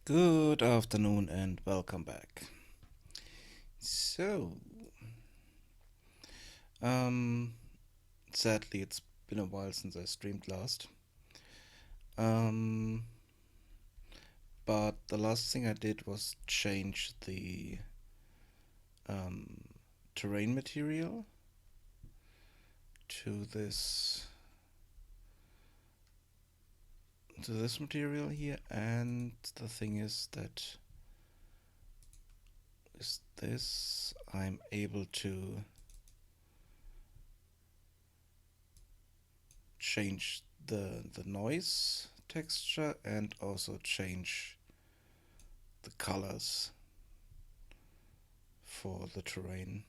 Good afternoon and welcome back. So, um, sadly, it's been a while since I streamed last. Um, but the last thing I did was change the um, terrain material to this material here, and the thing is that with this I'm able to change the noise texture and also change the colors for the terrain.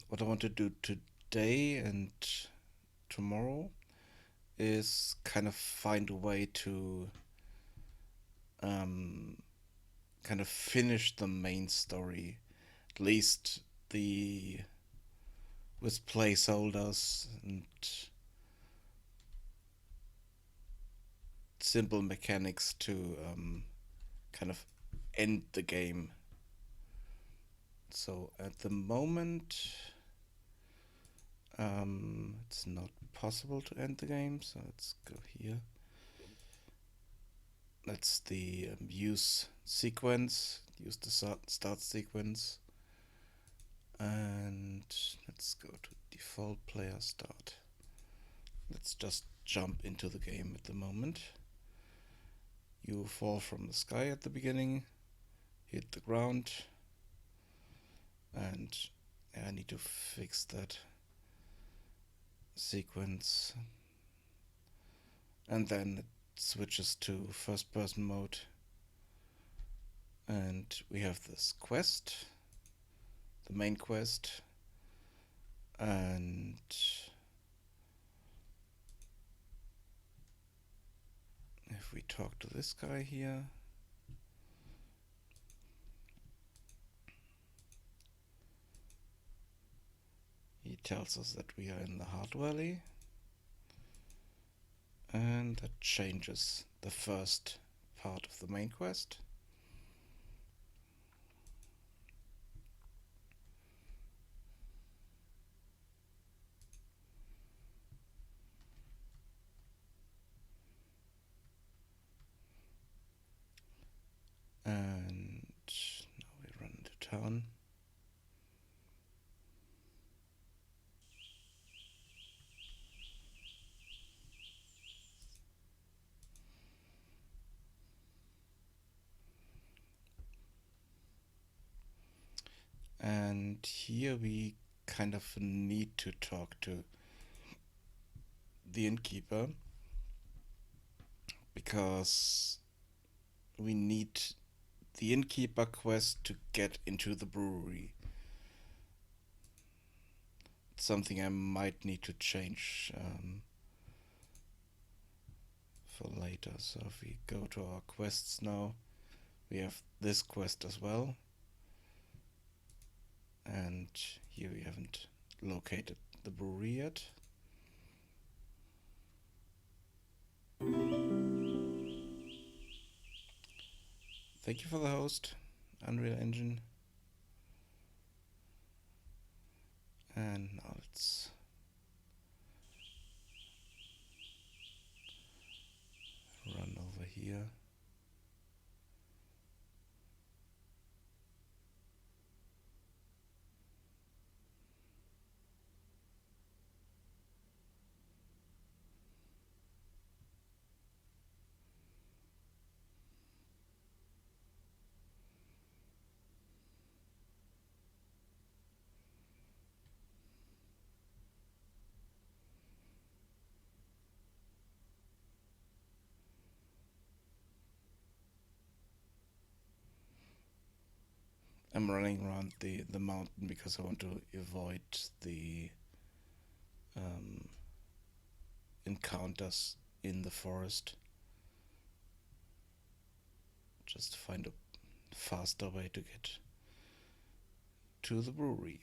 What I want to do today and tomorrow is kind of find a way to um, kind of finish the main story, at least the with placeholders and simple mechanics to kind of end the game. So at the moment, it's not possible to end the game. So let's go here. That's the use sequence. Use the start sequence. And let's go to default player start. Let's just jump into the game at the moment. You fall from the sky at the beginning, hit the ground, and I need to fix that sequence. And then it switches to first person mode. And we have this quest, the main quest, and if we talk to this guy here, he tells us that we are in the Heart Valley, and that changes the first part of the main quest. And now we run into town. And here we kind of need to talk to the innkeeper because we need the innkeeper quest to get into the brewery. It's something I might need to change for later. So if we go to our quests now, we have this quest as well. And here we haven't located the brewery yet. Thank you for the host, Unreal Engine. And now let's run over here. I'm running around the mountain because I want to avoid the um, encounters in the forest. Just find a faster way to get to the brewery.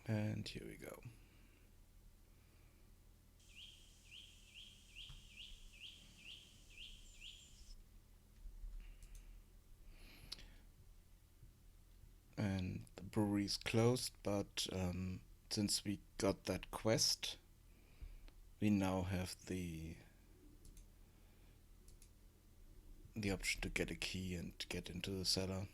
And here we go. And the brewery is closed, but since we got that quest, we now have the option to get a key and get into the cellar.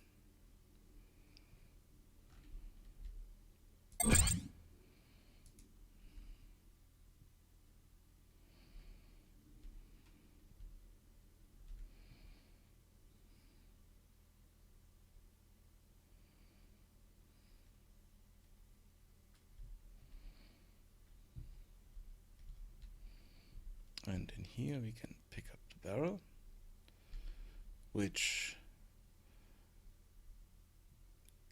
And in here we can pick up the barrel, which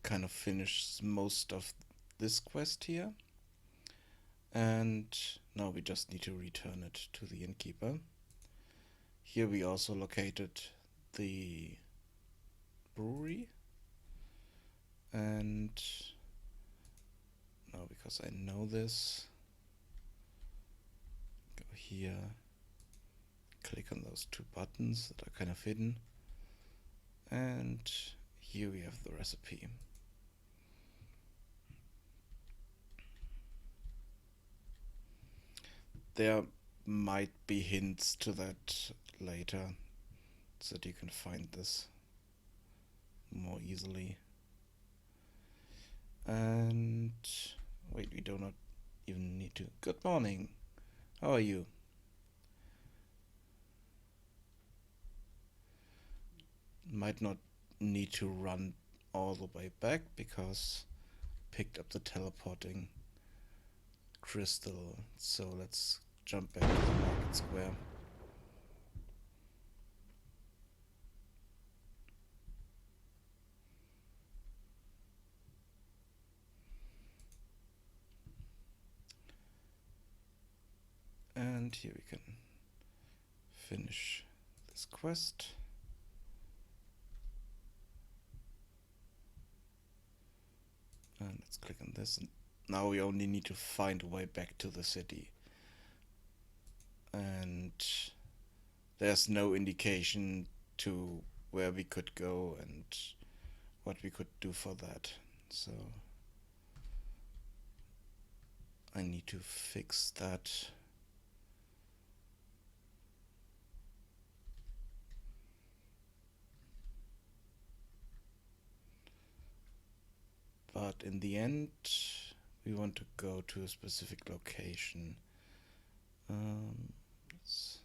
kind of finishes most of this quest here. And now we just need to return it to the innkeeper. Here we also located the brewery. And now, because I know this, go here, click on those two buttons that are kind of hidden, and here we have the recipe. There might be hints to that later, so that you can find this more easily. And wait, we do not even need to. Good morning. How are you? Might not need to run all the way back because picked up the teleporting crystal. So let's jump back to the market square. And here we can finish this quest. And let's click on this. And now we only need to find a way back to the city. And there's no indication to where we could go and what we could do for that. So I need to fix that. But in the end, we want to go to a specific location. Let's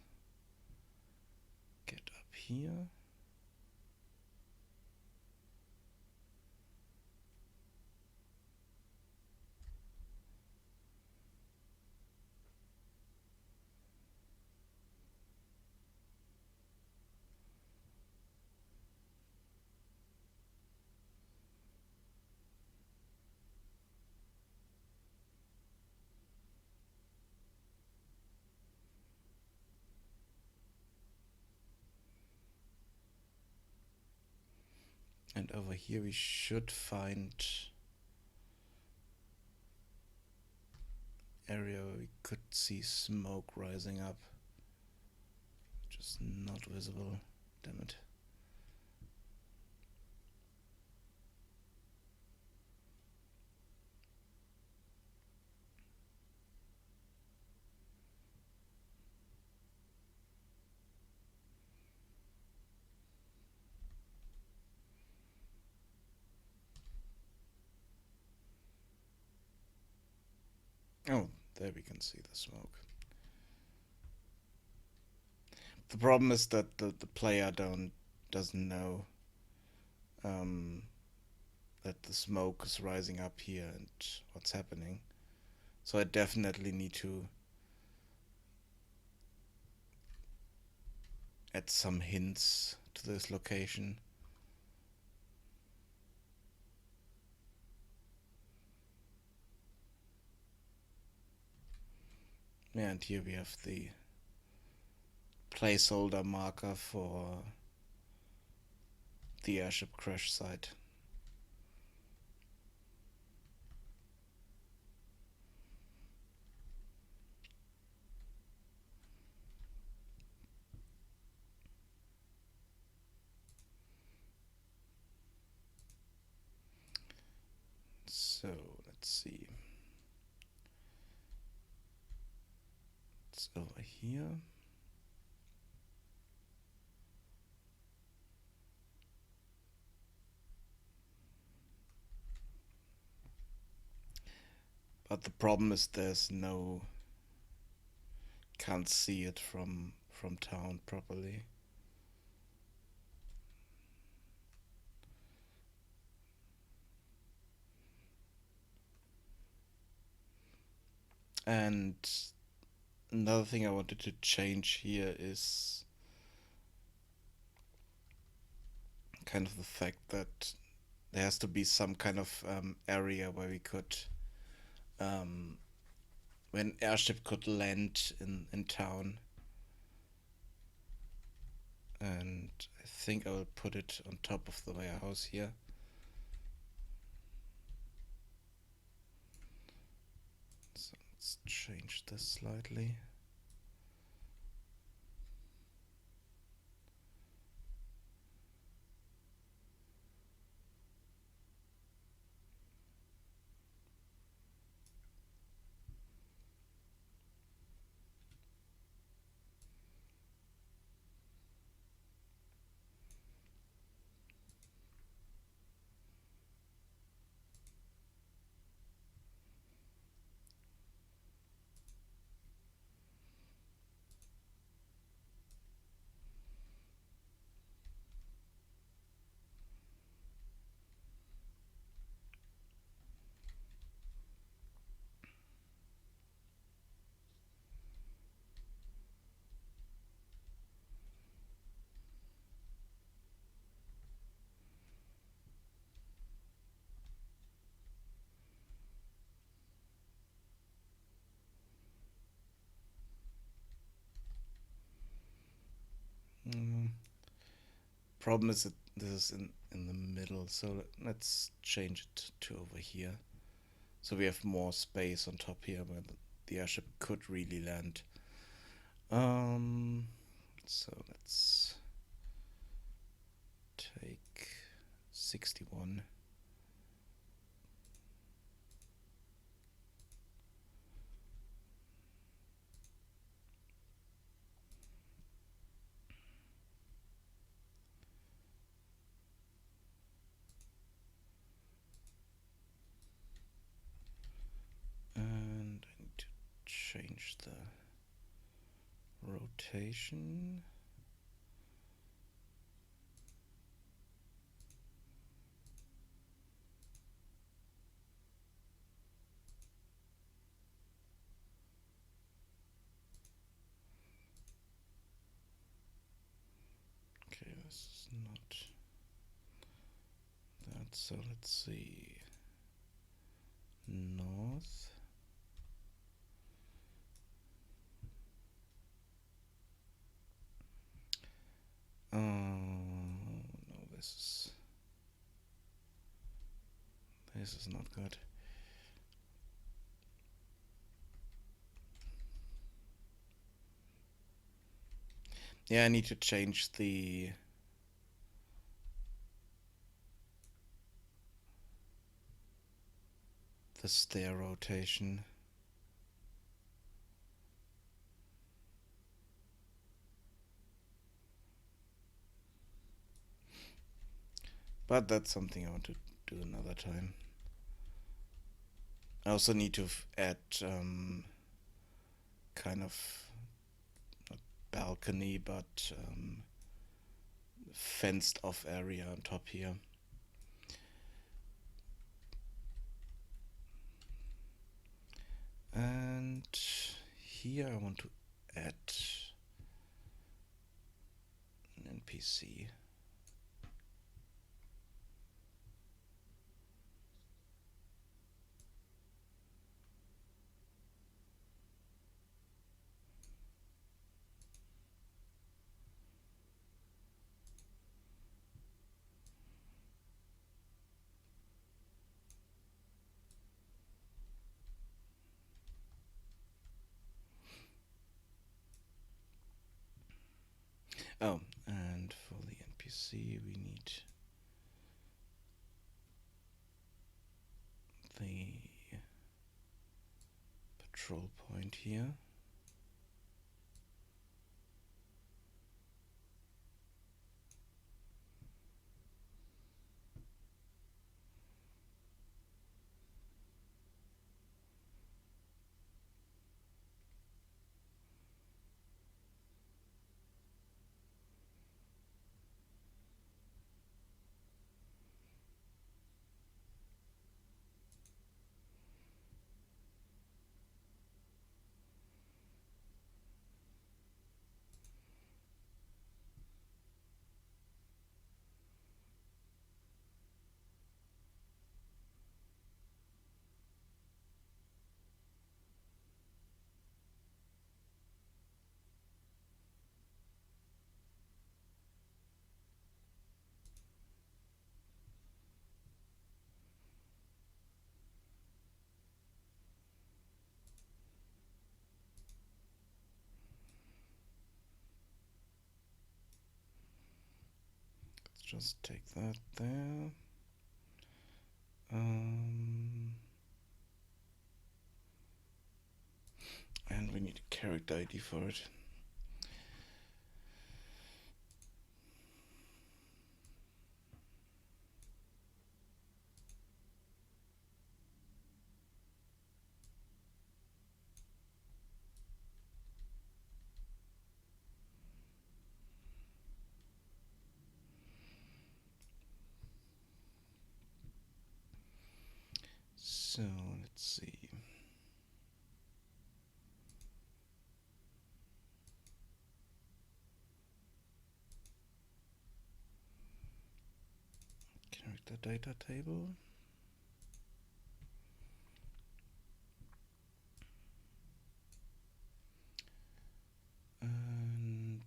get up here. And over here we should find area where we could see smoke rising up. Just not visible. Damn it. Oh, there we can see the smoke. The problem is that the player doesn't know that the smoke is rising up here and what's happening. So I definitely need to add some hints to this location. Yeah, and here we have the placeholder marker for the airship crash site. So let's see. It's over here. But the problem is can't see it from town properly. And another thing I wanted to change here is kind of the fact that there has to be some kind of area where we could, um, when airship could land in town. And I think I will put it on top of the warehouse here. So let's change this slightly. Mm. Problem is that this is in the middle, so let's change it to over here. So we have more space on top here where the airship could really land. So let's take 61. And I need to change the rotation. Okay, this is not that, so let's see. North. No, this is not good. Yeah, I need to change the stair rotation. But that's something I want to do another time. I also need to add kind of not balcony, but fenced off area on top here. And here I want to add an NPC. Oh, and for the NPC we need the patrol point here. Let's just take that there. And we need a character ID for it. So let's see. Character data table. And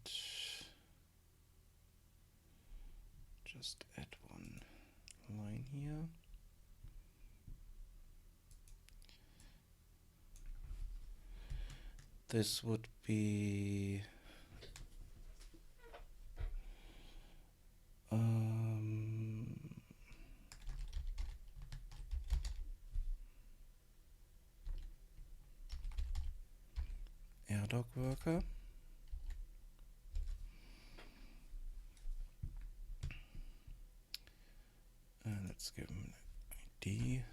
just add one line here. This would be AirDoc worker. And let's give him an ID.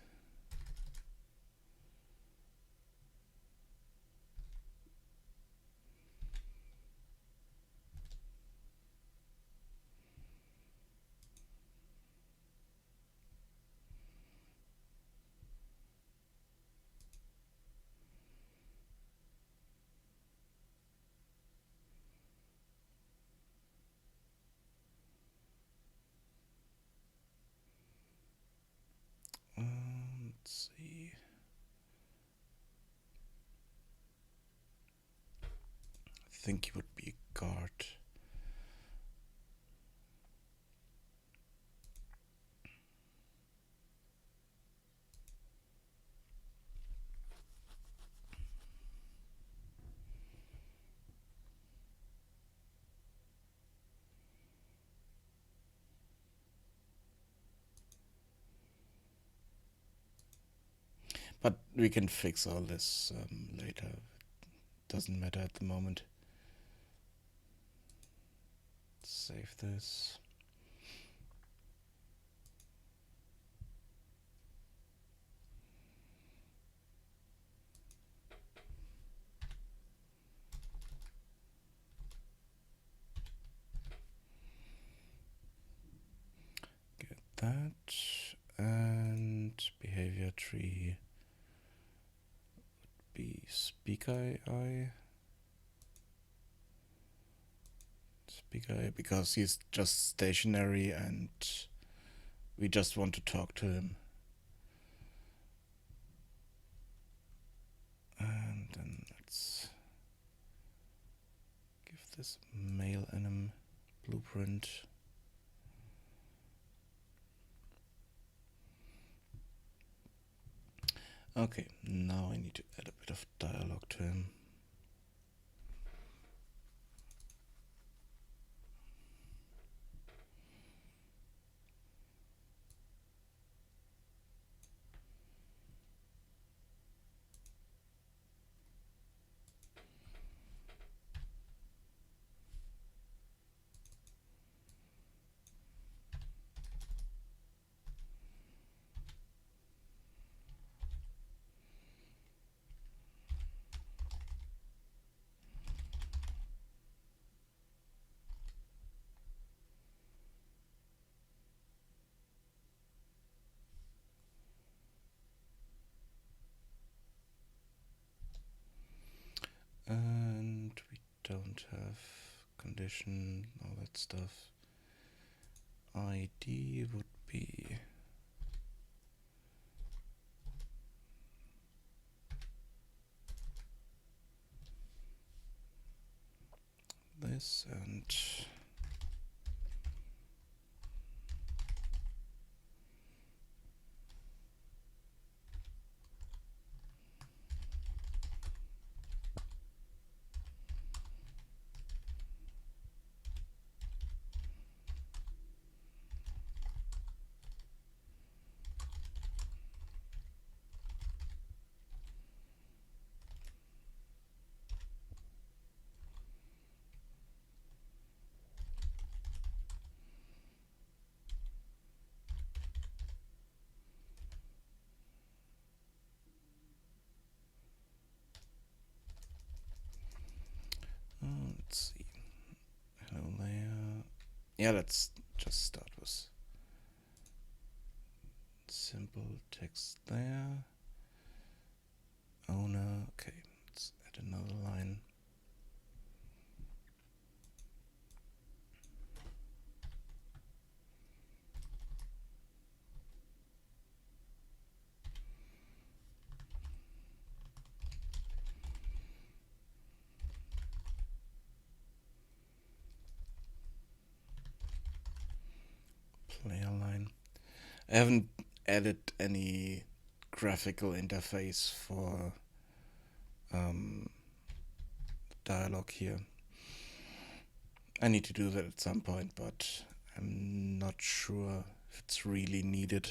Let's see. I think he would be a guard. But we can fix all this later. Doesn't matter at the moment. Save this. Get that. And behavior tree would be speaker AI. Speaker, because he's just stationary and we just want to talk to him. And then let's give this male anim blueprint. Okay, now I need to add a bit of dialogue to him. don't have condition, all that stuff. ID would be this, and let's see. Hello layer. Yeah, let's just start with simple text there. Owner. Okay, let's add another line. Player line. I haven't added any graphical interface for dialogue here. I need to do that at some point, but I'm not sure if it's really needed.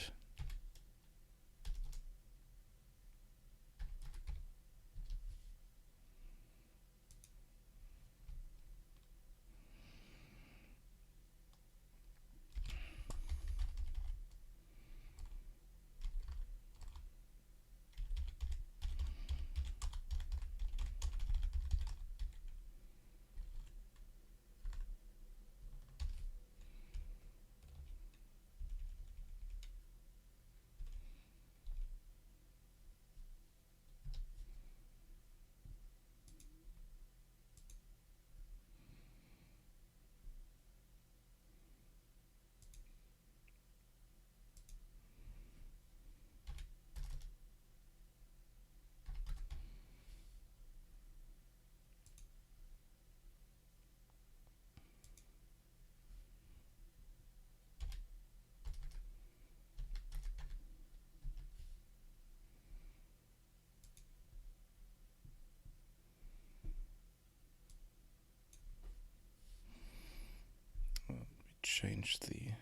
Change the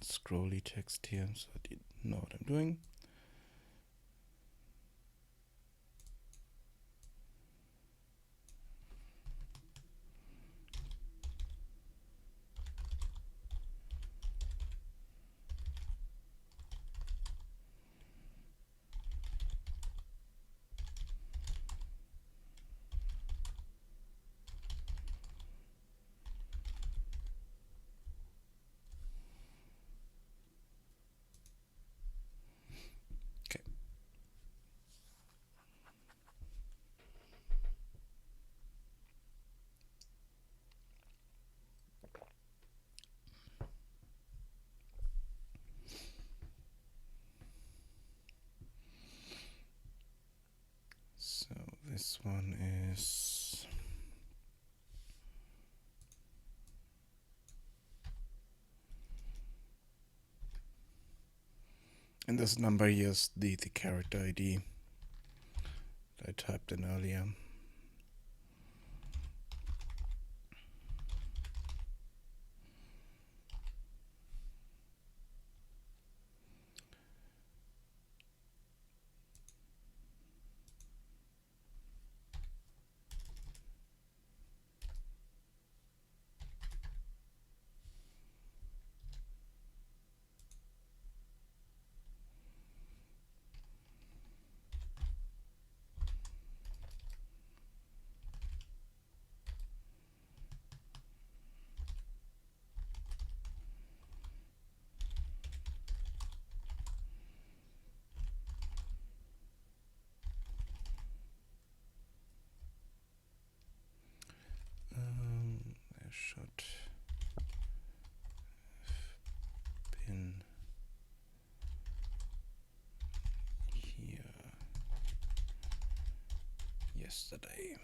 scrolly text here so I didn't know what I'm doing. Okay. So this one is and this number here is the character ID that I typed in earlier. Should been here yesterday.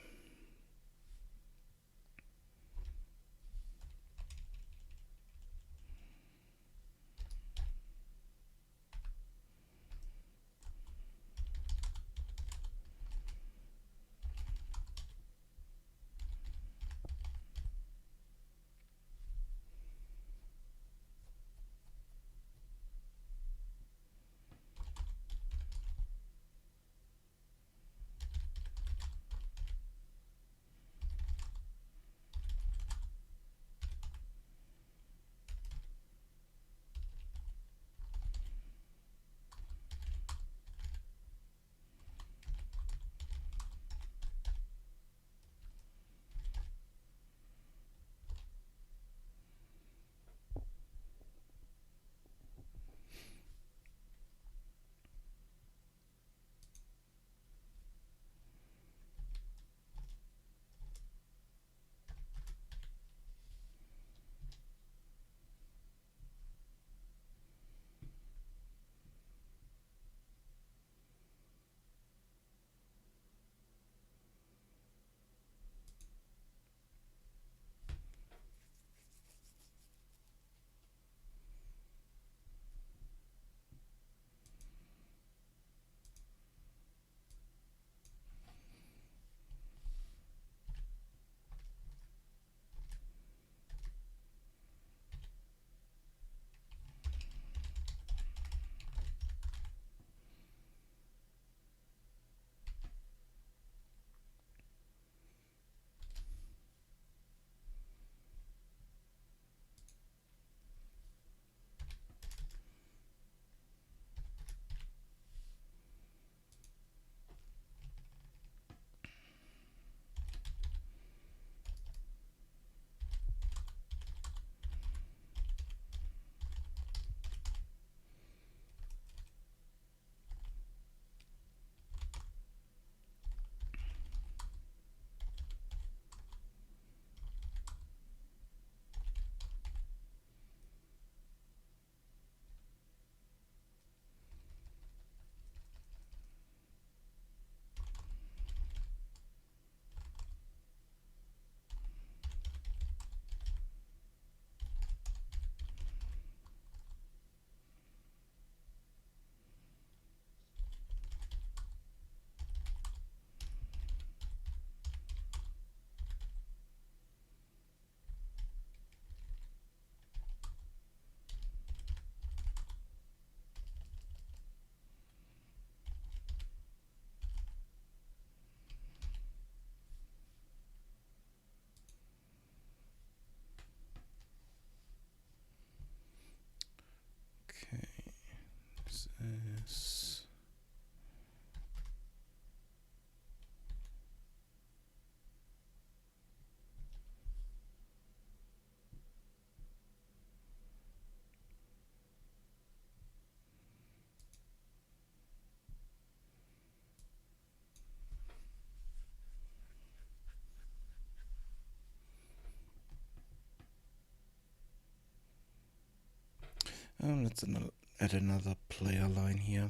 Okay, this is let's add another player line here.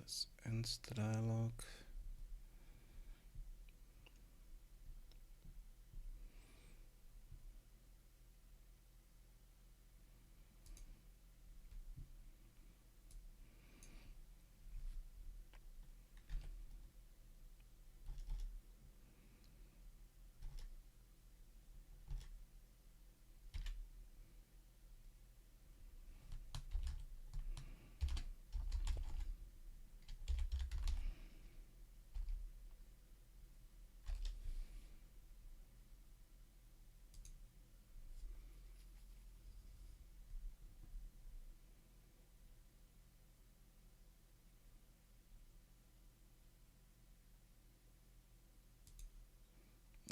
this ends the dialogue.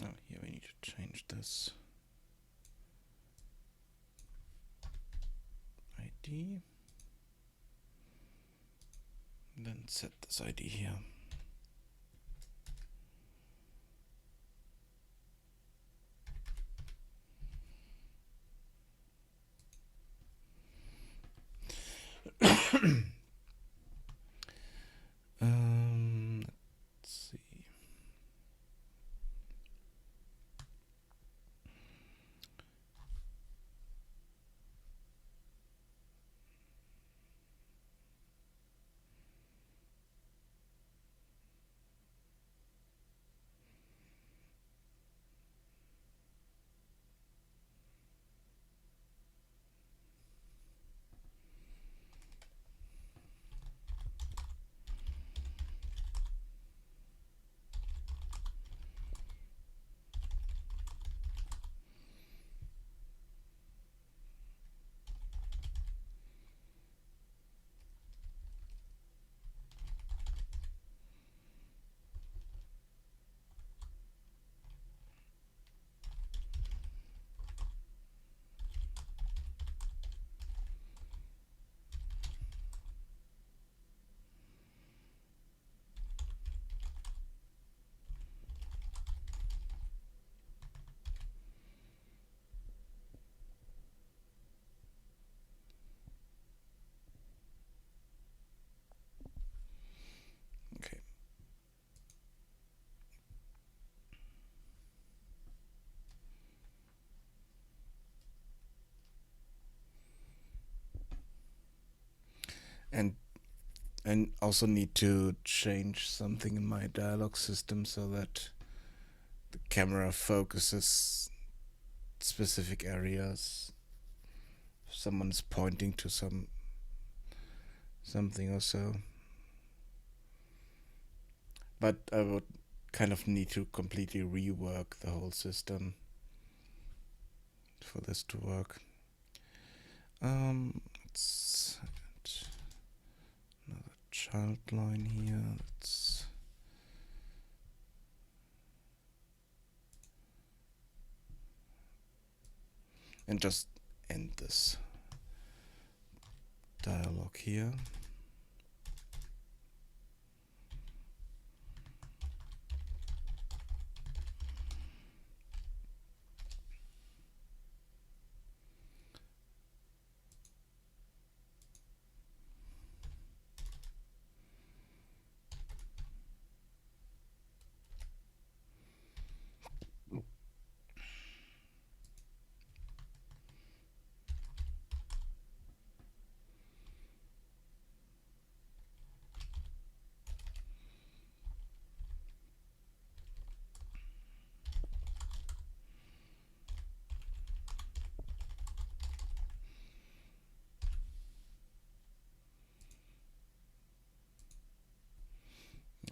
Oh, here we need to change this ID. Then set this ID here. Let's see. Okay. And also need to change something in my dialogue system so that the camera focuses specific areas. If someone's pointing to something or so. But I would kind of need to completely rework the whole system for this to work. Let's add another child line here. And just end this dialogue here.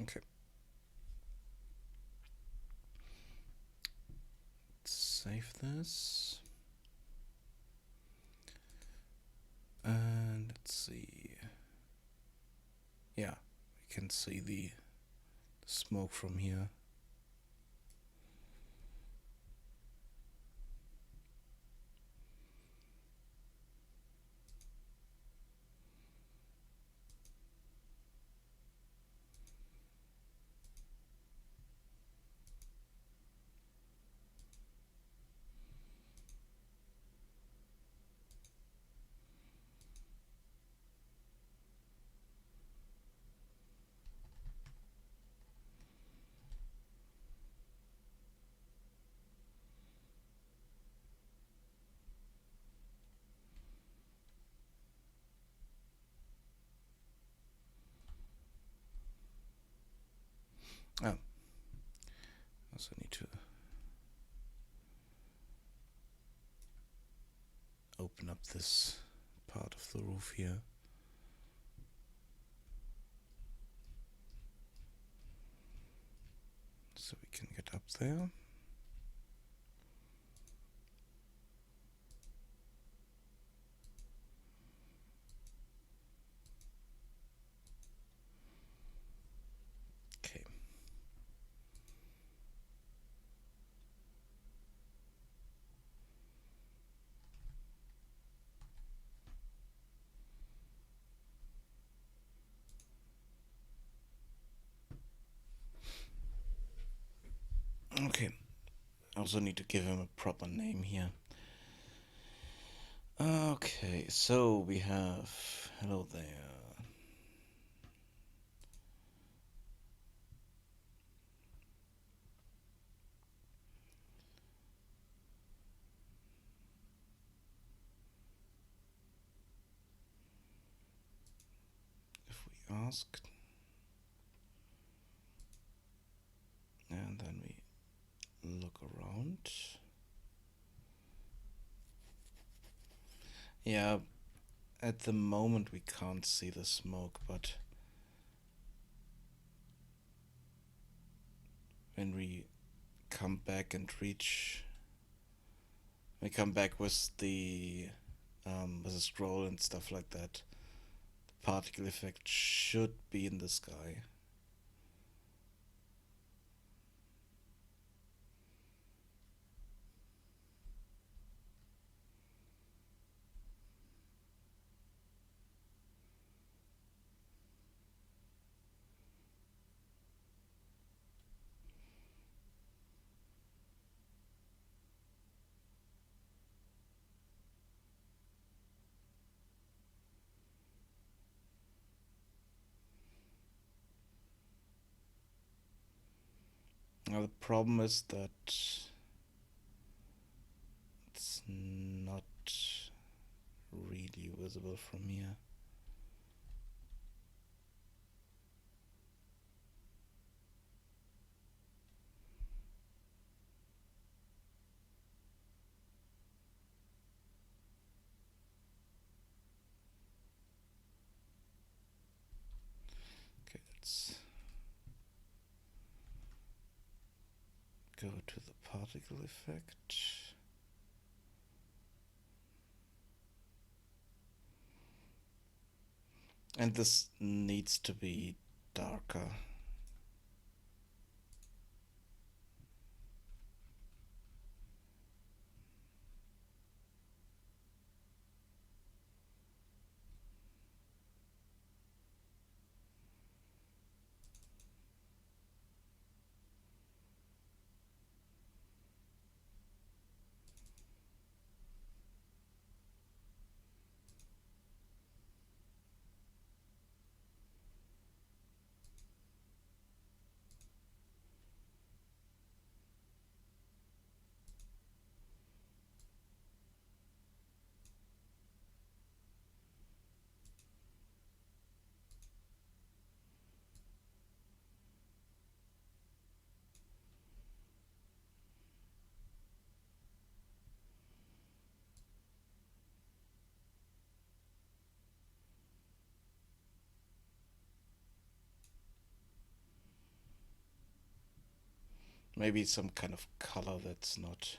Okay. Let's save this. And let's see. Yeah, we can see the smoke from here. Oh, also need to open up this part of the roof here. So we can get up there. Okay. Okay. I also need to give him a proper name here. Okay, so we have hello there. If we ask, and then we look around. Yeah, at the moment we can't see the smoke, but when we come back and we come back with the scroll and stuff like that, the particle effect should be in the sky. Now the problem is that it's not really visible from here. Okay, let's go to the particle effect. And this needs to be darker. Maybe some kind of color that's not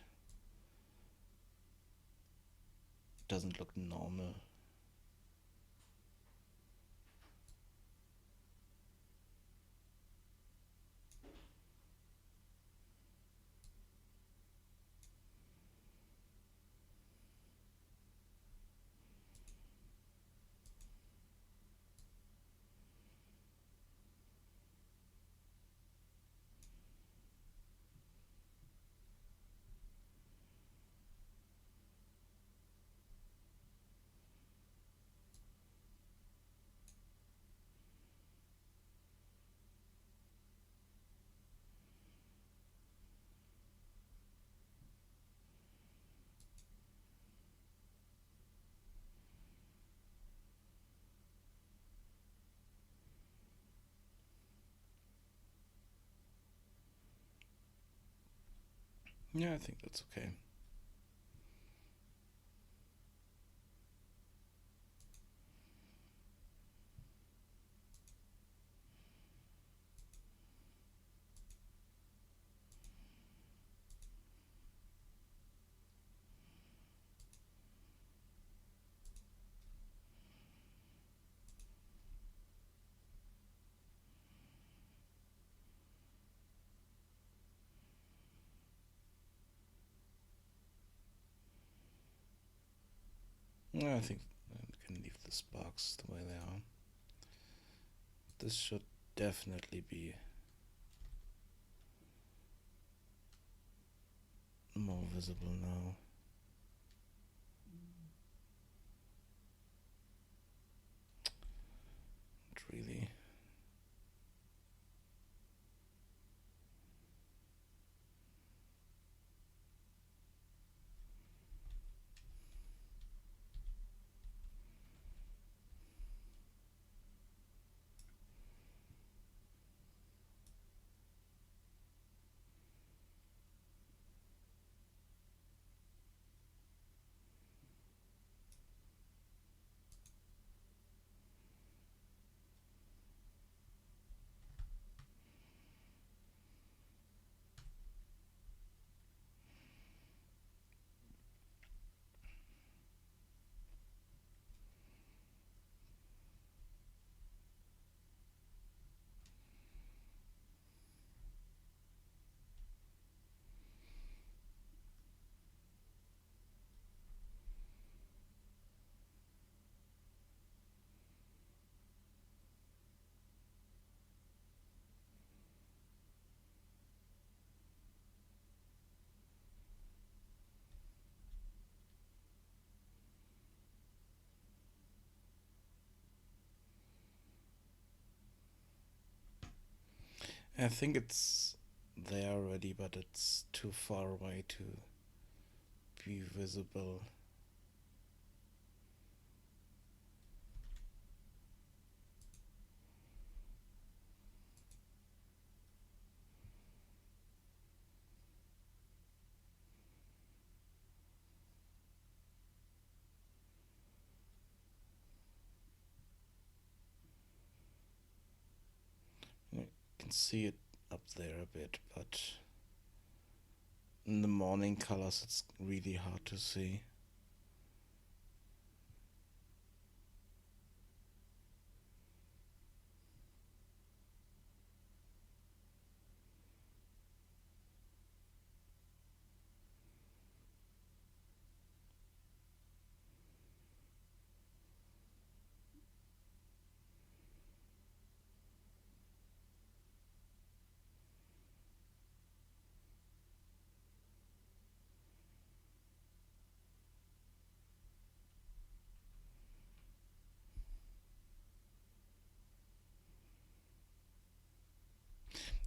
doesn't look normal. Yeah, I think that's okay. Yeah, I think I can leave the sparks the way they are. This should definitely be more visible now. Not really. I think it's there already, but it's too far away to be visible. You can see it up there a bit, but in the morning colors it's really hard to see.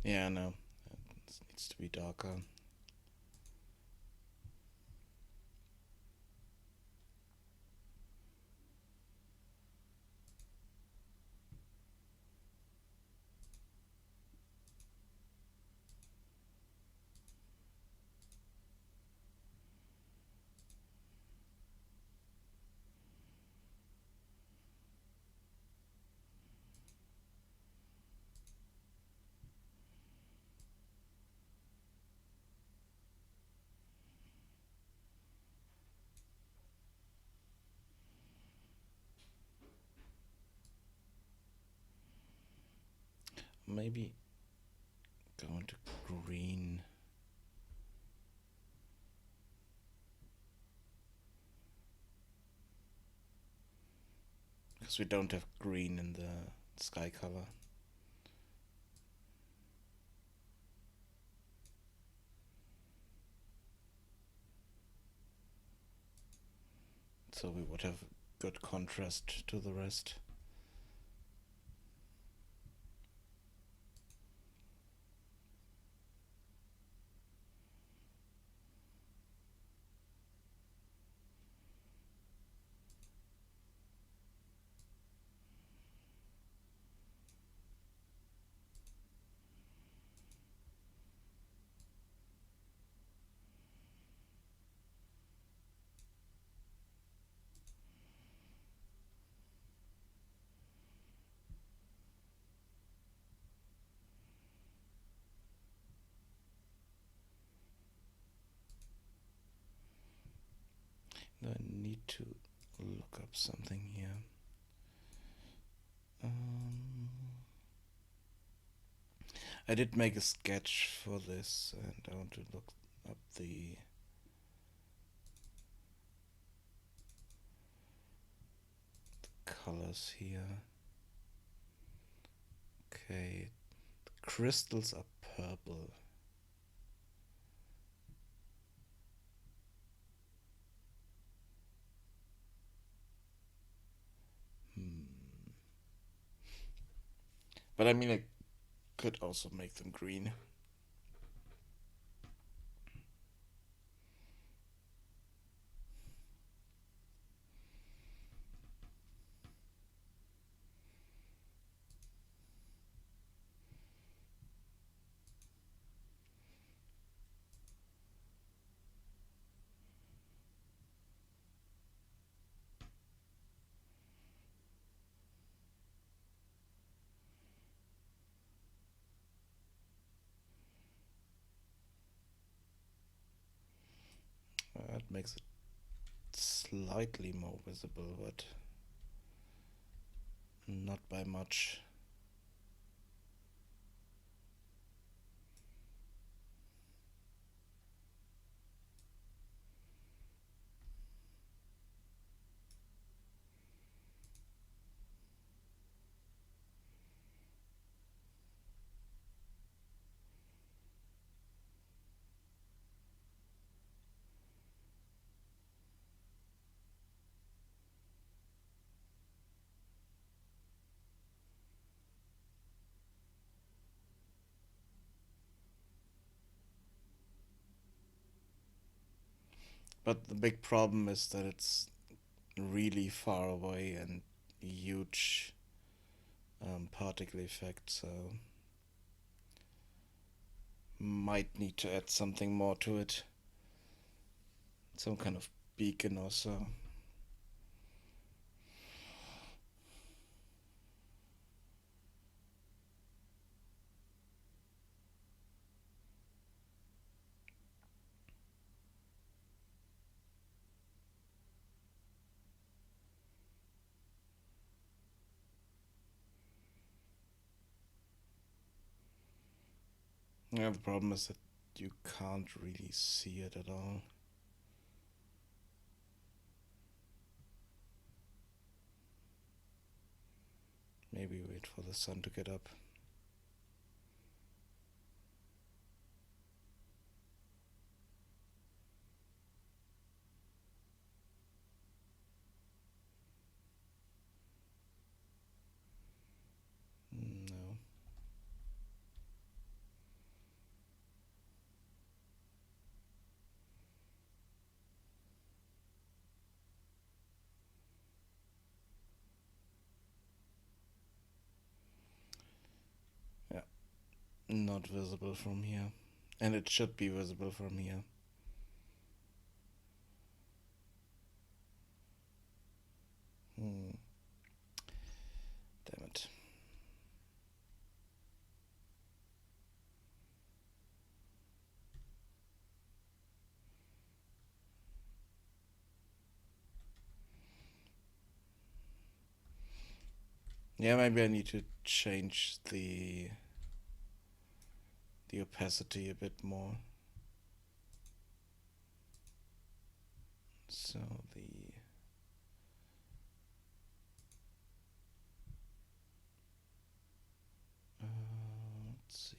Yeah, no, it needs to be darker. Maybe go into green. Because we don't have green in the sky color. So we would have good contrast to the rest. I need to look up something here. I did make a sketch for this, and I want to look up the colors here. Okay, the crystals are purple. But I mean, I could also make them green. That makes it slightly more visible, but not by much. But the big problem is that it's really far away and huge particle effect, so might need to add something more to it. Some kind of beacon or so. Yeah, the problem is that you can't really see it at all. Maybe wait for the sun to get up. No. Yeah, not visible from here. And it should be visible from here. Hmm. Damn it. Yeah, maybe I need to change the opacity a bit more. So the let's see.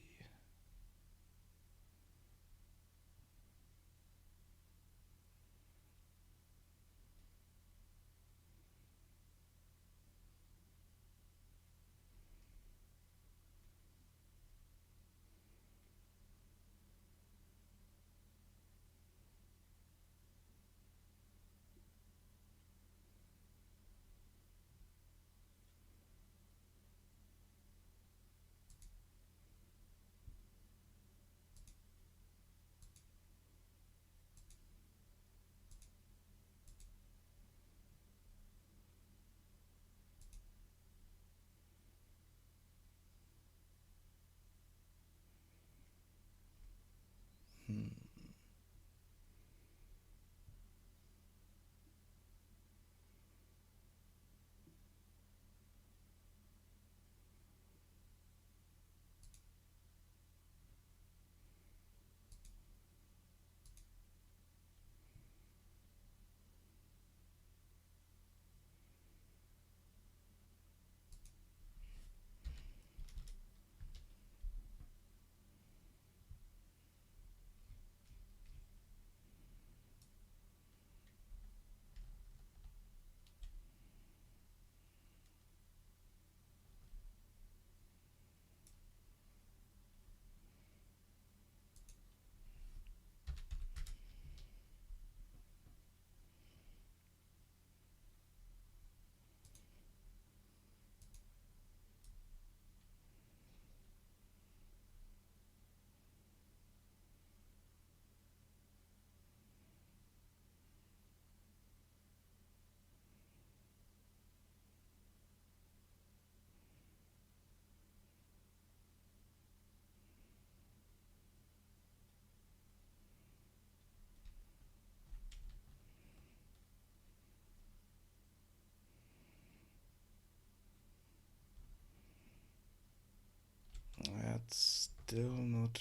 That's still not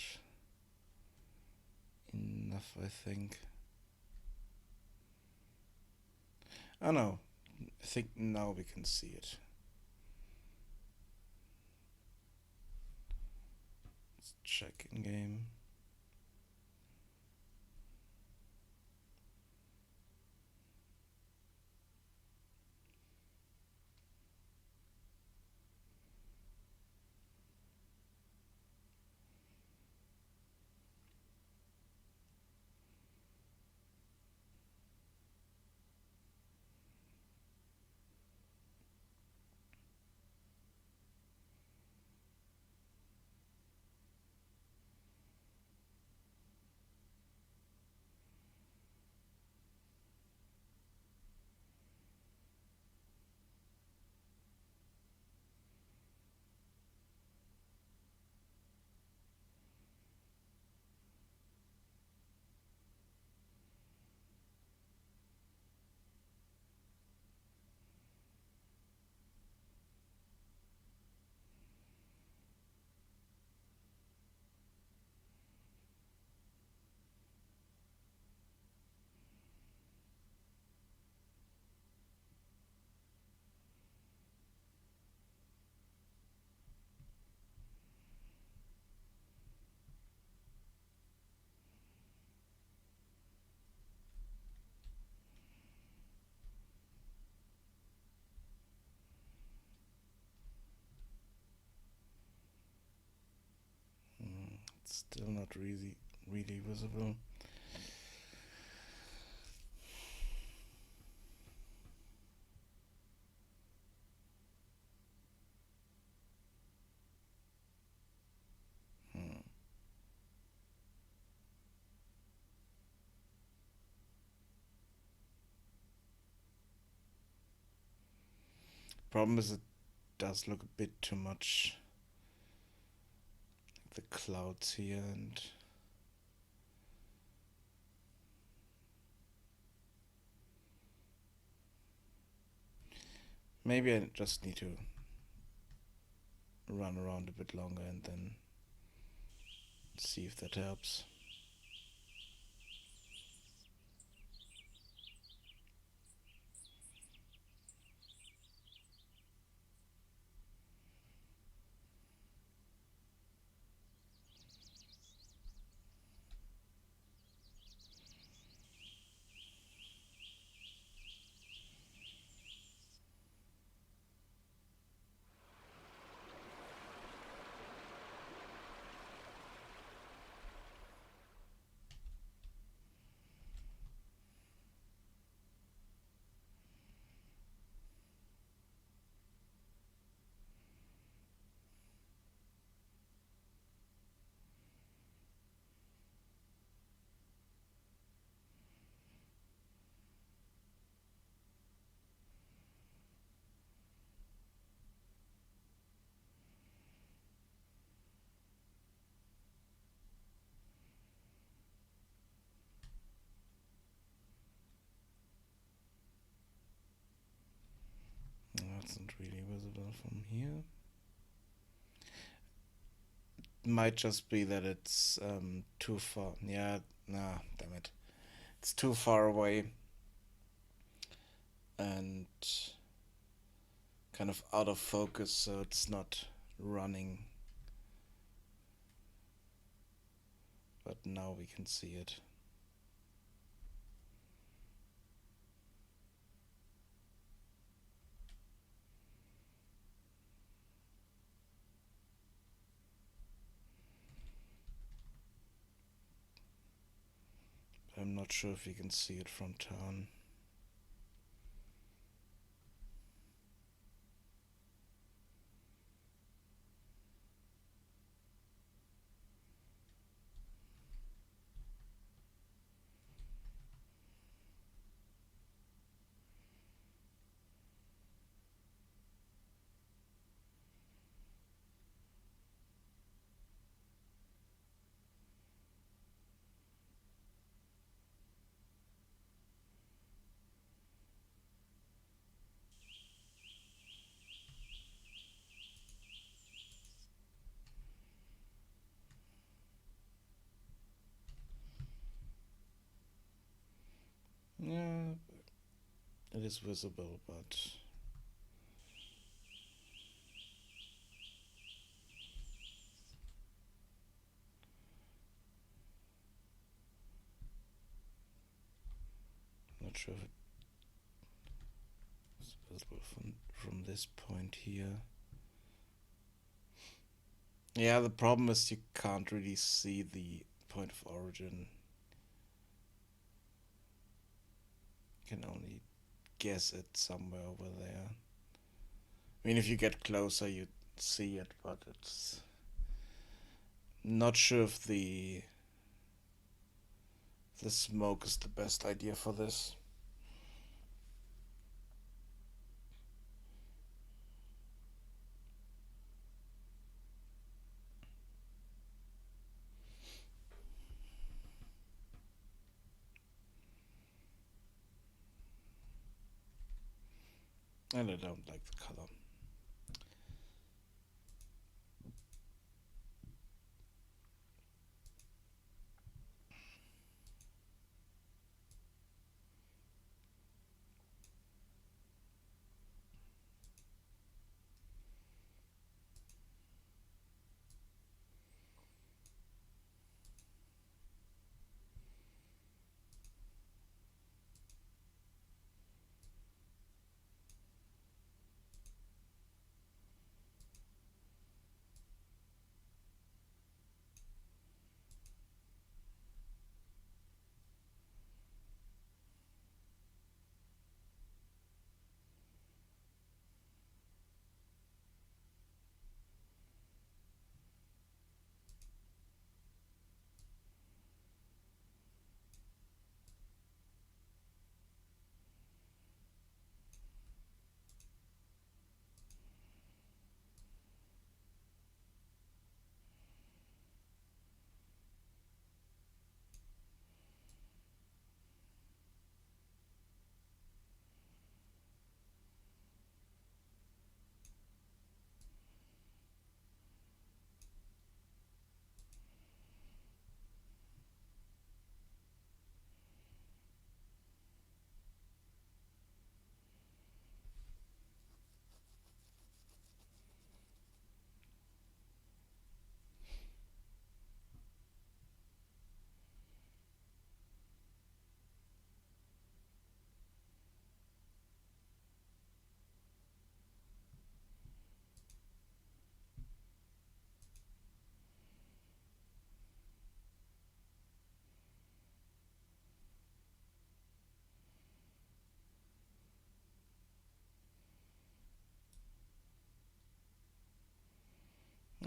enough, I think. Oh no, I think now we can see it. Let's check in game. It's still not really visible. Hmm. Problem is, it does look a bit too much like the clouds here, and maybe I just need to run around a bit longer and then see if that helps. That's not really visible from here. Might just be that it's too far. Yeah, nah, damn it. It's too far away and kind of out of focus, so it's not running. But now we can see it. I'm not sure if you can see it from town. is visible, but not sure if it's visible from this point here. Yeah, the problem is you can't really see the point of origin. You can only guess it somewhere over there. I mean, if you get closer, you see it, but it's not sure if the smoke is the best idea for this. And I don't like the color.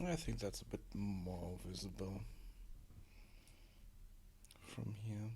I think that's a bit more visible from here.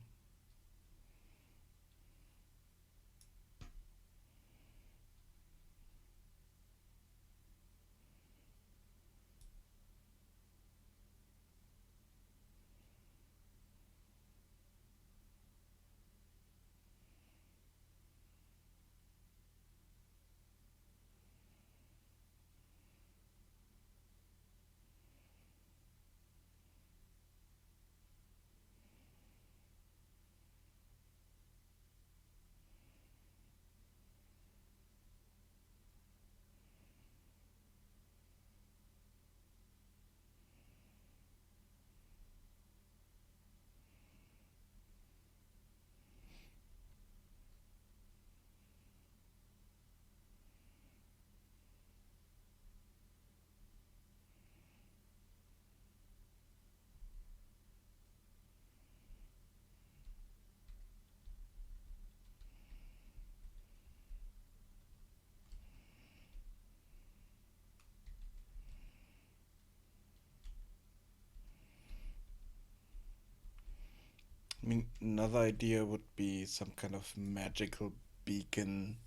I mean, another idea would be some kind of magical beacon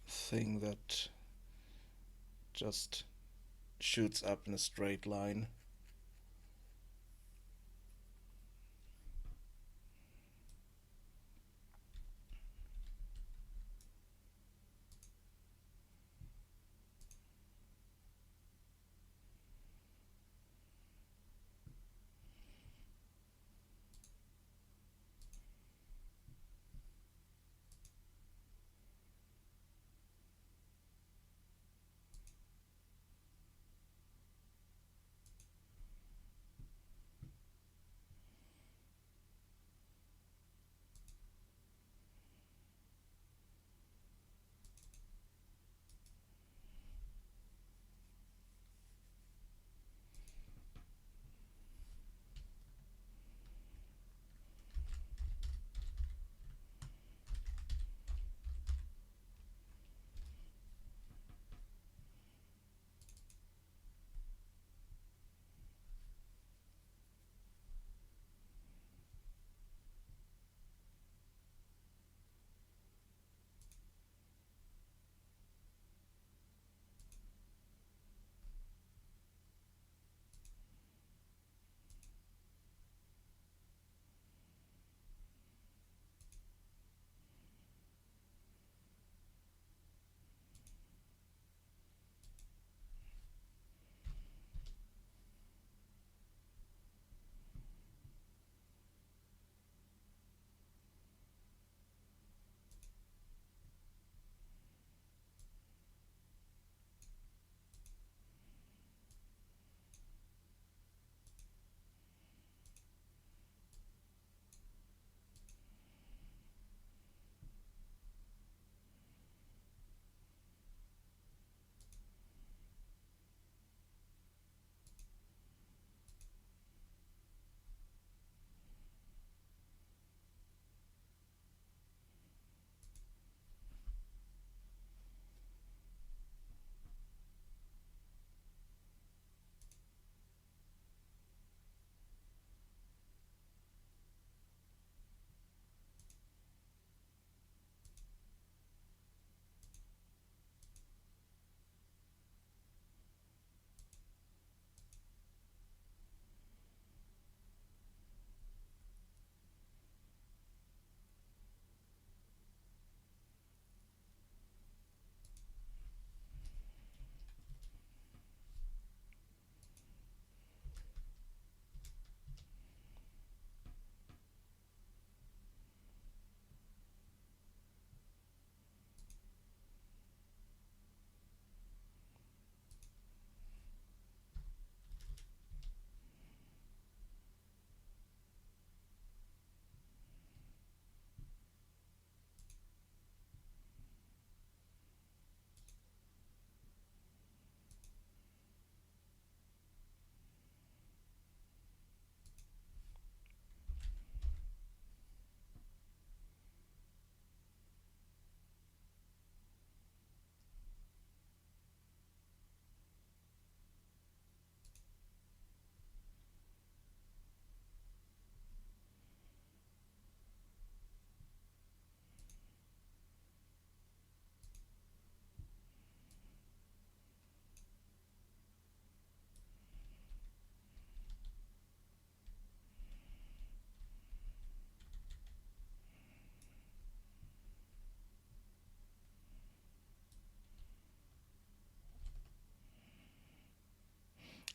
thing that just shoots up in a straight line.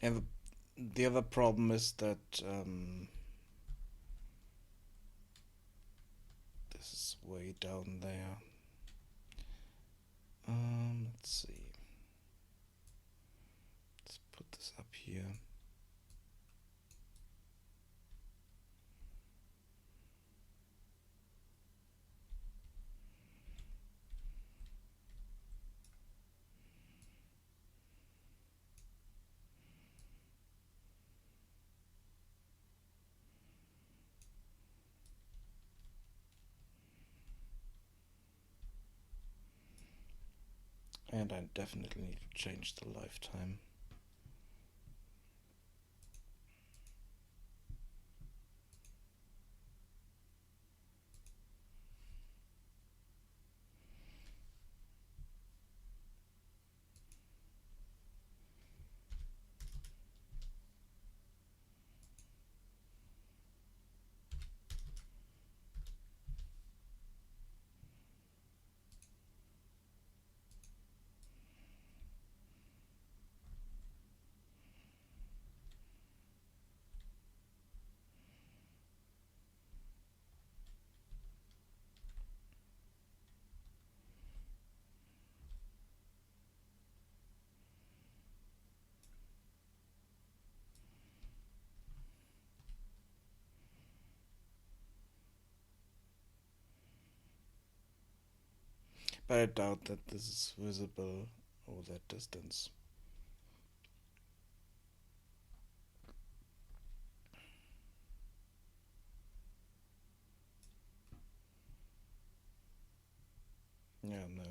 And the other problem is that this is way down there. Let's see. Let's put this up here. And I definitely need to change the lifetime. But I doubt that this is visible over that distance. Yeah, no.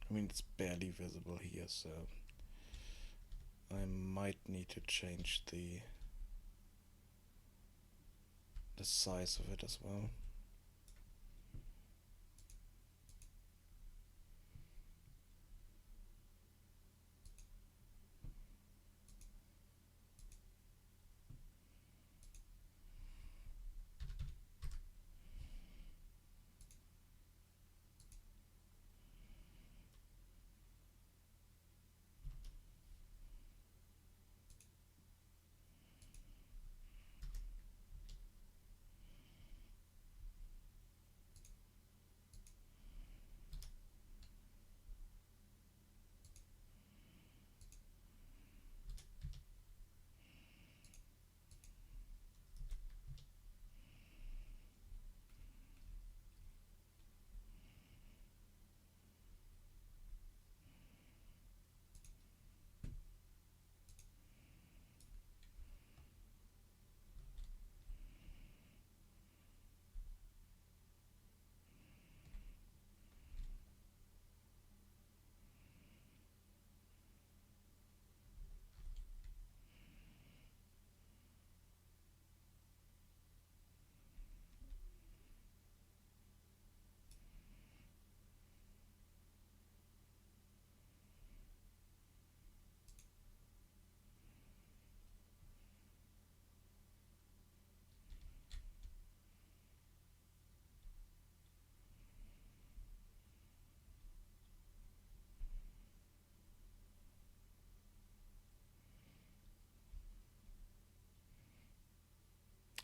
I mean, it's barely visible here, so I might need to change the size of it as well.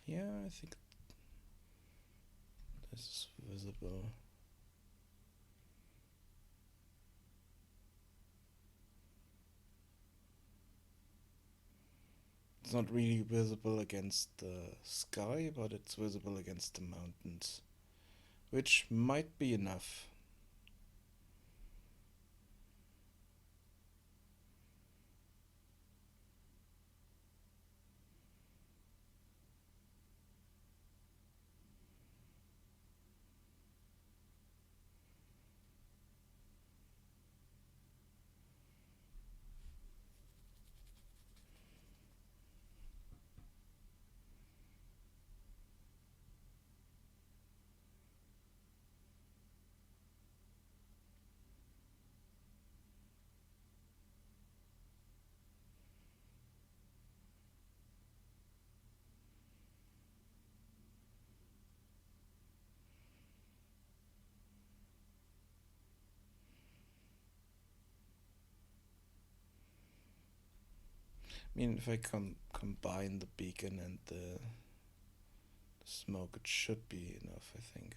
Yeah, I think this is visible. It's not really visible against the sky, but it's visible against the mountains, which might be enough. I mean, if I combine the beacon and the smoke, it should be enough, I think.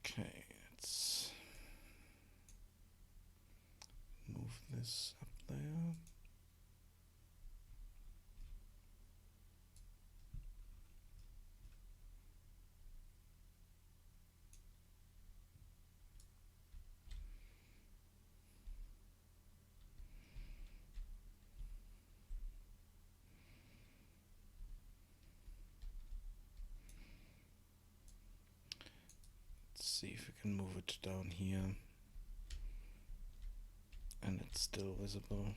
Okay, let's move this up there. Let's see if we can move it down here and it's still visible.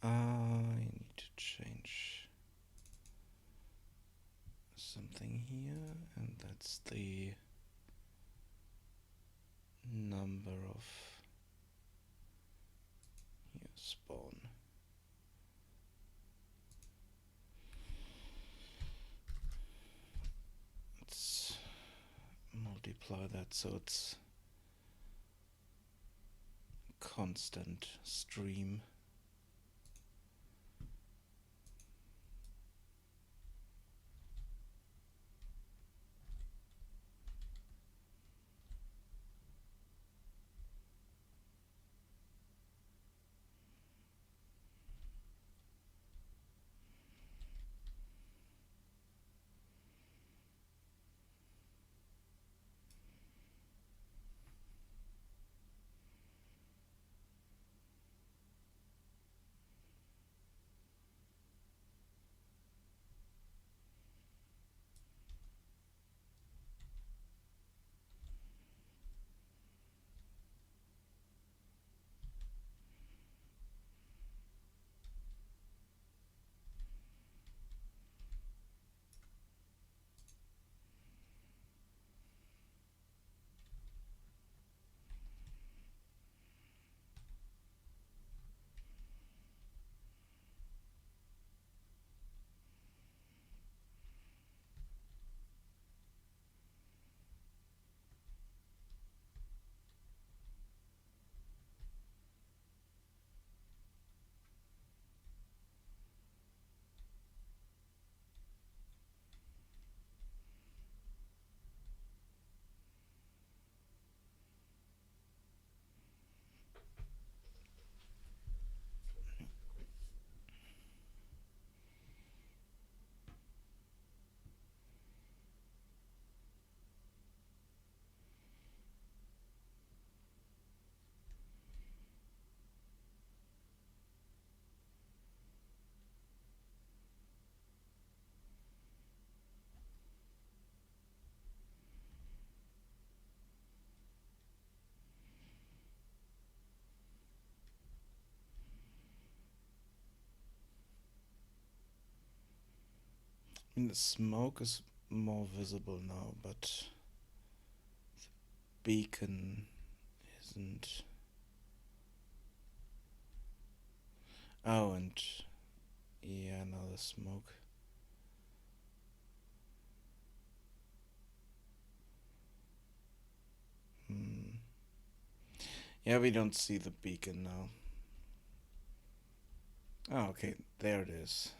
I need to change something here, and that's the number of here spawn. Let's multiply that so it's constant stream. I mean, the smoke is more visible now, but the beacon isn't. Oh, and yeah, now the smoke. Yeah, we don't see the beacon now. Oh, okay, there it is.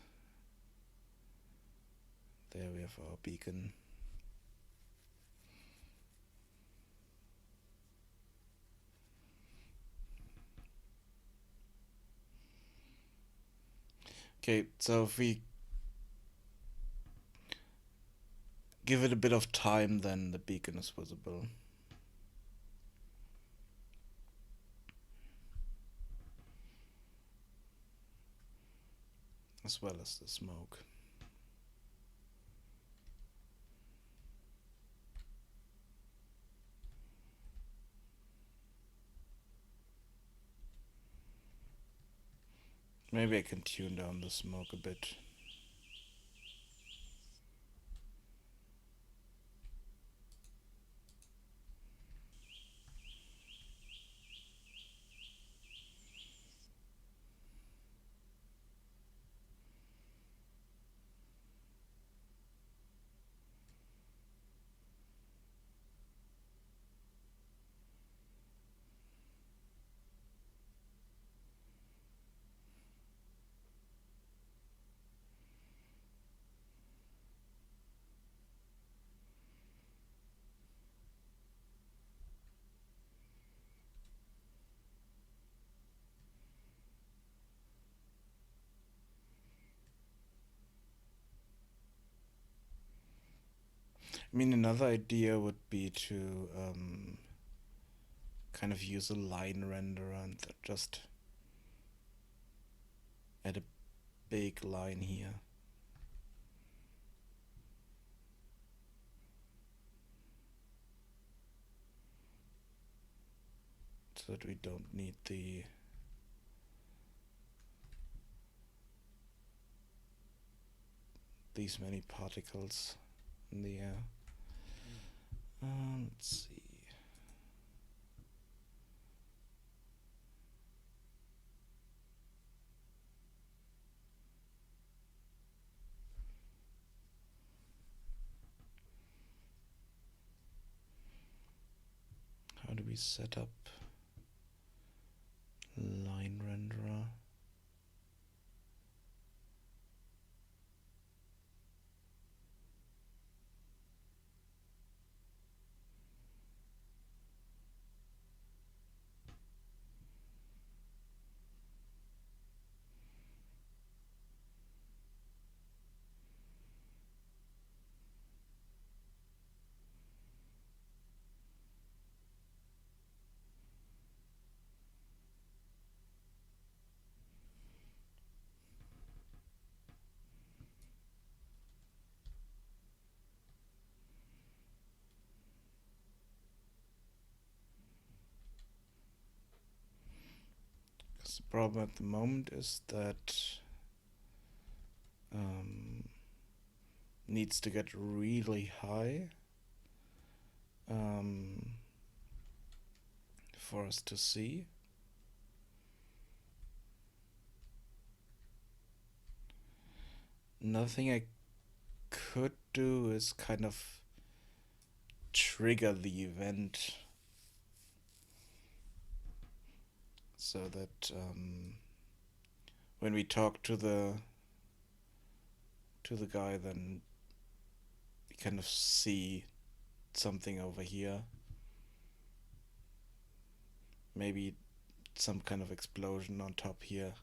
There we have our beacon. Okay, so if we give it a bit of time, then the beacon is visible. As well as the smoke. Maybe I can tune down the smoke a bit. I mean, another idea would be to kind of use a line renderer and just add a big line here. So that we don't need these many particles in the air. Let's see. How do we set up line renderer? Because the problem at the moment is that needs to get really high for us to see. Another thing I could do is kind of trigger the event so that when we talk to the guy, then we kind of see something over here. Maybe some kind of explosion on top here.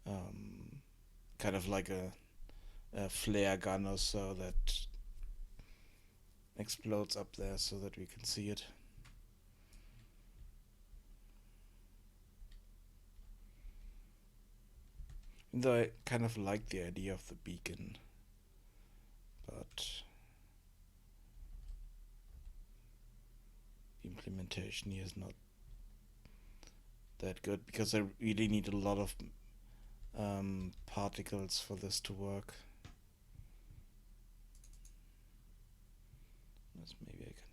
Kind of like a flare gun or so that explodes up there so that we can see it. Though I kind of like the idea of the beacon, but the implementation here is not that good because I really need a lot of particles for this to work.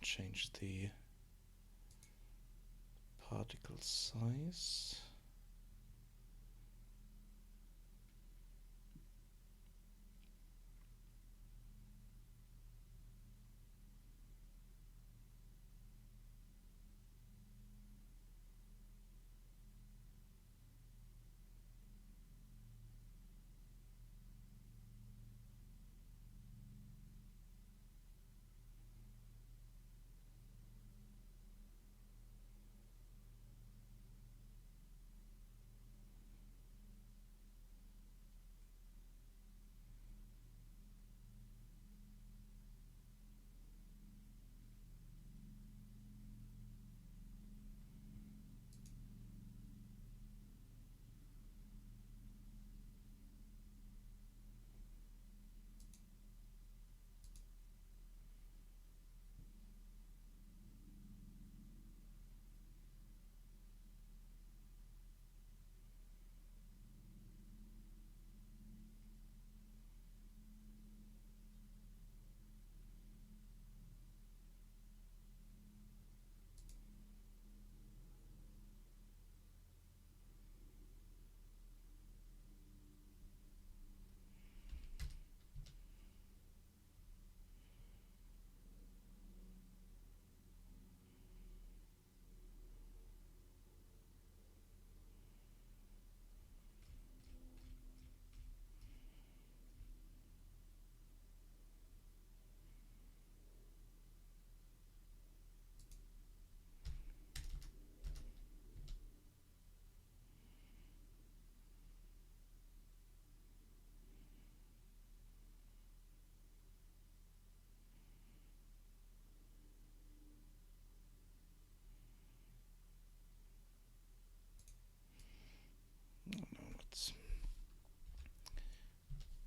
change the particle size.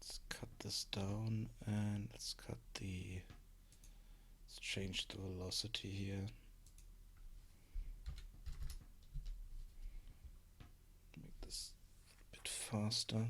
Let's cut this down and let's change the velocity here. Make this a bit faster.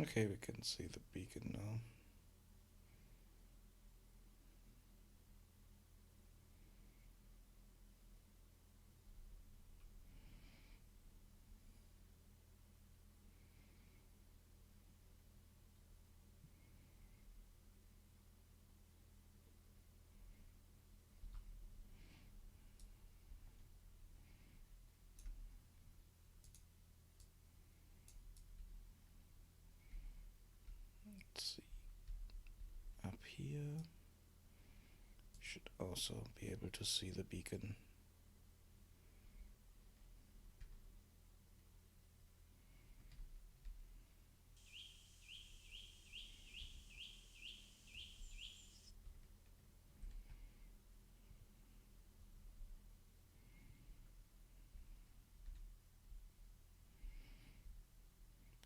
Okay, we can see the beacon now. Let's see. Up here, should also be able to see the beacon.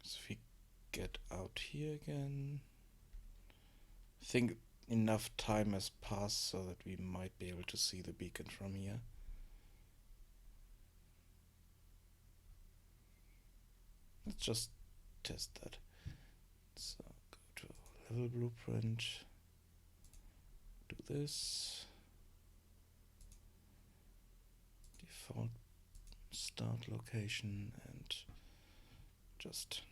So if we get out here again, I think enough time has passed so that we might be able to see the beacon from here. Let's just test that. So go to level blueprint, do this, default start location, and just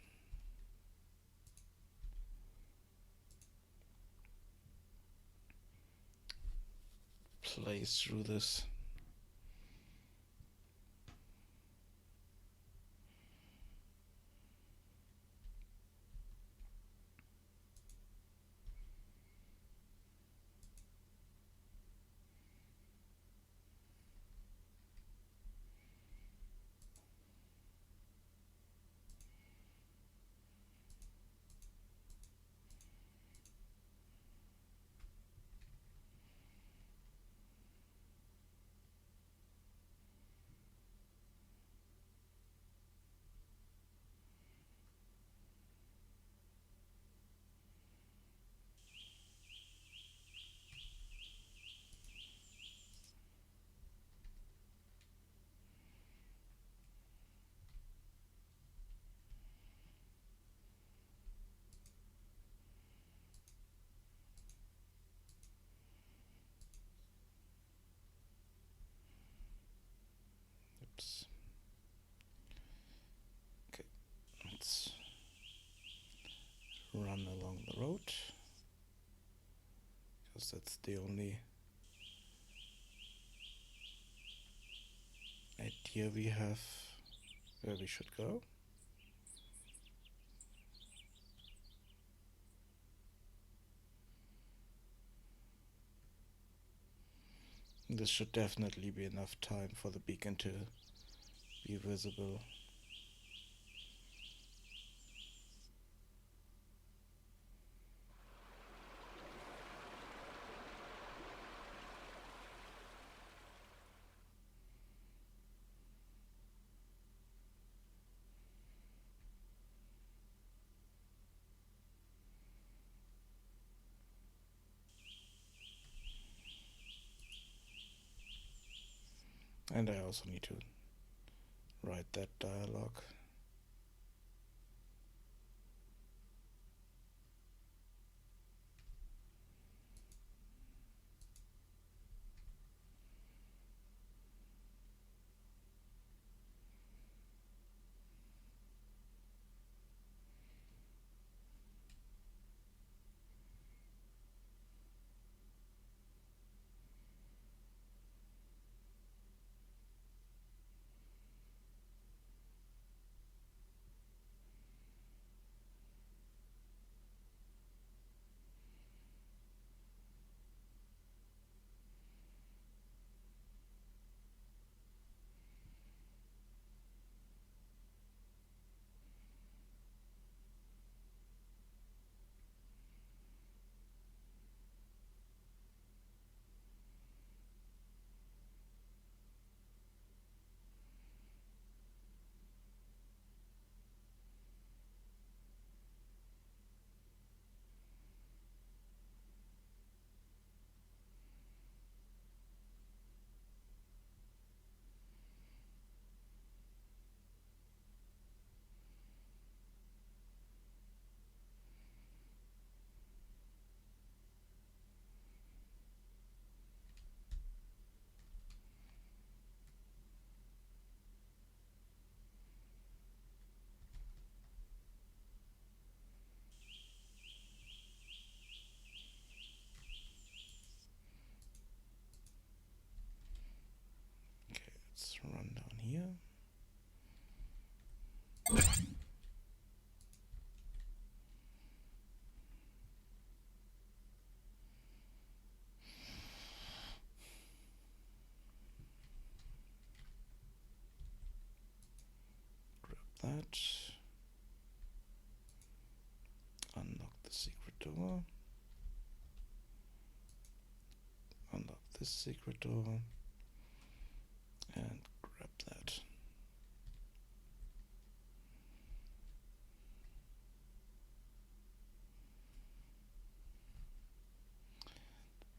play through this. Oops. Okay, let's run along the road, because that's the only idea we have where we should go. This should definitely be enough time for the beacon to be visible. And I also need to write that dialogue. here. That. Unlock the secret door. Unlock this secret door. And grab that.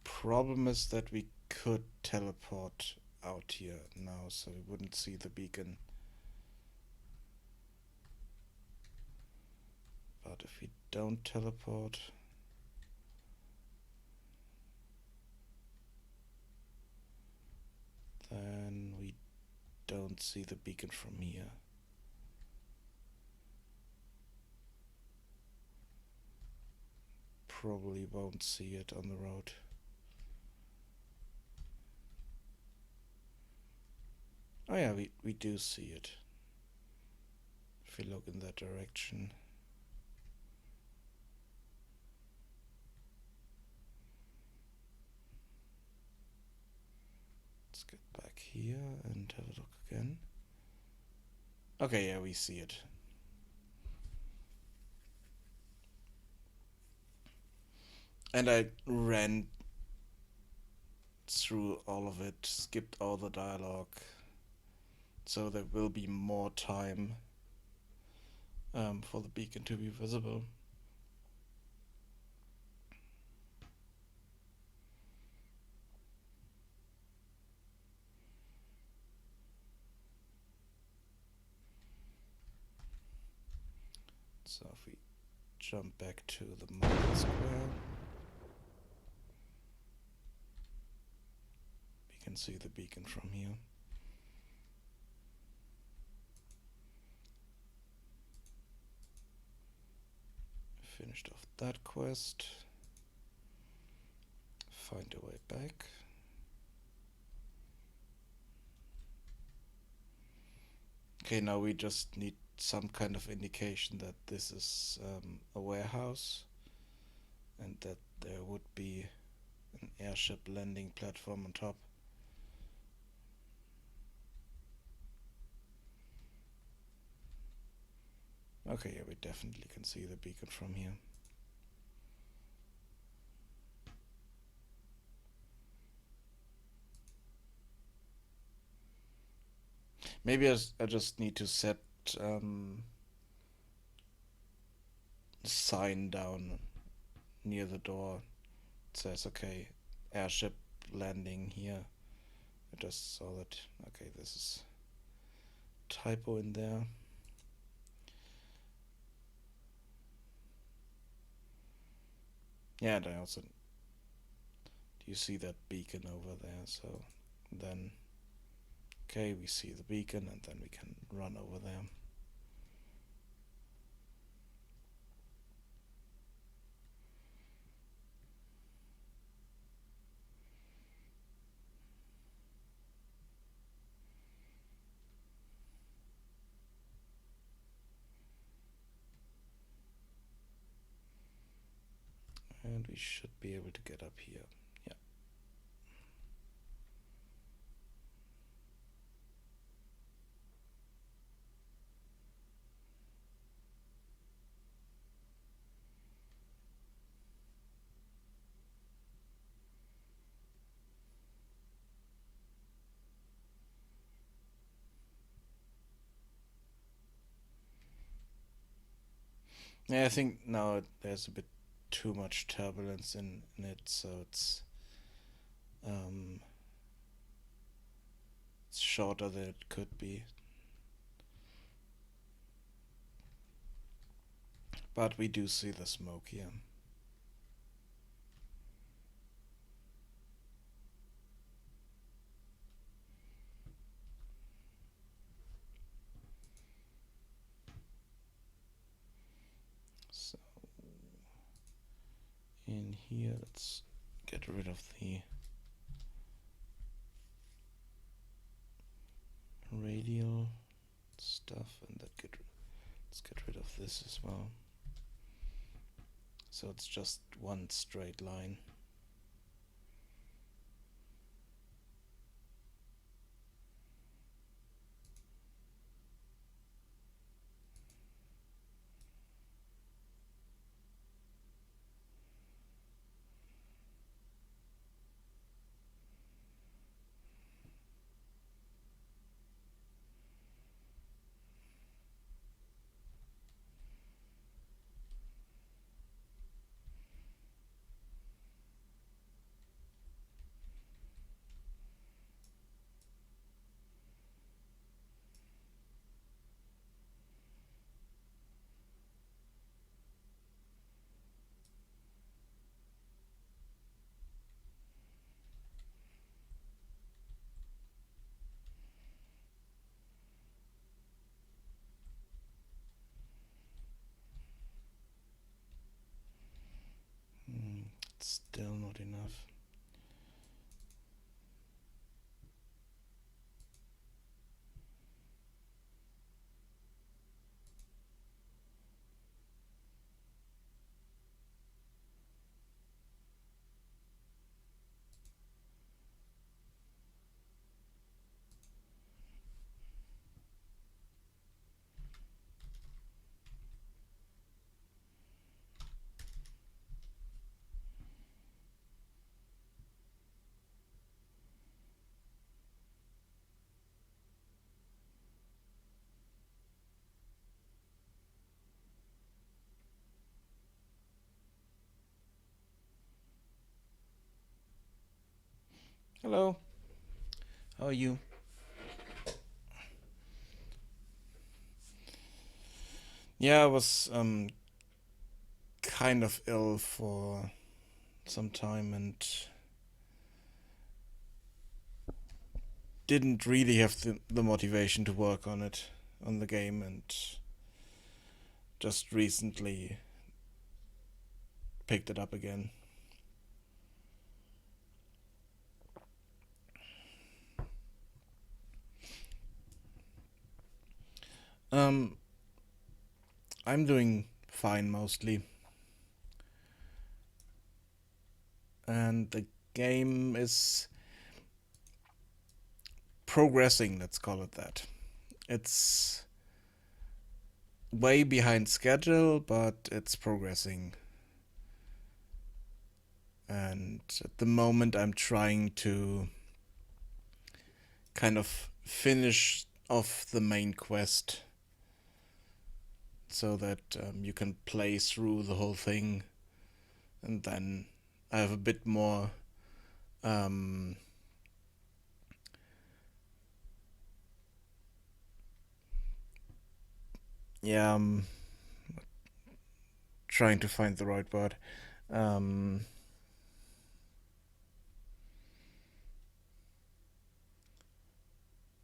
Problem is that we could teleport out here now, so we wouldn't see the beacon. But if we don't teleport, then we don't see the beacon from here. Probably won't see it on the road. Oh yeah, we do see it. If we look in that direction. Let's get back here and have a look again. Okay, yeah, we see it. And I ran through all of it, skipped all the dialogue, so there will be more time for the beacon to be visible. So if we jump back to the market square, we can see the beacon from here. Finished off that quest. Find a way back. Okay, now we just need some kind of indication that this is a warehouse and that there would be an airship landing platform on top. Okay, yeah, we definitely can see the beacon from here. Maybe I just need to set sign down near the door. It says, okay, airship landing here. I just saw that. Okay, this is typo in there. Yeah, and I also, do you see that beacon over there? So then, okay, we see the beacon and then we can run over there. And we should be able to get up here. Yeah. Yeah, I think now there's a bit too much turbulence in it, so it's shorter than it could be. But we do see the smoke here. So in here, let's get rid of the radio radial stuff, and let's get rid of this as well. So it's just one straight line. It's still not enough. Hello. How are you? Yeah, I was kind of ill for some time and didn't really have the motivation to work on the game, and just recently picked it up again. Um, I'm doing fine mostly, and the game is progressing, let's call it that. It's way behind schedule, but it's progressing. And at the moment, I'm trying to kind of finish off the main quest so that you can play through the whole thing, and then I have a bit more um, yeah, trying to find the right word. Um,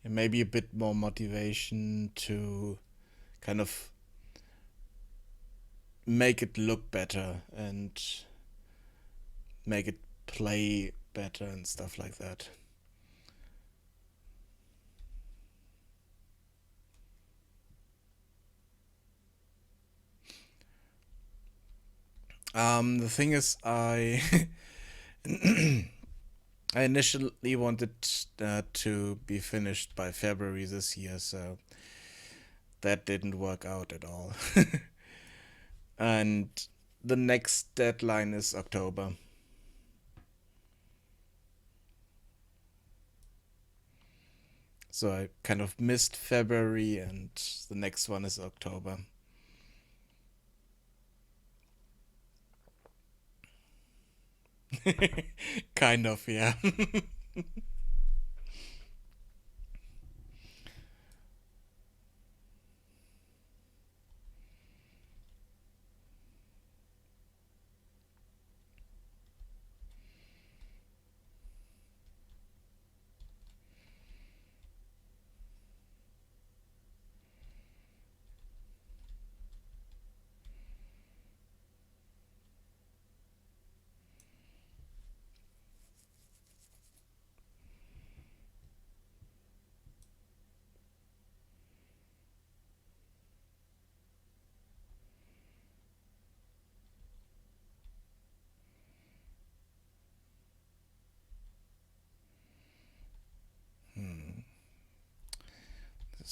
Maybe a bit more motivation to kind of make it look better and make it play better and stuff like that. The thing is, I I initially wanted to be finished by February this year, so that didn't work out at all. And the next deadline is October. So I kind of missed February, and the next one is October. Kind of, yeah.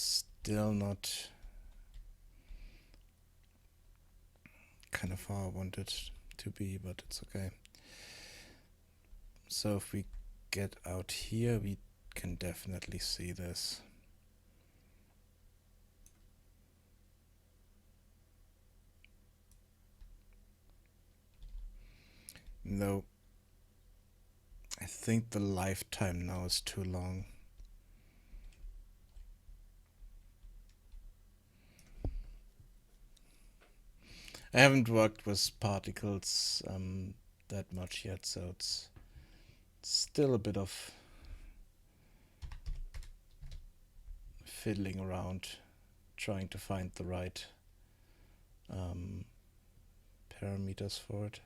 Still not kind of how I want it to be, but it's okay. So if we get out here, we can definitely see this. No, I think the lifetime now is too long. I haven't worked with particles that much yet, so it's still a bit of fiddling around, trying to find the right parameters for it.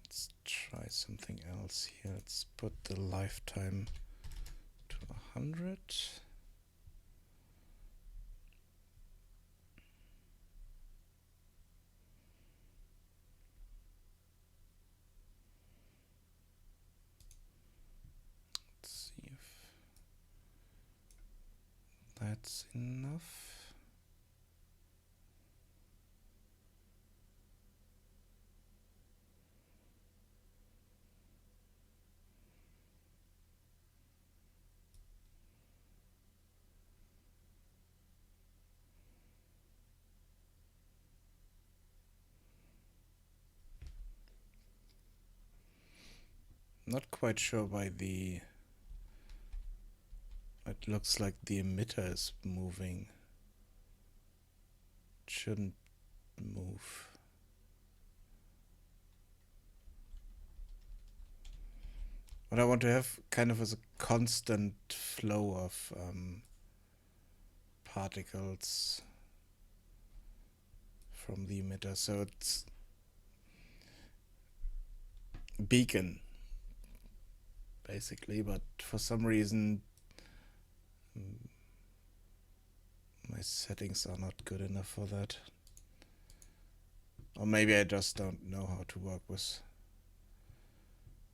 Let's try something else here. Let's put the lifetime to 100. Let's see if that's enough. Not quite sure why it looks like the emitter is moving. It shouldn't move. What I want to have kind of is a constant flow of particles from the emitter, so it's beacon basically, but for some reason my settings are not good enough for that. Or maybe I just don't know how to work with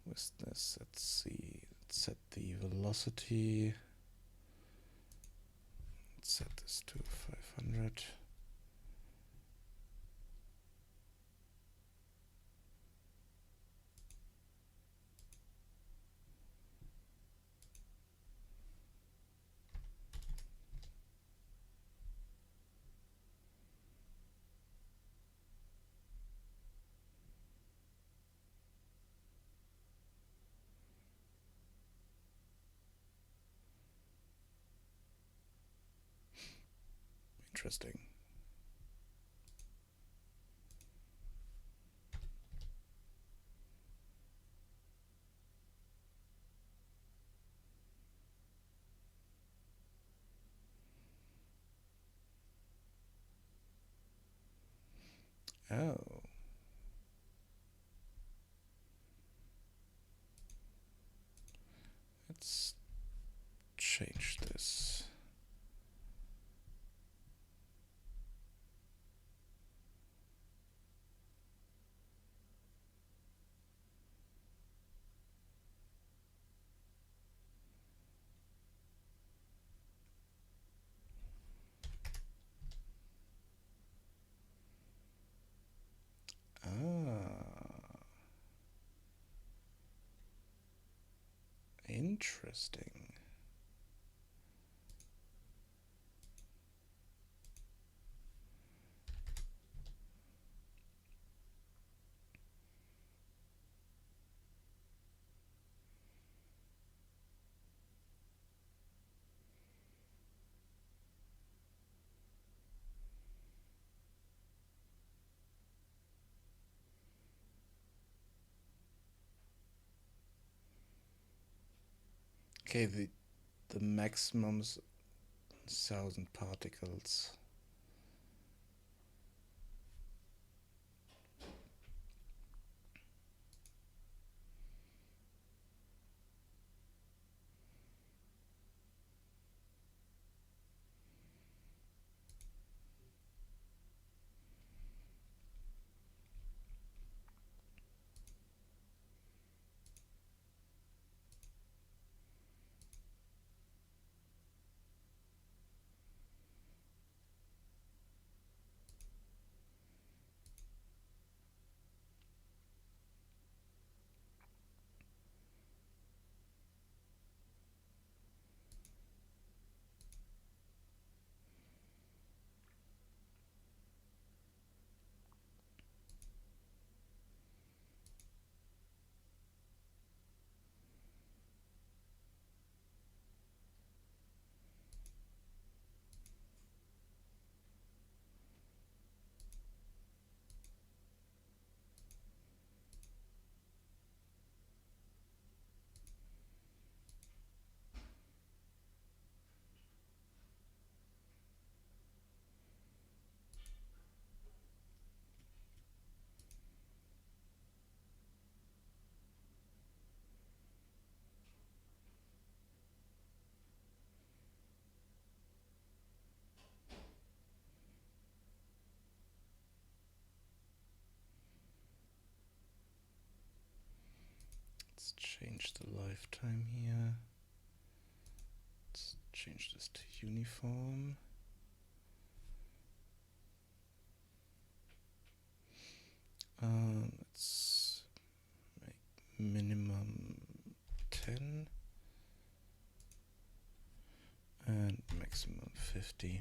this. Let's see. Let's set the velocity. Let's set this to 500. Interesting. Oh. Let's change this. Interesting. Okay, the maximum's 1,000 particles. Let's change the lifetime here. Let's change this to uniform. Let's make minimum 10 and maximum 50.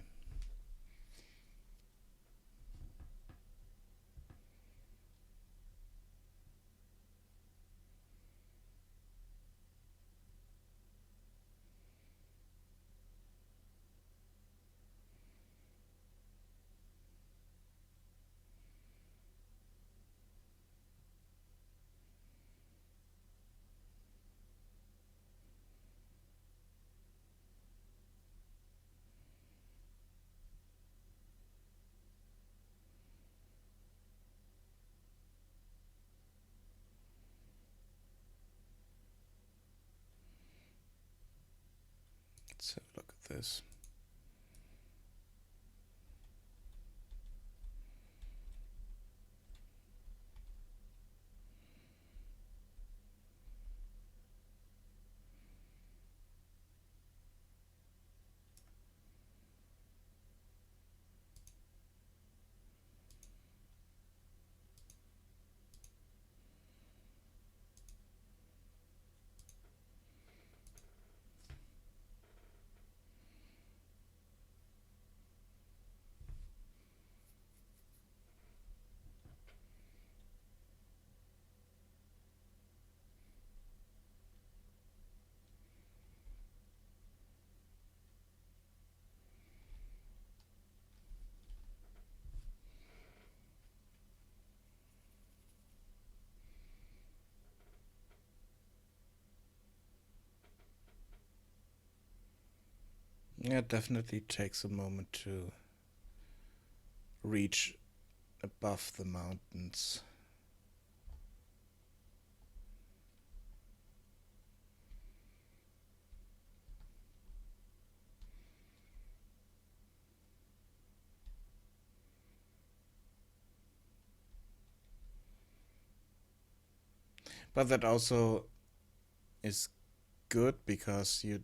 Let's have a look at this. Yeah, it definitely takes a moment to reach above the mountains. But that also is good because you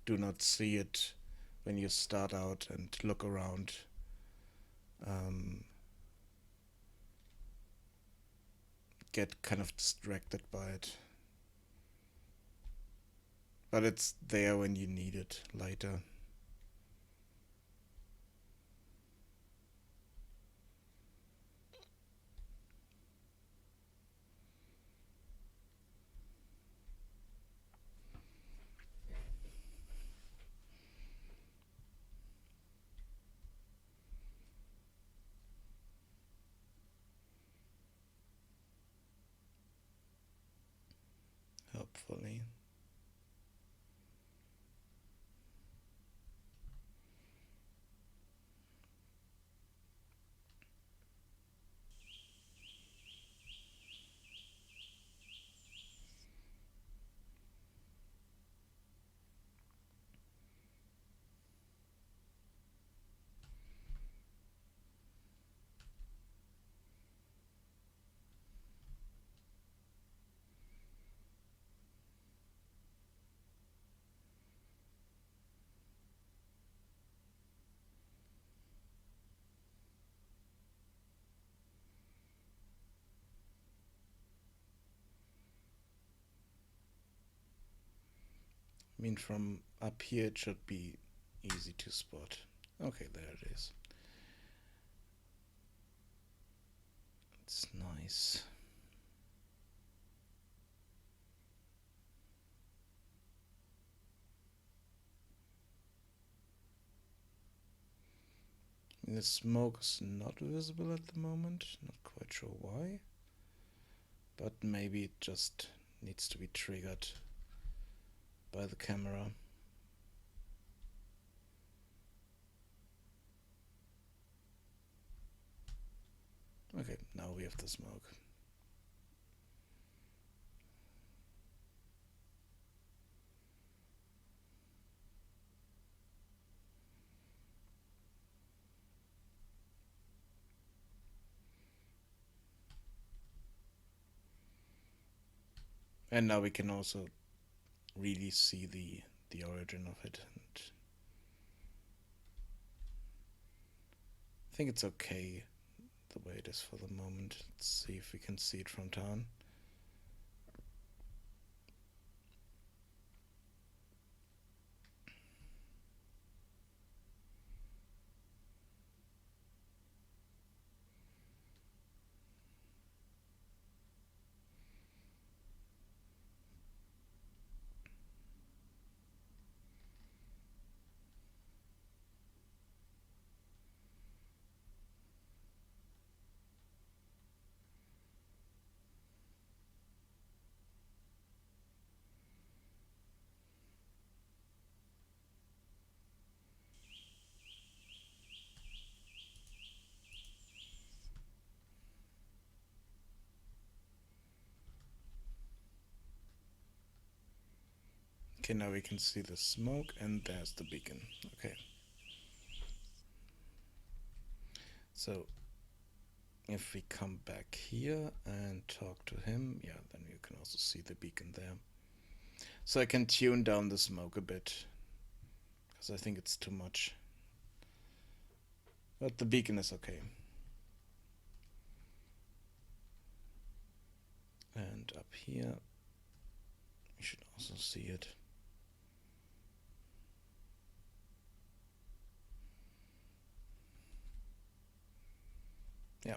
do not see it when you start out and look around. Um, get kind of distracted by it. But it's there when you need it later. Hopefully. I mean, from up here it should be easy to spot. Okay, there it is. It's nice. The smoke is not visible at the moment. Not quite sure why. But maybe it just needs to be triggered by the camera. Okay, now we have the smoke. And now we can also really see the origin of it. And I think it's okay the way it is for the moment. Let's see if we can see it from town. Okay, now we can see the smoke and there's the beacon. Okay. So if we come back here and talk to him, yeah, then you can also see the beacon there. So I can tune down the smoke a bit, because I think it's too much. But the beacon is okay. And up here, you should also see it. Yeah.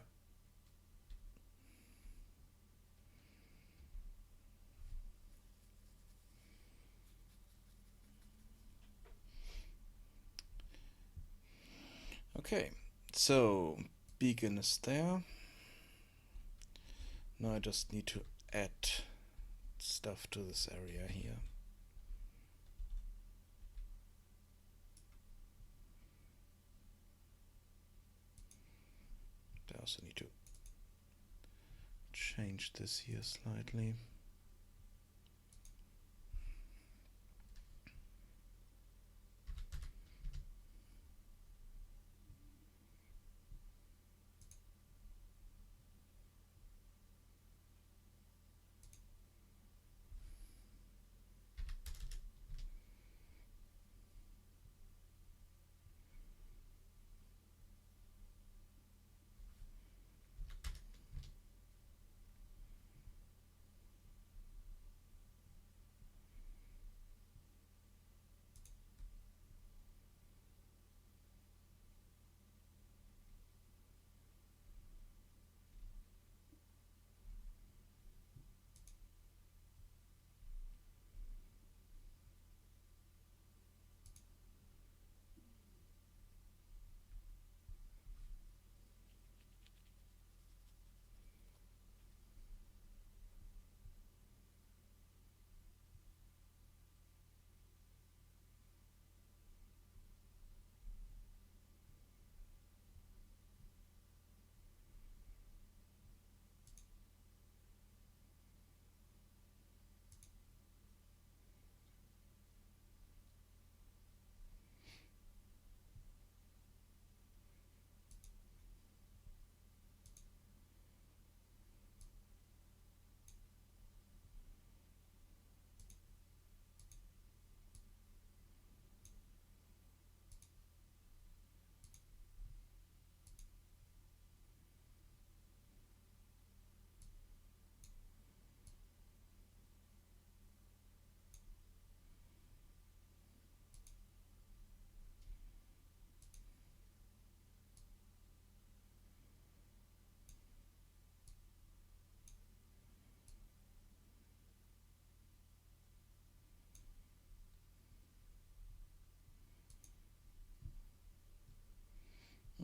Okay, so beacon is there. Now I just need to add stuff to this area here. also need to change this here slightly.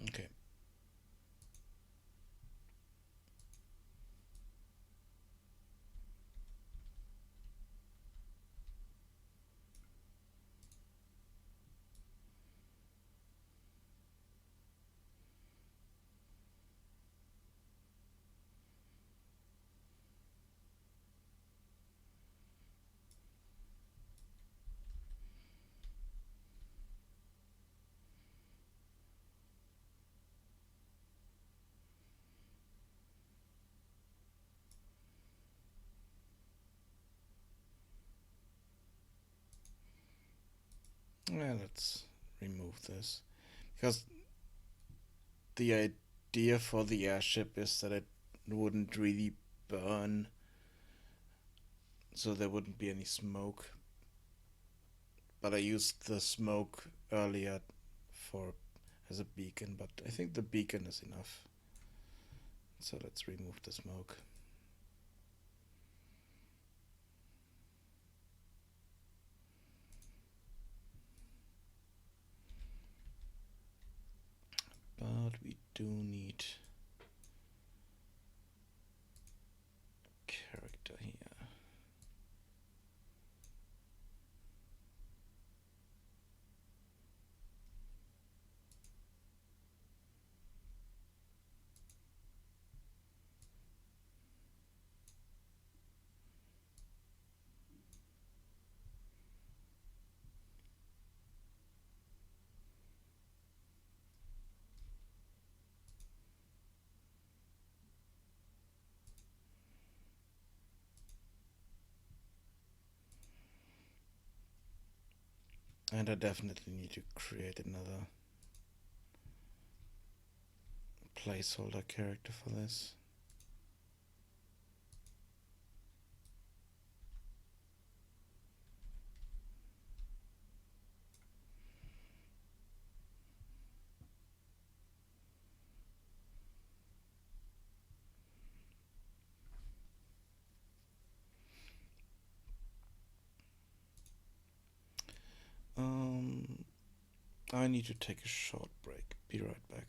Okay. Let's remove this, because the idea for the airship is that it wouldn't really burn, so there wouldn't be any smoke. But I used the smoke earlier for as a beacon, but I think the beacon is enough. So let's remove the smoke. But we do need a character here. And I definitely need to create another placeholder character for this. I need to take a short break. Be right back.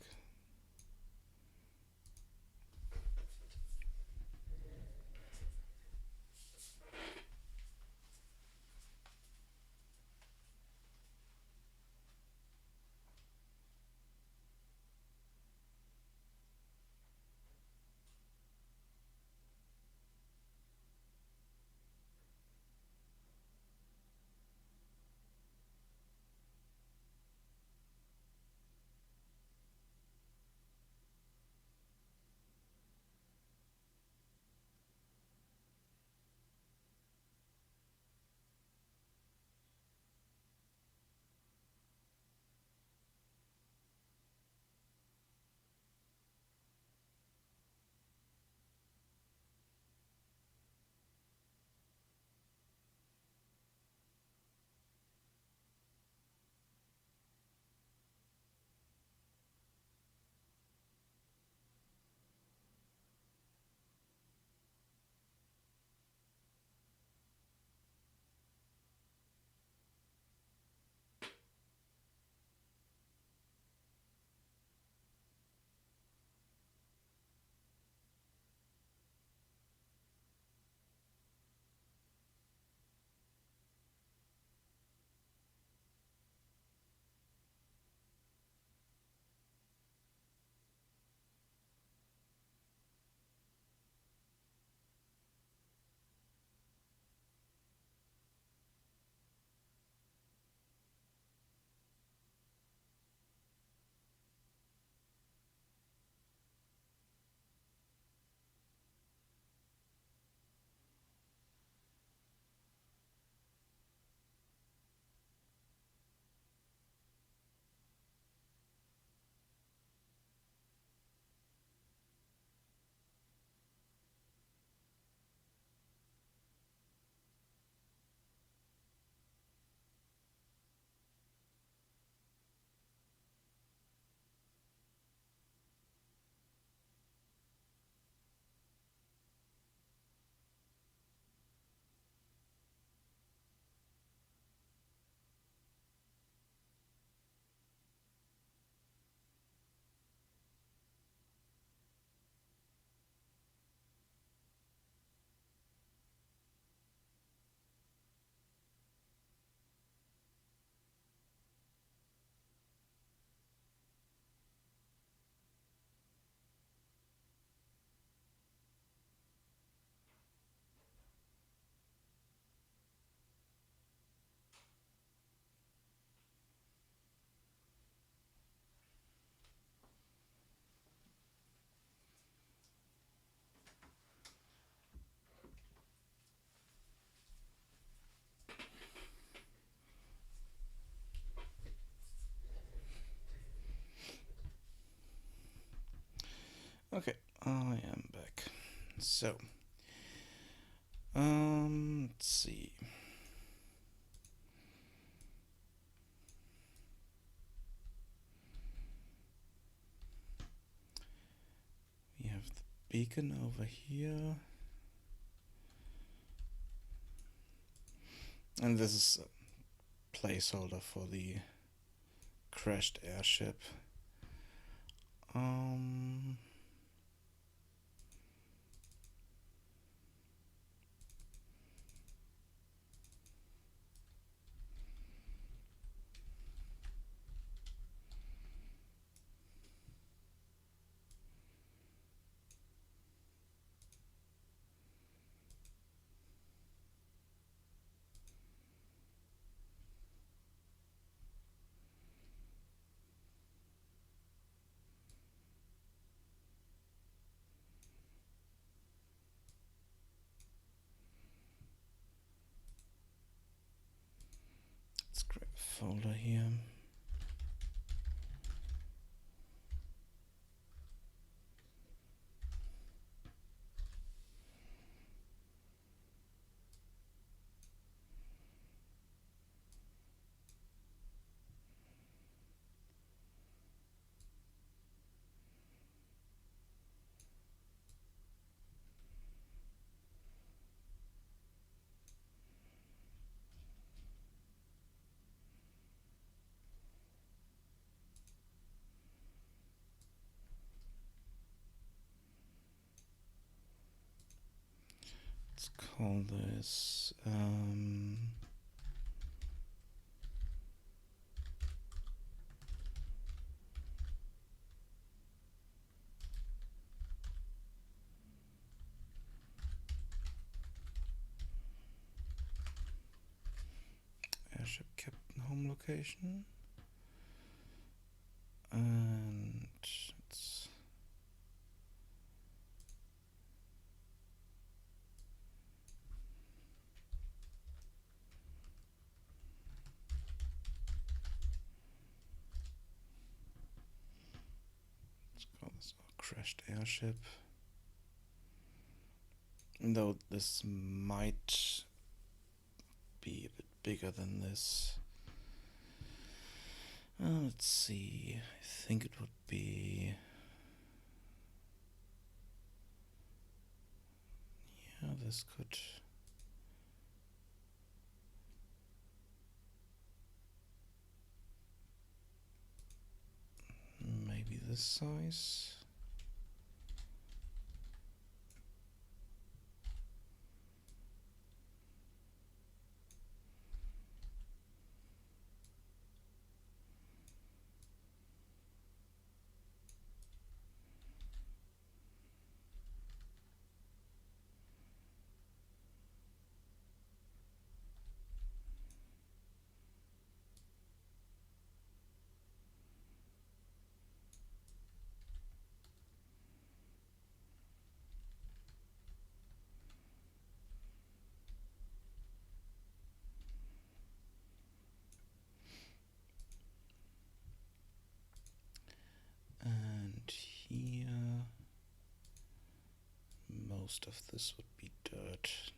Okay, I am back. So, let's see. We have the beacon over here. And this is a placeholder for the crashed airship. Let's grab a folder here. Let's call this airship captain home location. And let's call this our crashed airship. Though this might be a bit bigger than this. Let's see. I think it would be. Yeah, this could. Maybe this size. And here, most of this would be dirt.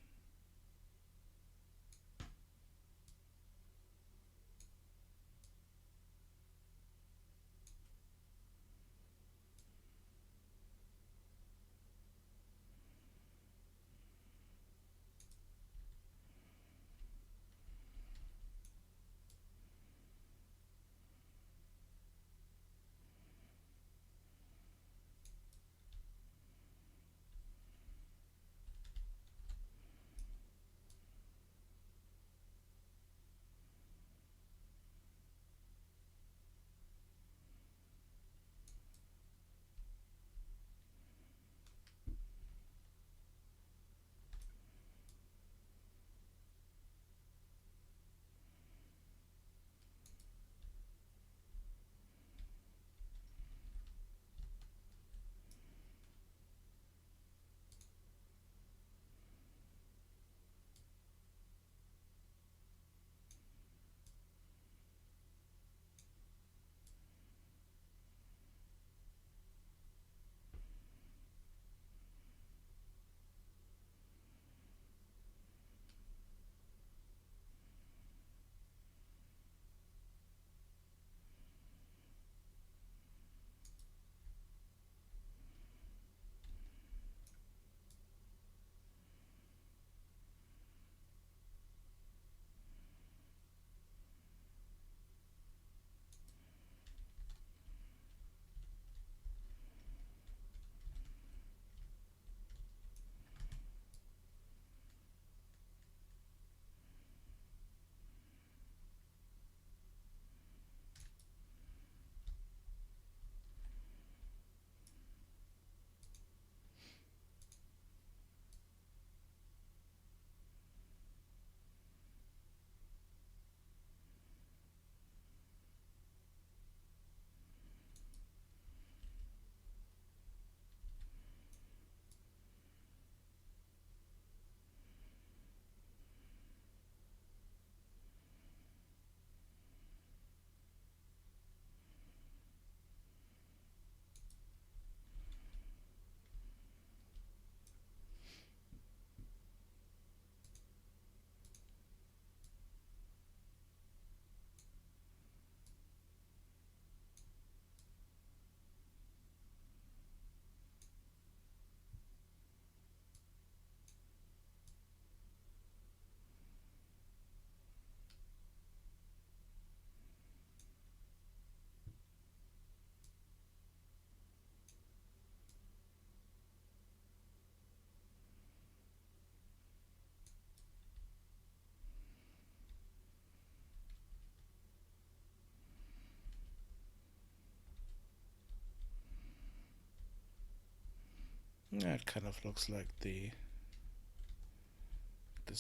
Yeah, it kind of looks like this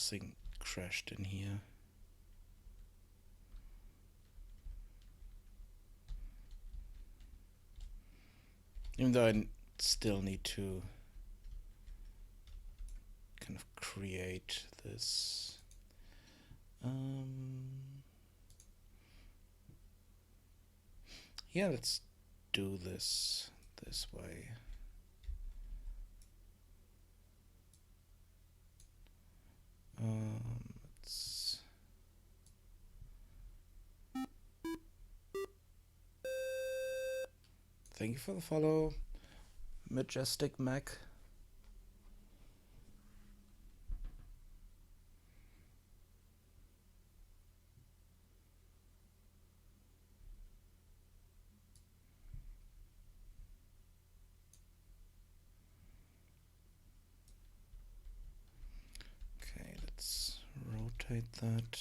thing crashed in here. Even though I still need to kind of create this. Yeah, let's do this way. Let's Thank you for the follow, Majestic Mac. Okay, let's rotate that.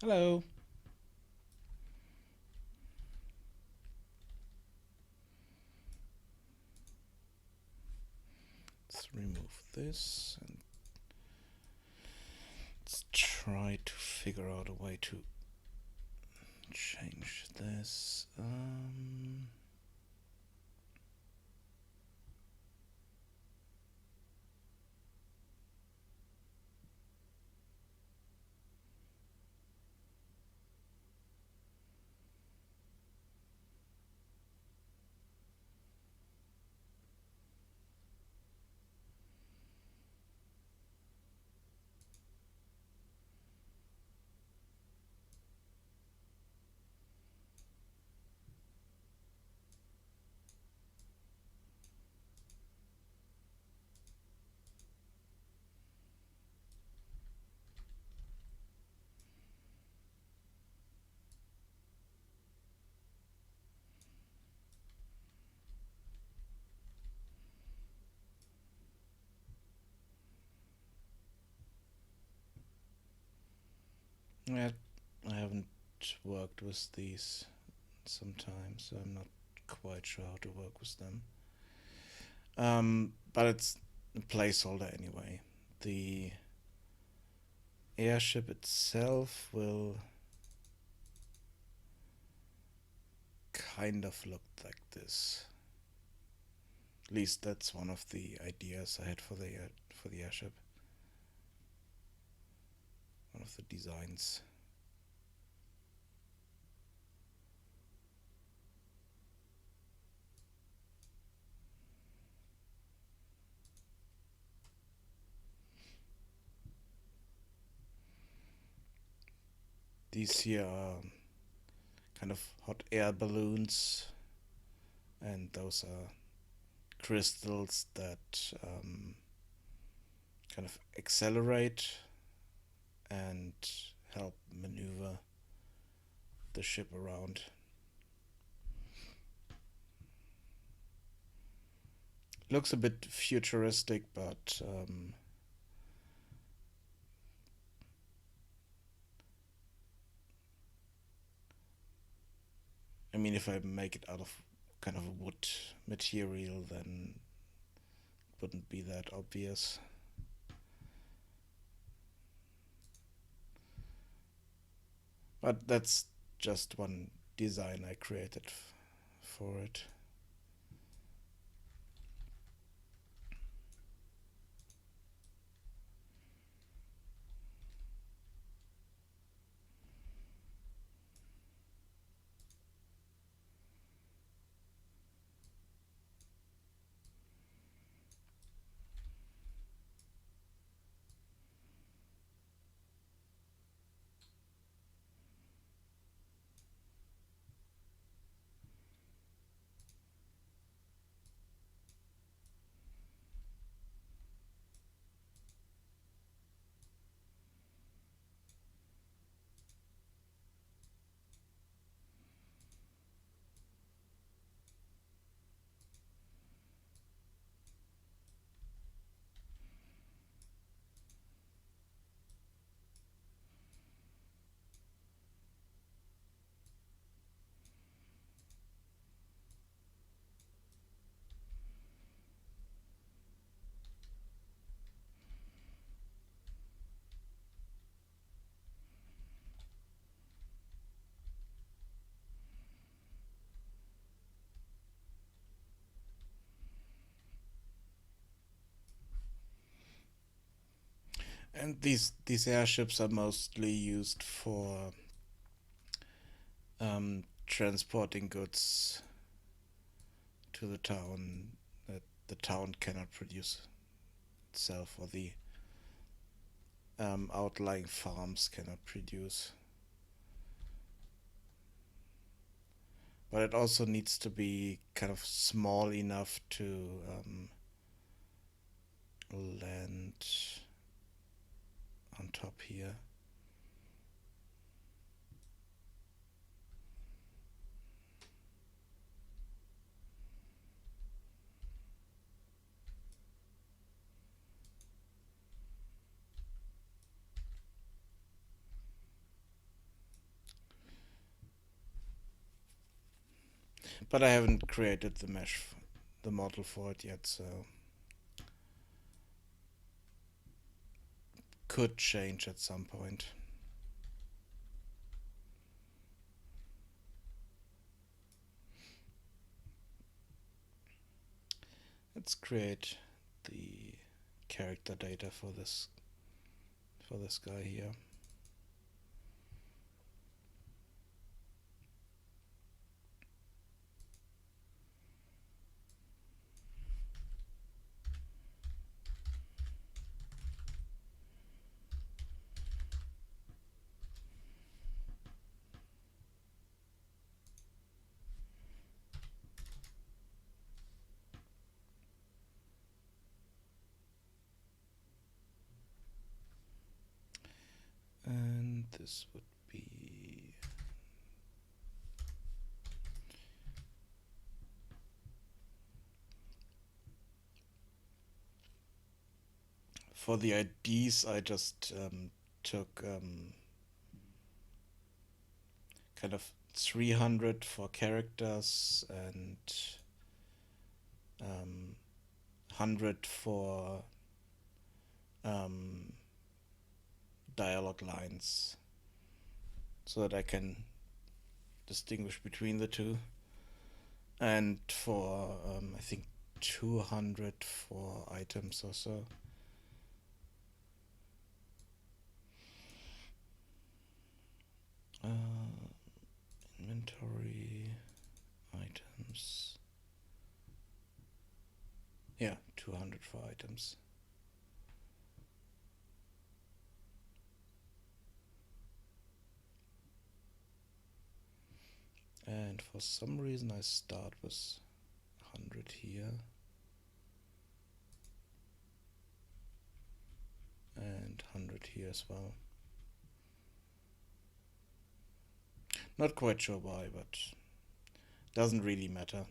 Hello. Let's remove this and let's try to figure out a way to change this. Yeah, I haven't worked with these sometimes, so I'm not quite sure how to work with them. But it's a placeholder anyway. The airship itself will kind of look like this. At least that's one of the ideas I had for the airship. One of the designs. These here are kind of hot air balloons, and those are crystals that kind of accelerate and help maneuver the ship around. Looks a bit futuristic, but mean, if I make it out of kind of a wood material, then it wouldn't be that obvious. But that's just one design I created for it. And these airships are mostly used for transporting goods to the town that the town cannot produce itself, or the outlying farms cannot produce. But it also needs to be kind of small enough to land on top here. But I haven't created the model for it yet, so could change at some point. Let's create the character data for this guy here. And this would be for the IDs. I just took kind of 300 for characters and 100 for dialogue lines, so that I can distinguish between the two. And for I think 200 for items or so. Inventory items. Yeah, 200 for items. And for some reason I start with 100 here. And 100 here as well. Not quite sure why, but doesn't really matter.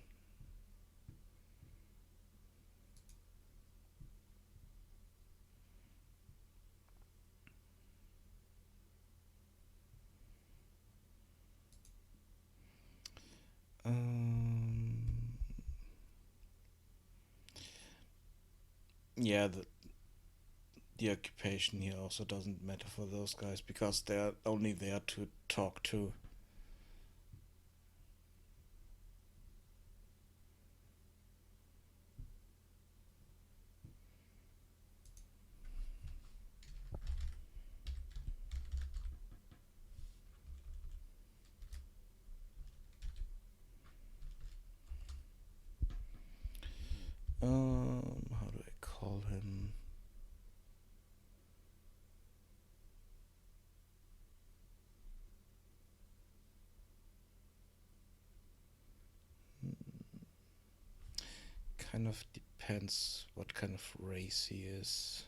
Yeah, the occupation here also doesn't matter for those guys because they're only there to talk to. How do I call him? Kind of depends what kind of race he is.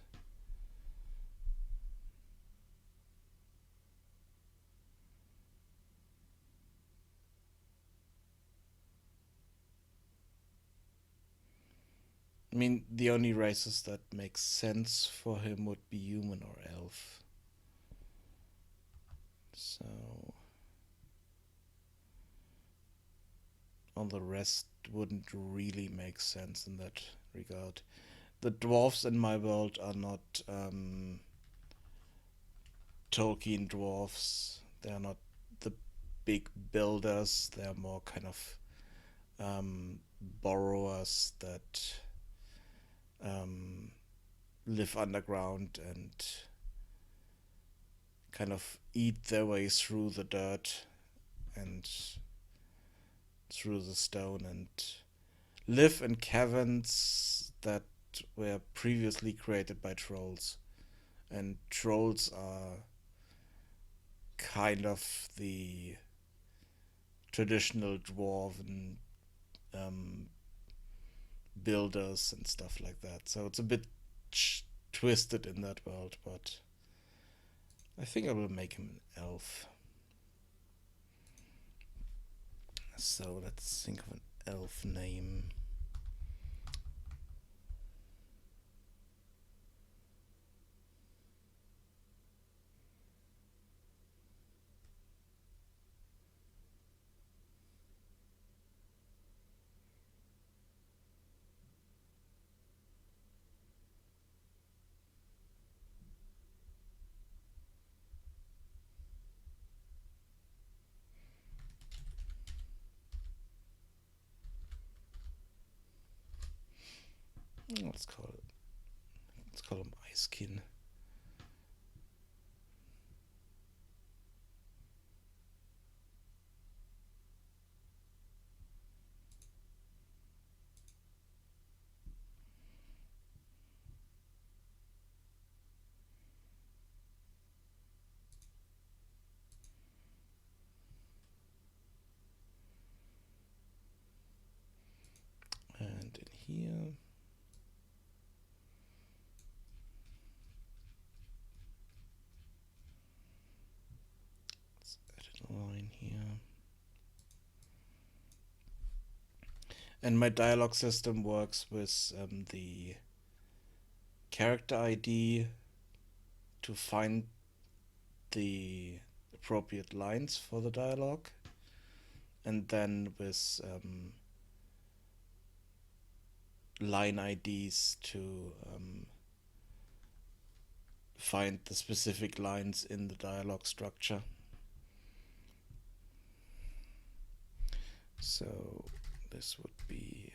I mean, the only races that make sense for him would be human or elf. So, all the rest wouldn't really make sense in that regard. The dwarves in my world are not Tolkien dwarves. They are not the big builders. They are more kind of borrowers that um, live underground and kind of eat their way through the dirt and through the stone and live in caverns that were previously created by trolls. And trolls are kind of the traditional dwarven um, builders and stuff like that. So it's a bit twisted in that world, but I think I will make him an elf. So let's think of an elf name. Let's call him Icekin. And in here, let's edit a line here. And my dialogue system works with the character ID to find the appropriate lines for the dialogue, and then with line IDs to find the specific lines in the dialogue structure. So this would be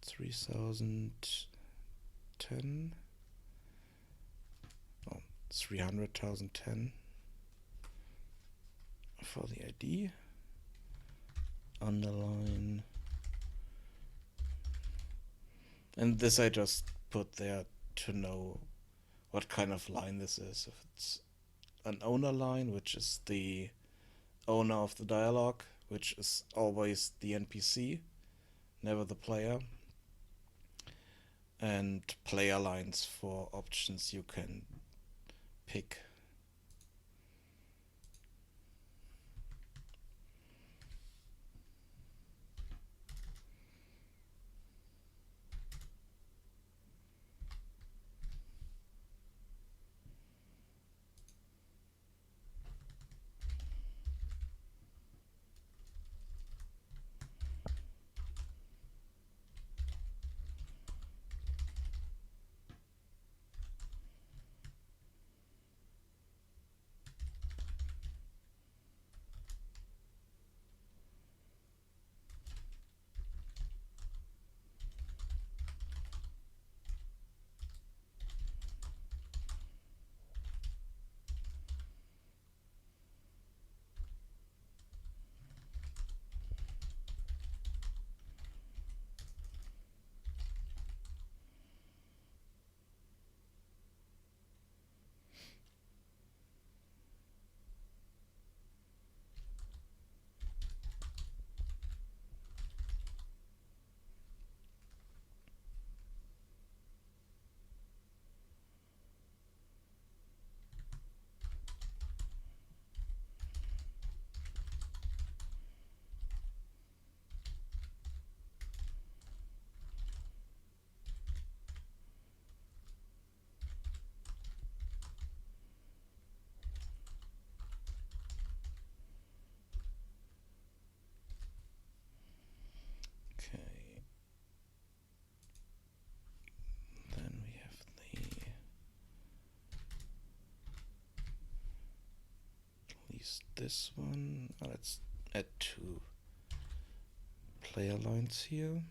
3010. Oh, 300,010 for the ID. Underline. And this I just put there to know what kind of line this is. If it's an owner line, which is the owner of the dialogue, which is always the NPC, never the player. And player lines for options you can pick. use this one. Let's add 2 player lines here.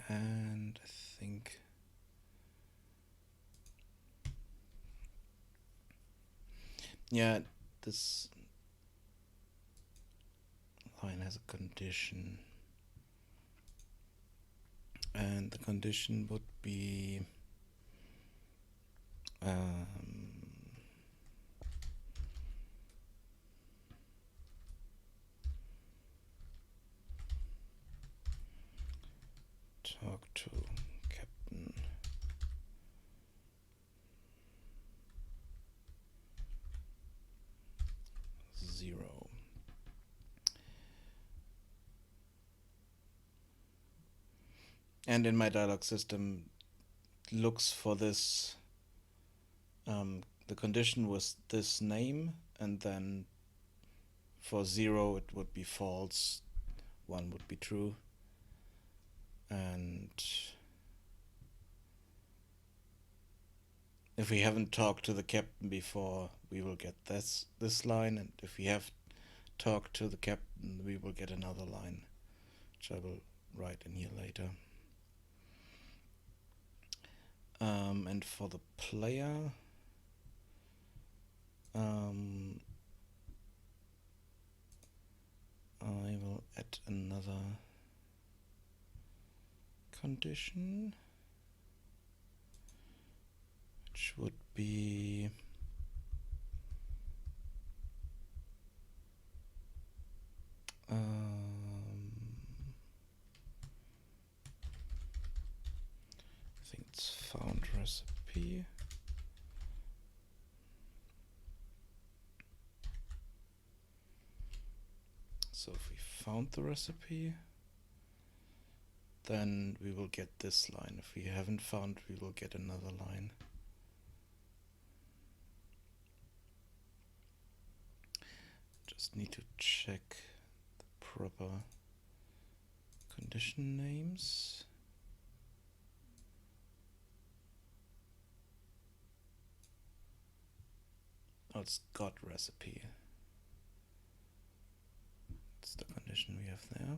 And I think this line has a condition, and the condition would be talk to Captain Zero. And in my dialog system looks for this, the condition was this name, and then for 0 it would be false, 1 would be true, and if we haven't talked to the captain before, we will get this line, and if we have talked to the captain, we will get another line, which I will write in here later. And for the player, I will add another condition, which would be I think it's found recipe. So if we found the recipe, then we will get this line. If we haven't found, we will get another line. Just need to check the proper condition names. Oh, it's got recipe. It's the condition we have there.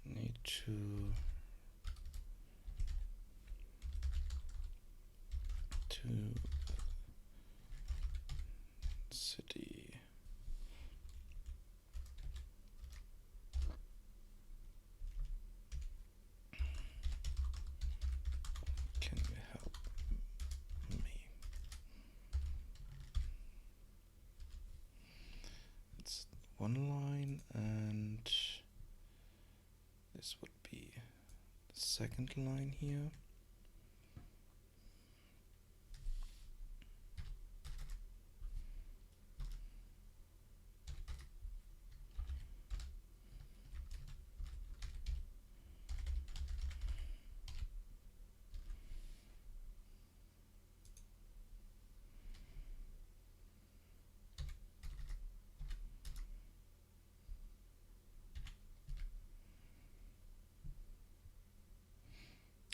Need to city. Can you help me? It's one line, and this would be the second line here.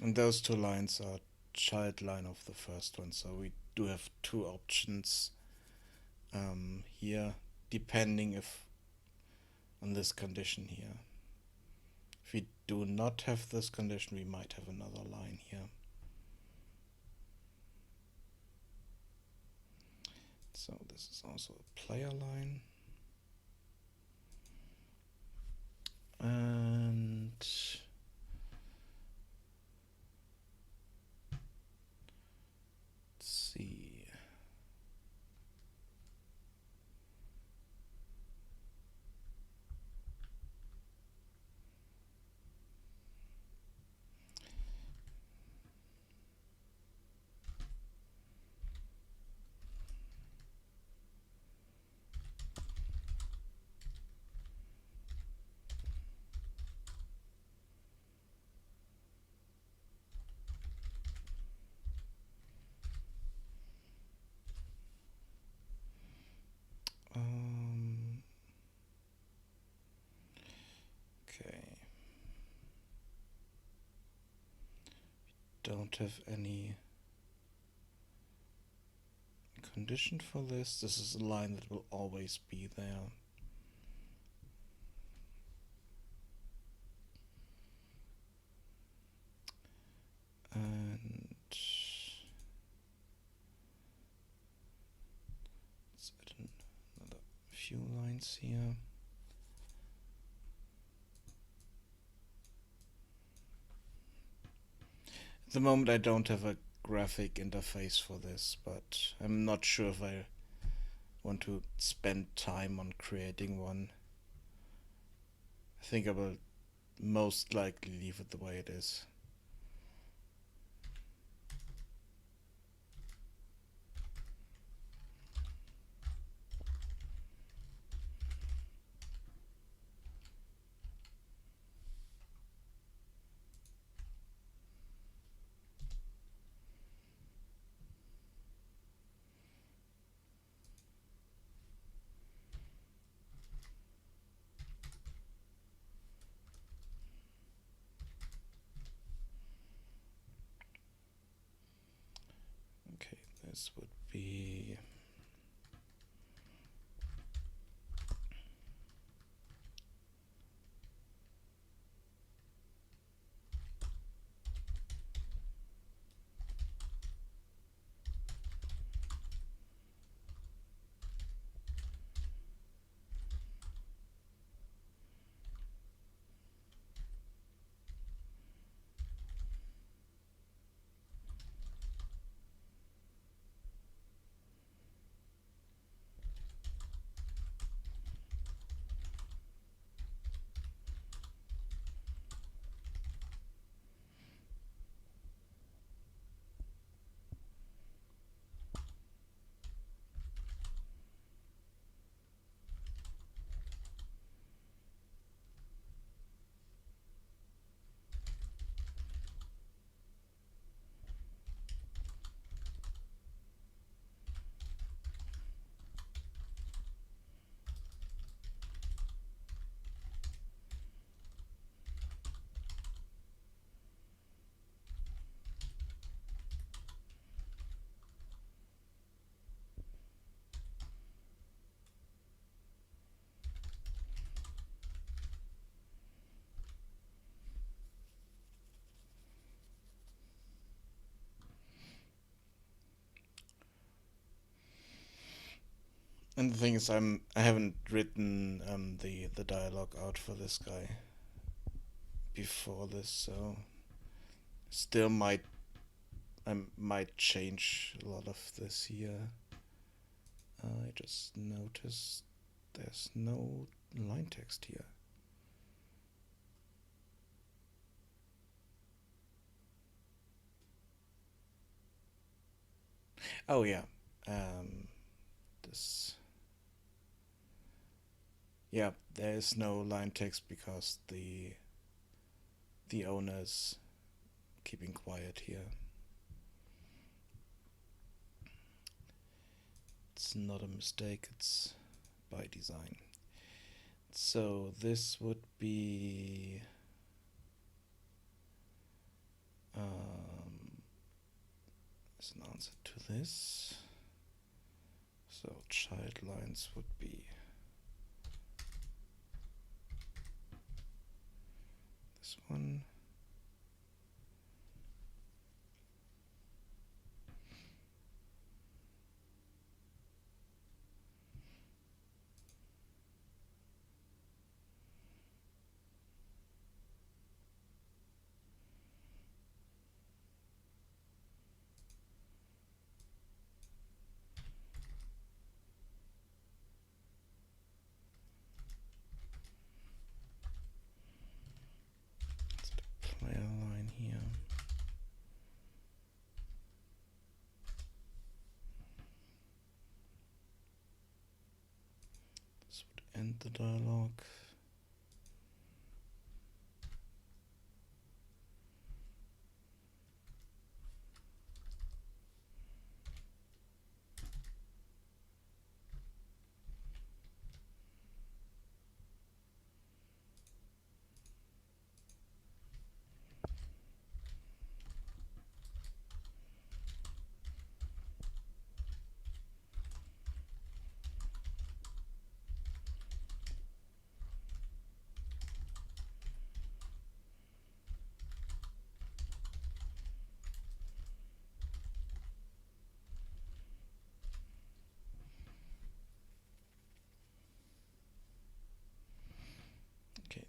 And those two lines are child line of the first one, so we do have two options here, depending if on this condition here. If we do not have this condition, we might have another line here. So this is also a player line. And let's see. Okay. Don't have any condition for this. This is a line that will always be there. And let's add another few lines here. At the moment I don't have a graphic interface for this, but I'm not sure if I want to spend time on creating one. I think I will most likely leave it the way it is. Okay, this would be And the thing is, I haven't written the dialogue out for this guy before this, so still I might change a lot of this here. I just noticed there's no line text here. Oh yeah, this. Yeah, there is no line text because the owner's keeping quiet here. It's not a mistake, it's by design. So this would be As an answer to this, so child lines would be this one. Player line here. This would end the dialogue. Okay,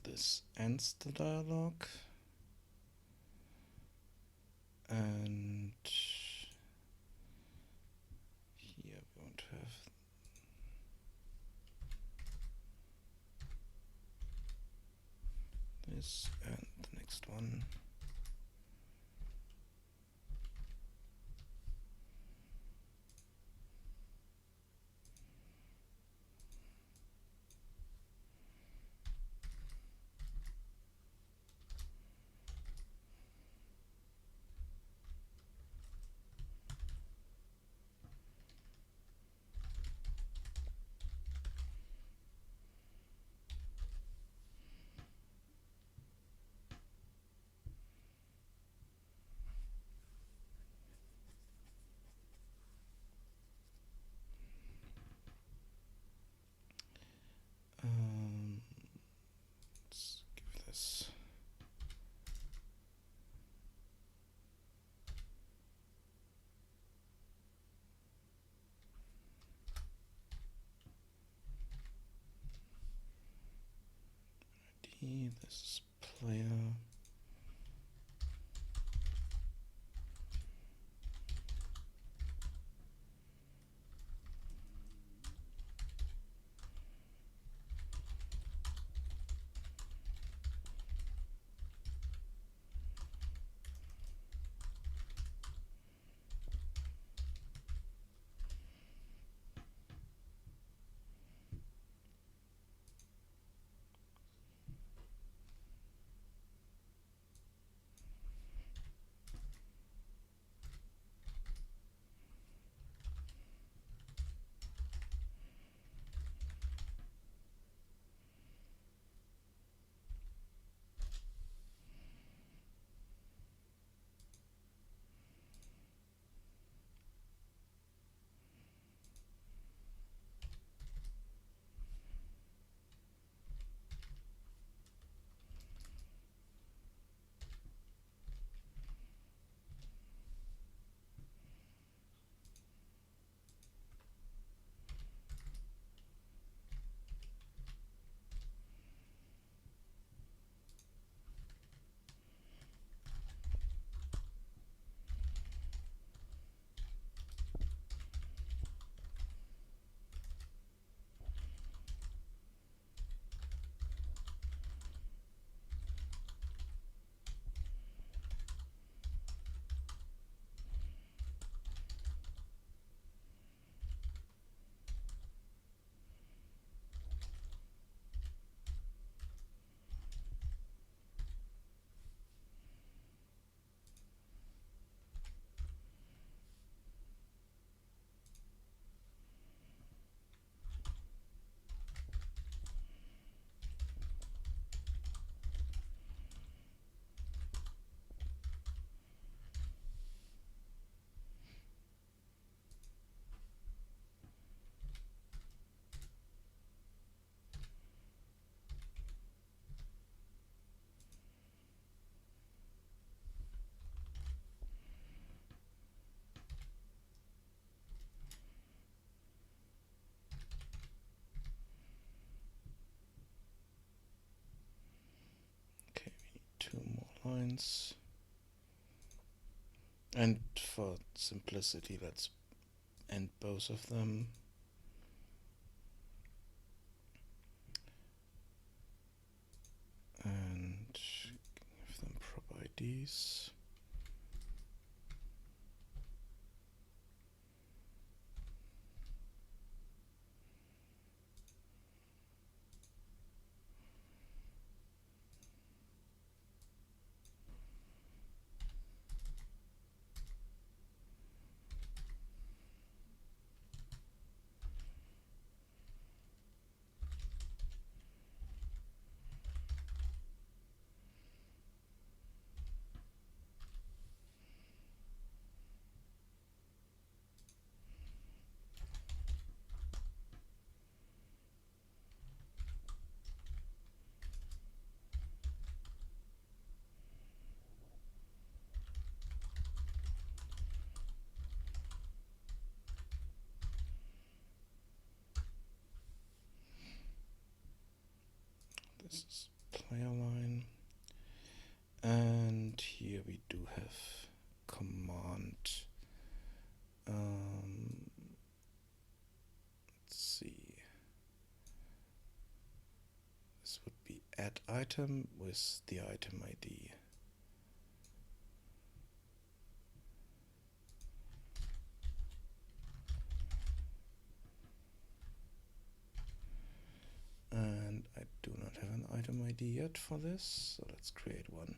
this ends the dialogue, and here we want to have this and the next one. Let's give this ID. This is player. lines. And for simplicity, let's end both of them. And give them prop IDs. This is player line. And here we do have command. Let's see. This would be add item with the item ID. And I do not have an item ID yet for this, so let's create one.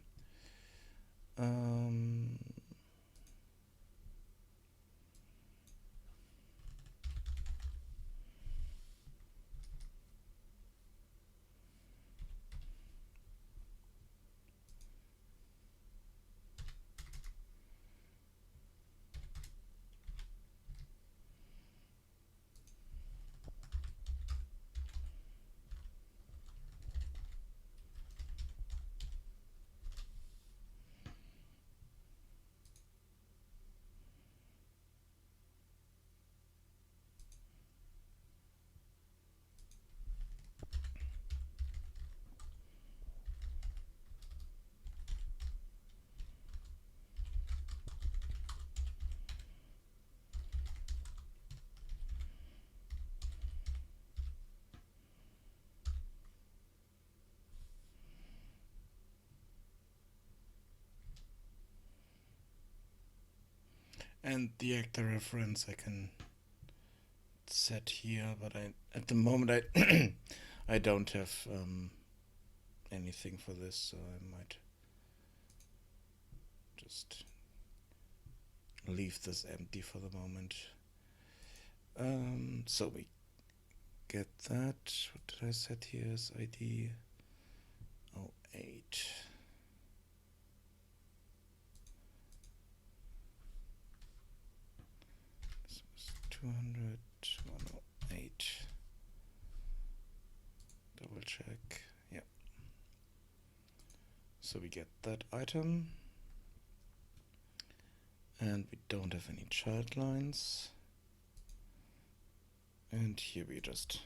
And the actor reference I can set here, but at the moment I don't have anything for this, so I might just leave this empty for the moment. So we get that. What did I set here as ID? 08. This was 200, 108. Double check. Yeah. So we get that item. And we don't have any child lines. And here we just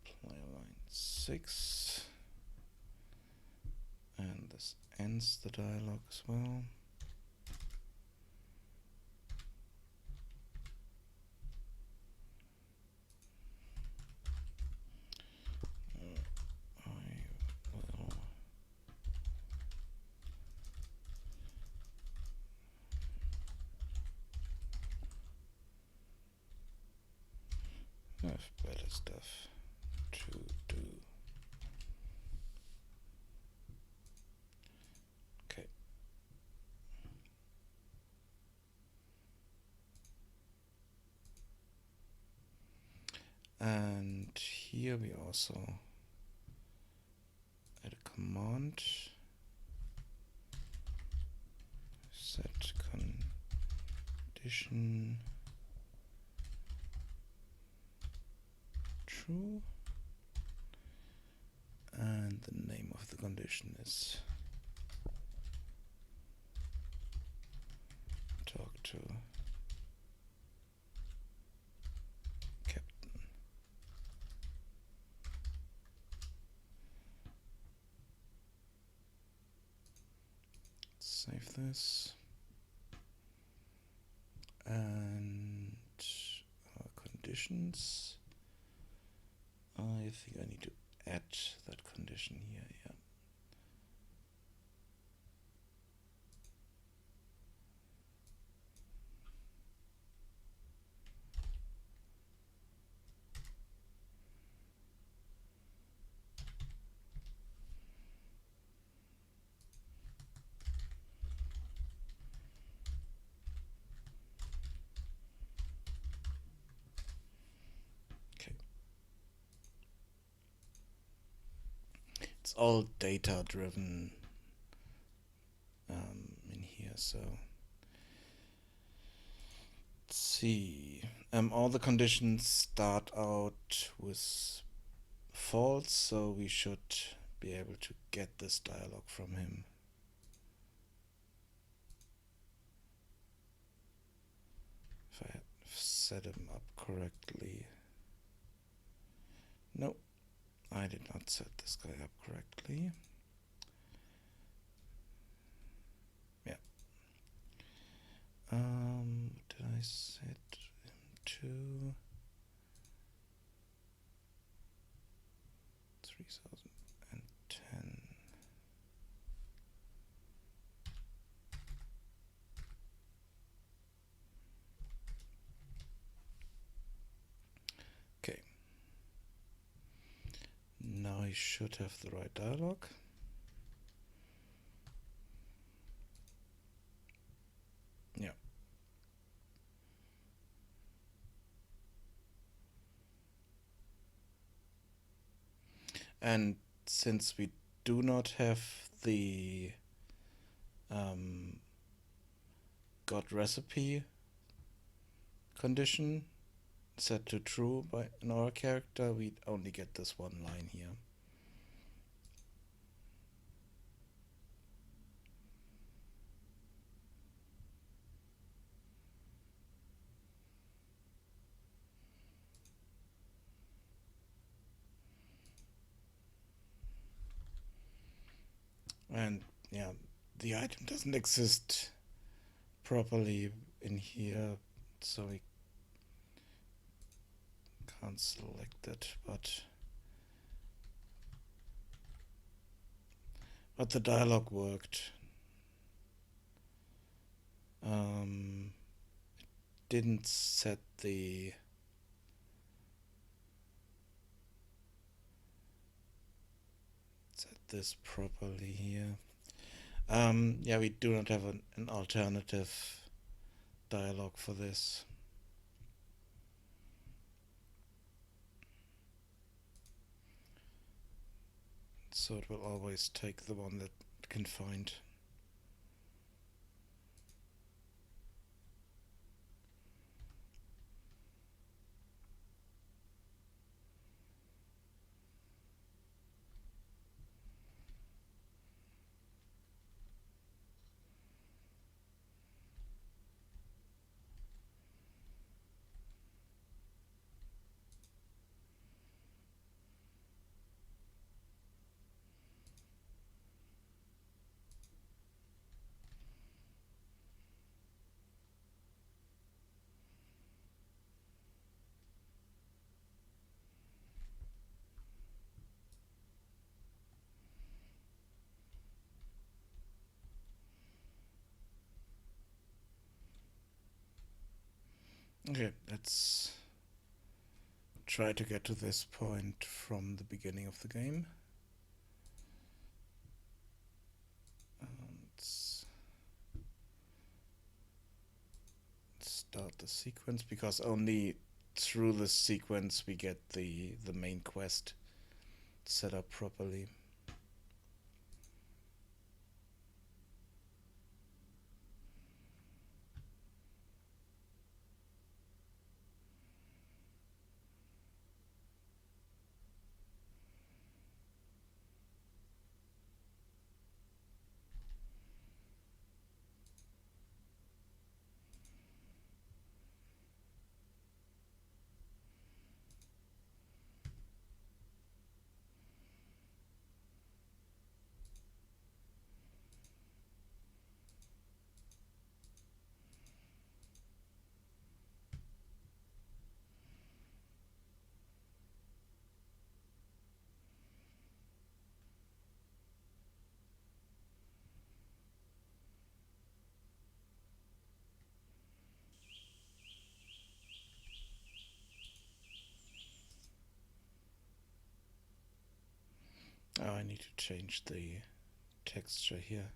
player line 6. And this ends the dialog as well. I have better stuff to do. Okay. And here we also add a command. Set condition true, and the name of the condition is talk to captain. save this. And conditions. I think I need to add that condition here, yeah. It's all data driven in here, so let's see. All the conditions start out with false, so we should be able to get this dialog from him. If I had set him up correctly. No, I did not set this guy up correctly. Yeah. Did I set him to 3010? Okay. Now I should have the right dialog. Yeah. And since we do not have the got recipe condition set to true by in our character, we only get this one line here. And yeah, the item doesn't exist properly in here, so we can't select it, but the dialog worked. It didn't set this properly here. Yeah, we do not have an alternative dialog for this. So it will always take the one that it can find. Okay, let's try to get to this point from the beginning of the game. Let's start the sequence, because only through the sequence we get the main quest set up properly. I need to change the texture here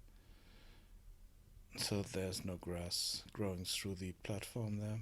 so there's no grass growing through the platform there.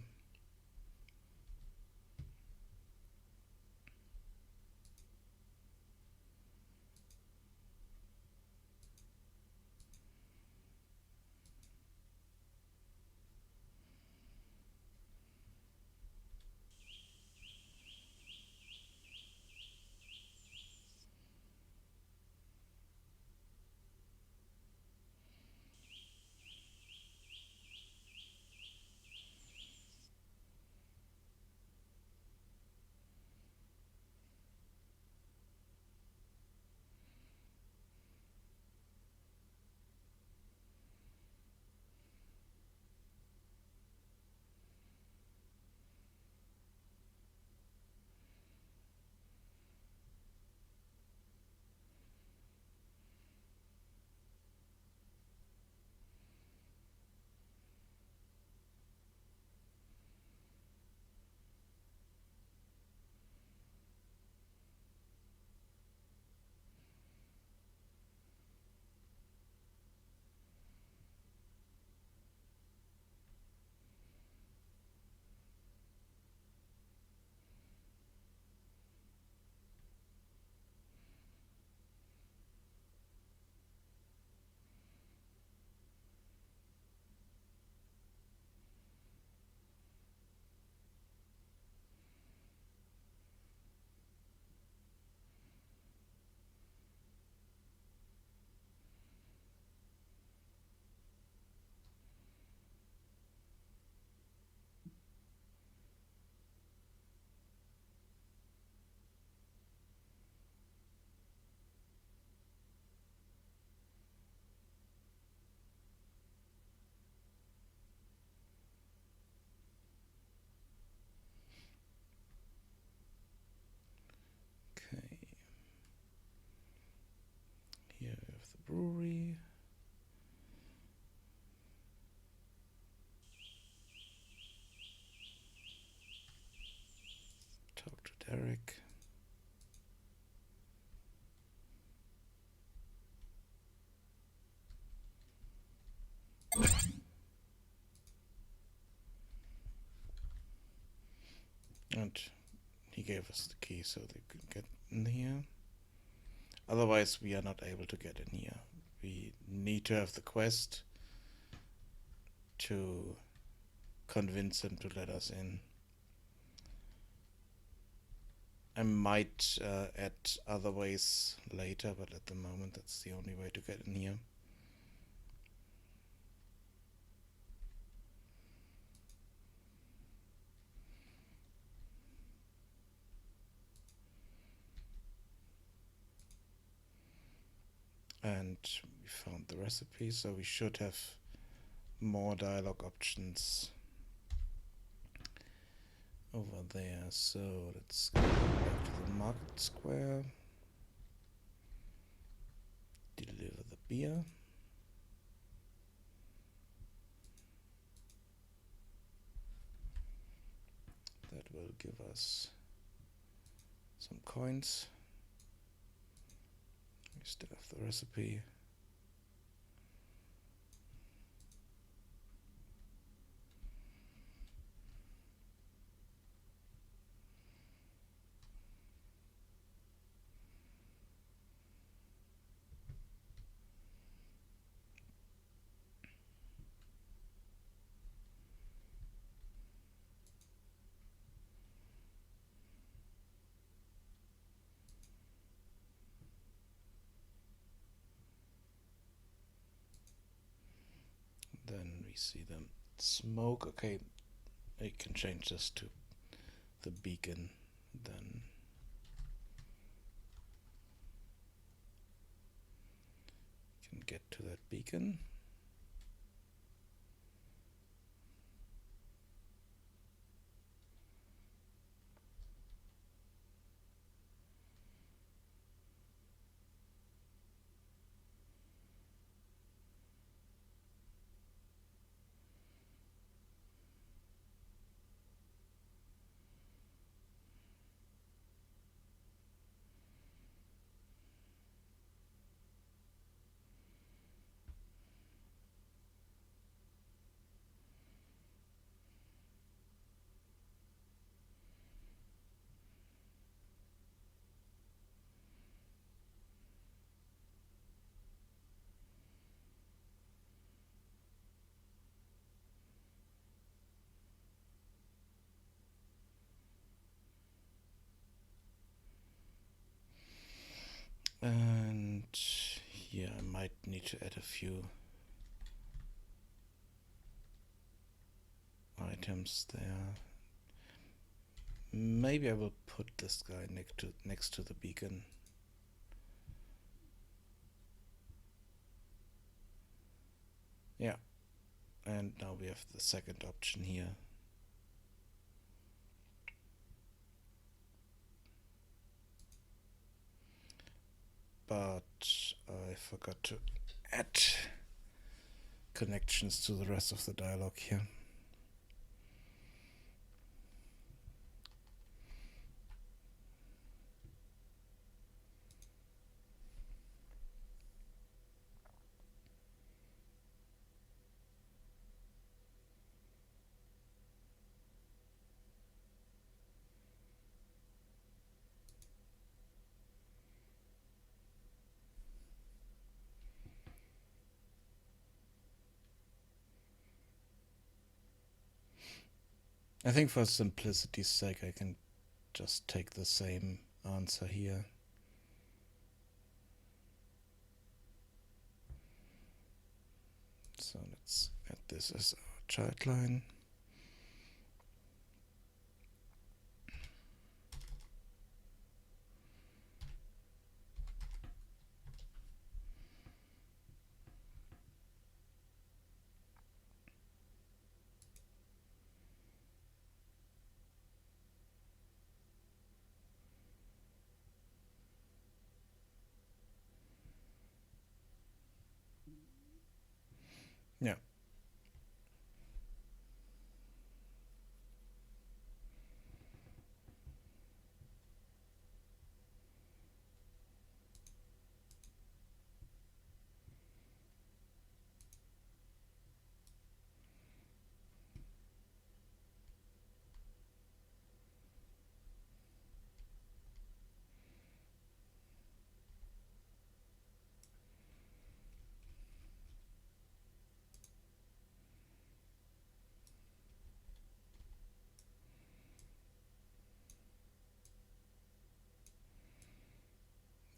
Okay, here we have the brewery. Talk to Derek. And he gave us the key so they could get in here. Otherwise we are not able to get in here. We need to have the quest to convince him to let us in. I might add other ways later, but at the moment that's the only way to get in here. And we found the recipe, so we should have more dialogue options over there. So let's go back to the market square, deliver the beer. That will give us some coins. We still have the recipe. Then we see them smoke. Okay, I can change this to the beacon. Then can get to that beacon. here I might need to add a few items there. Maybe I will put this guy next to the beacon. Yeah, and now we have the second option here. But I forgot to add connections to the rest of the dialogue here. I think for simplicity's sake I can just take the same answer here. So let's add this as our child line. Yeah.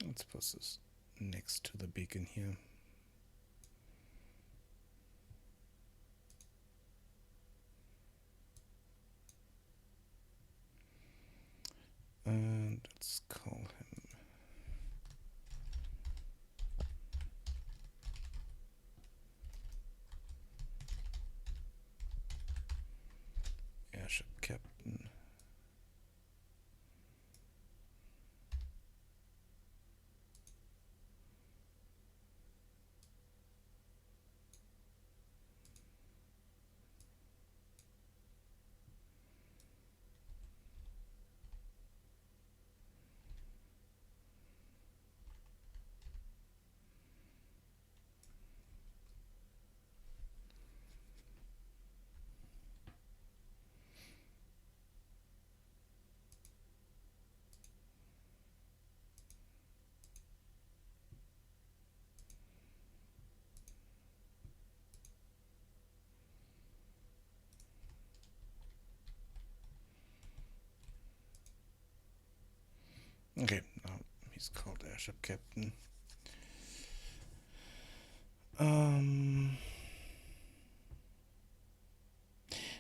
Let's put this next to the beacon here. And let's call him Airship Captain. Okay, now he's called Airship Captain.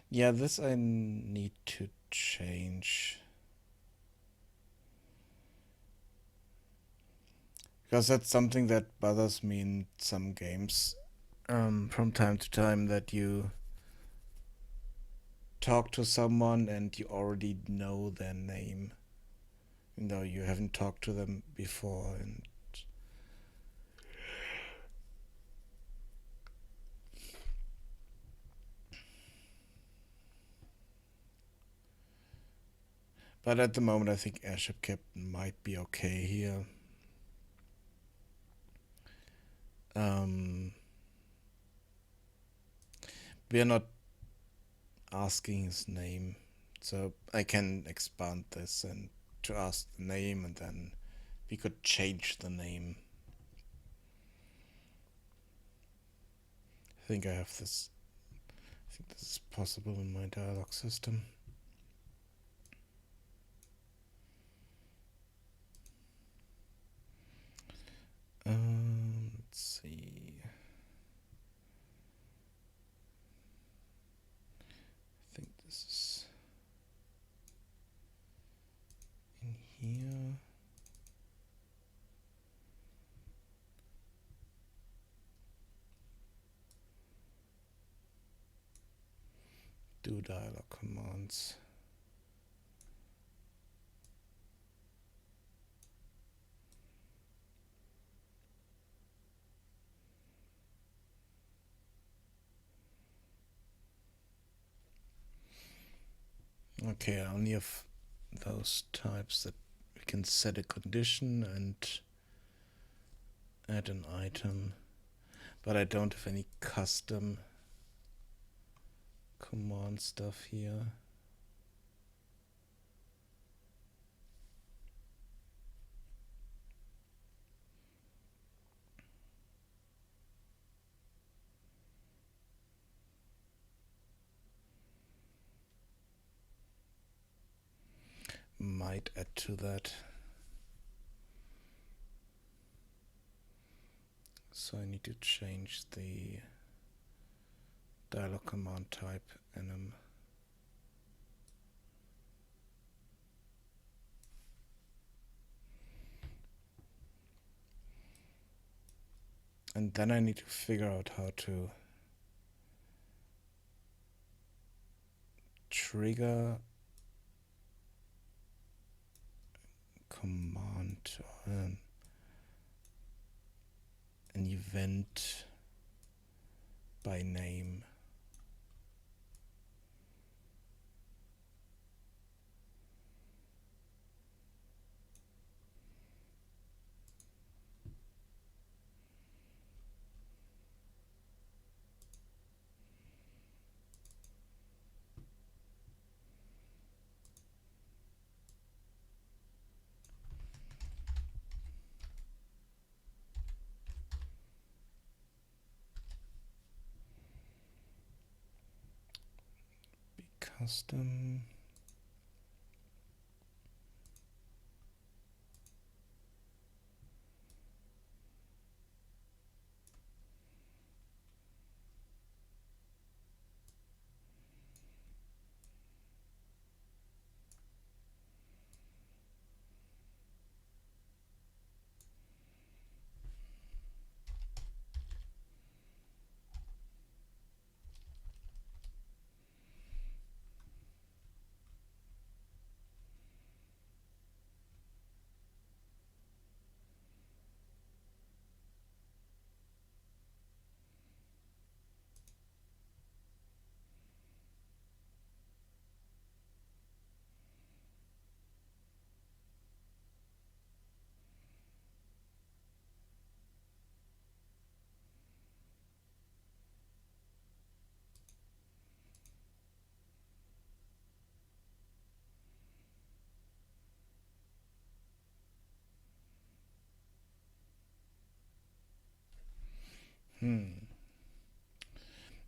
Yeah, this I need to change. Because that's something that bothers me in some games from time to time, that you talk to someone and you already know their name, even though you haven't talked to them before. But at the moment I think Airship Captain might be okay here. We're not asking his name, so I can expand this and to ask the name, and then we could change the name. I think I have this. I think this is possible in my dialogue system. do dialog commands. Okay, I only have those types that we can set a condition and add an item, but I don't have any custom command stuff here. Might add to that. So I need to change the dialog command type enum. And then I need to figure out how to trigger command an event by name. Custom.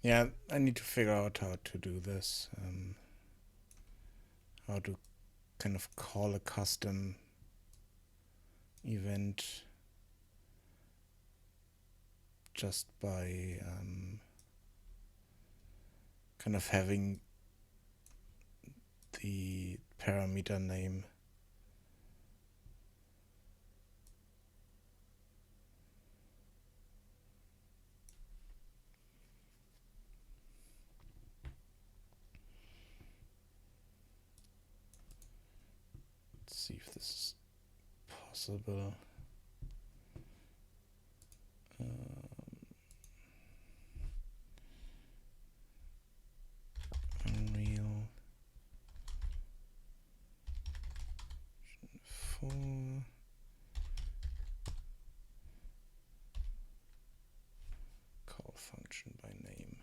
Yeah, I need to figure out how to do this. How to kind of call a custom event just by kind of having the parameter name. Let's see if this is possible. Unreal 4. Call function by name.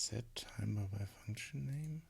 set timer by function name.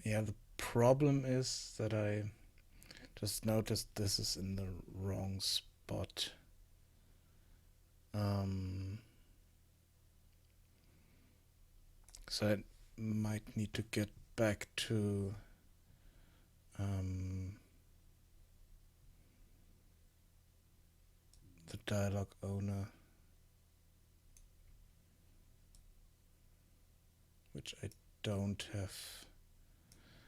Yeah, the problem is that I just noticed this is in the wrong spot. So I might need to get back to the dialog owner, which I don't have.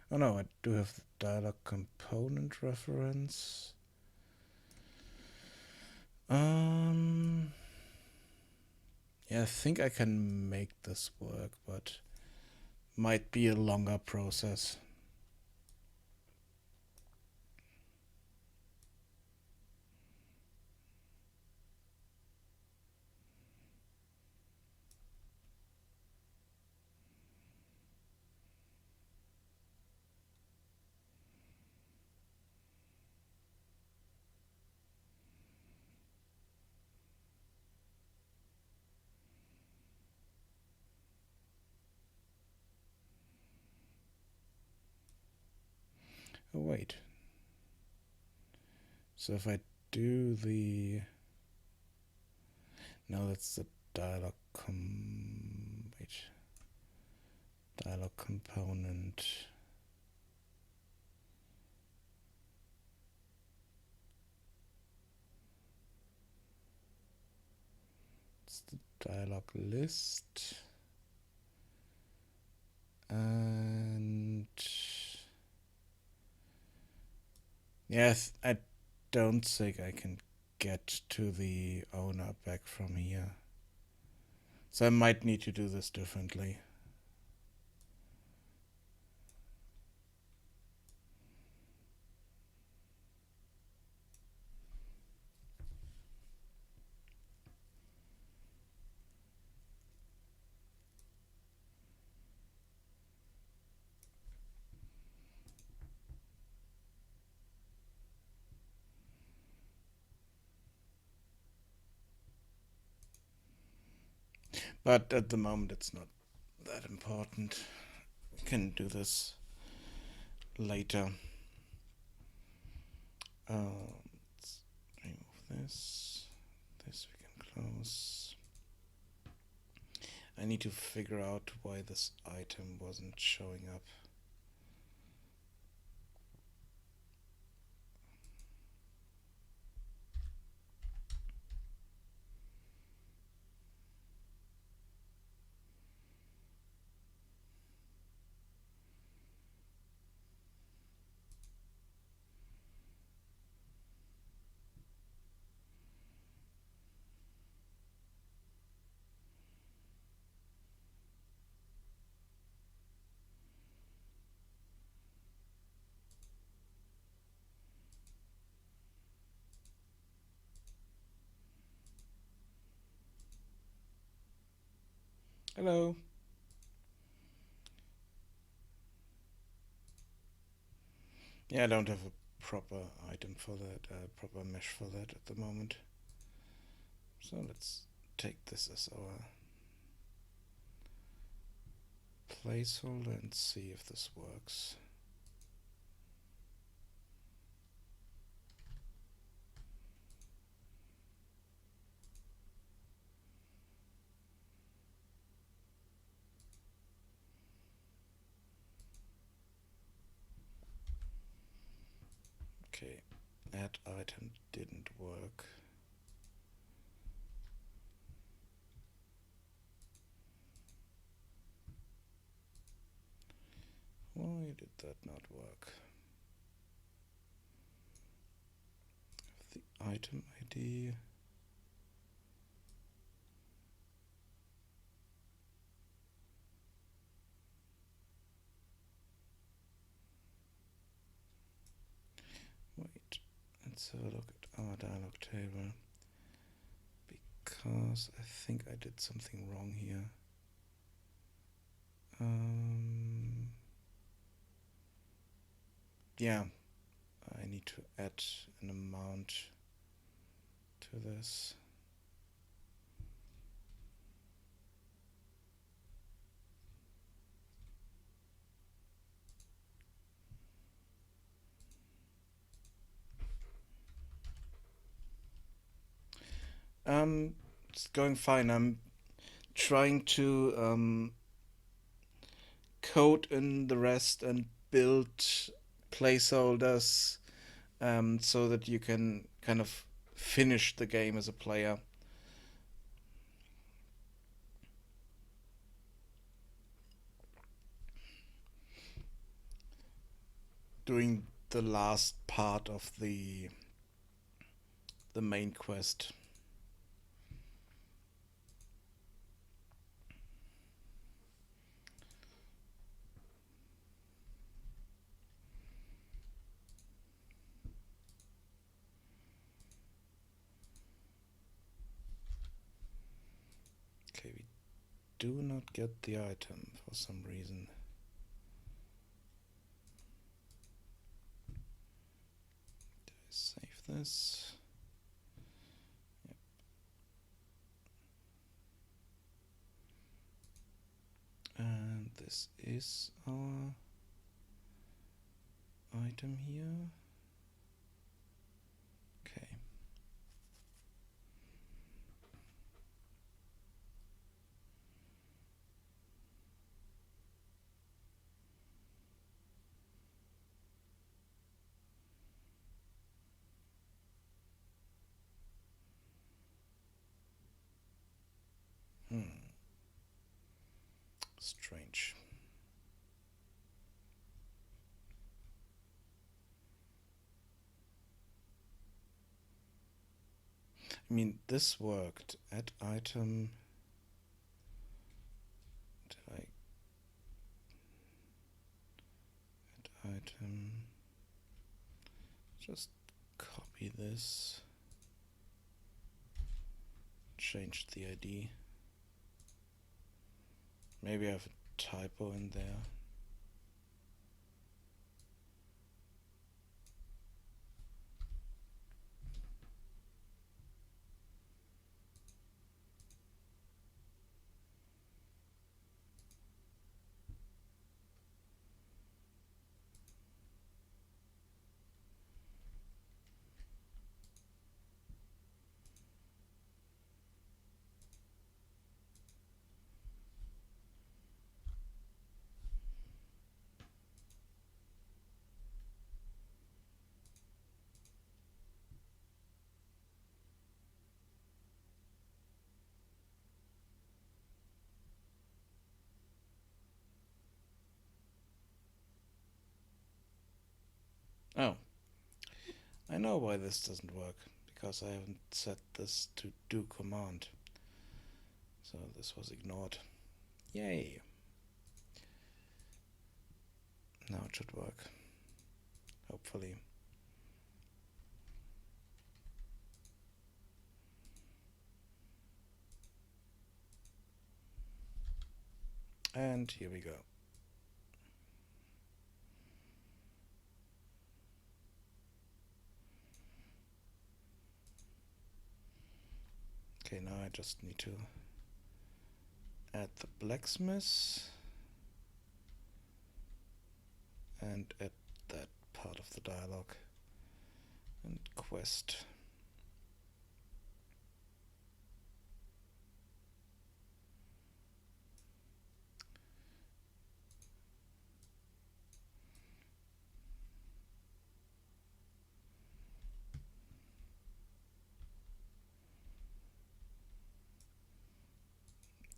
Oh no, I do have the dialog component reference. Yeah, I think I can make this work, but might be a longer process. Oh wait. So if I do the... No, that's the dialog dialog component. It's the dialog list. And yes, I don't think I can get to the owner back from here. So I might need to do this differently. But at the moment it's not that important. We can do this later. Let's remove this. This we can close. I need to figure out why this item wasn't showing up. Hello. Yeah, I don't have a proper item for that, proper mesh for that at the moment. So let's take this as our placeholder and see if this works. Okay, add item didn't work. Why did that not work? The item ID. Wait, let's have a look at our dialog table, because I think I did something wrong here. Yeah, I need to add an amount to this. It's going fine. I'm trying to code in the rest and build placeholders so that you can kind of finish the game as a player. Doing the last part of the main quest. Okay, we do not get the item for some reason. Did I save this? Yep. And this is our item here. Okay. Strange. I mean, this worked. Add item. Did I? Add item. Just copy this. Change the ID. Maybe I have a typo in there. Oh, I know why this doesn't work, because I haven't set this to do command. So this was ignored. Yay! Now it should work. Hopefully. And here we go. Okay, now I just need to add the blacksmith and add that part of the dialogue and quest.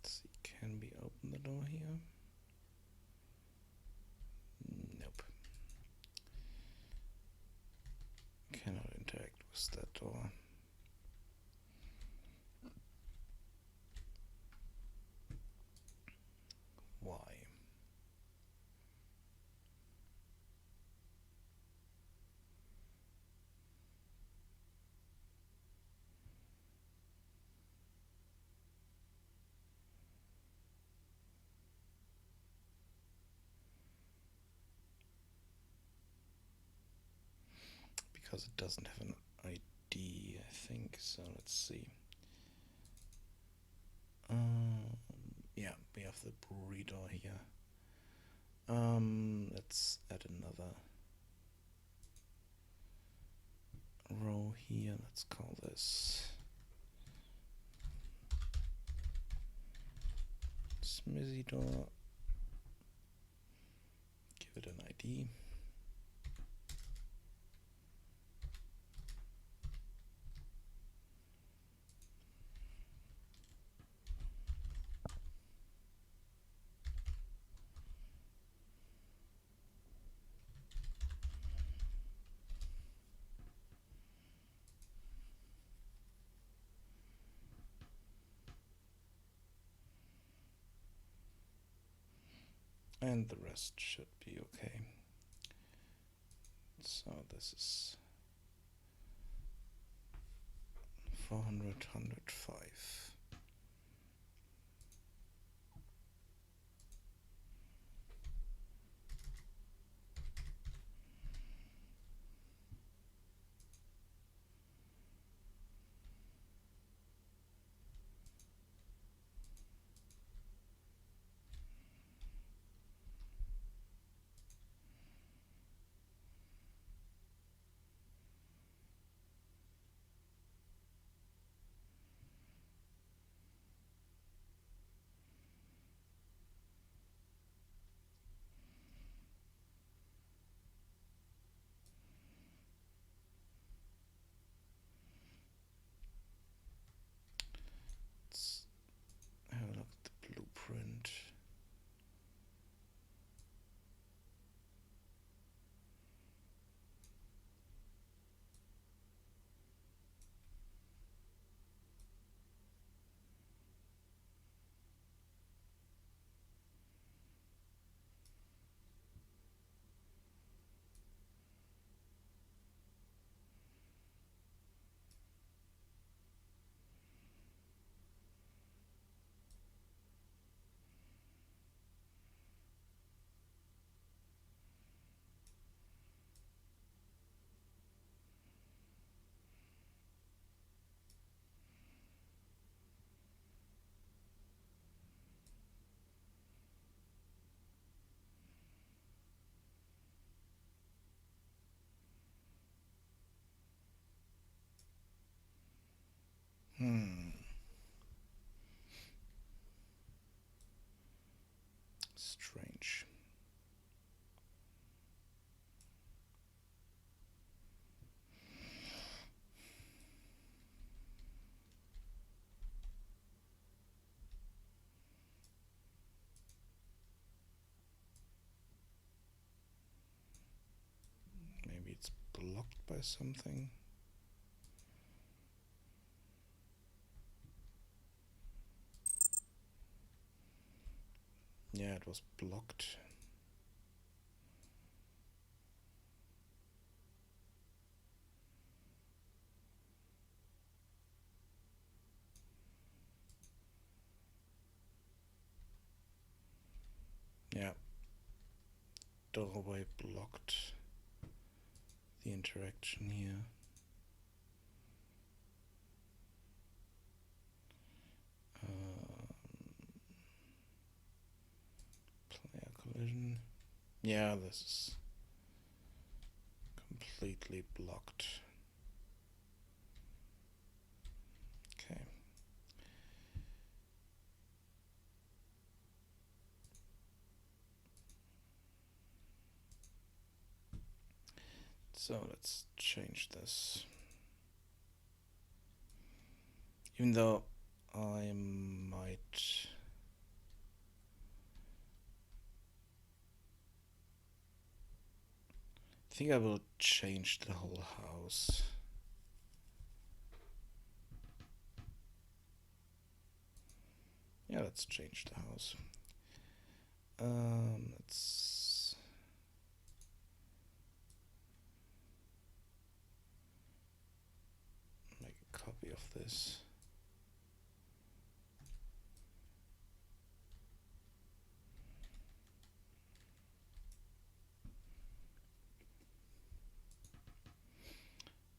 Let's see, can we open the door here? Nope. Cannot interact with that door. Why? Because it doesn't have an ID, I think. So let's see. Yeah, we have the brewery door here. Let's add another row here. Let's call this Smithy door. Give it an ID. And the rest should be okay. So this is 400, 105. Let's have a look at the blueprint. Strange. Maybe it's blocked by something. Yeah, it was blocked. Yeah, doorway blocked the interaction here. Player collision. Yeah, this is completely blocked. Okay. So let's change this. Even though I might... I think I will change the whole house. Yeah, let's change the house. Let's make a copy of this.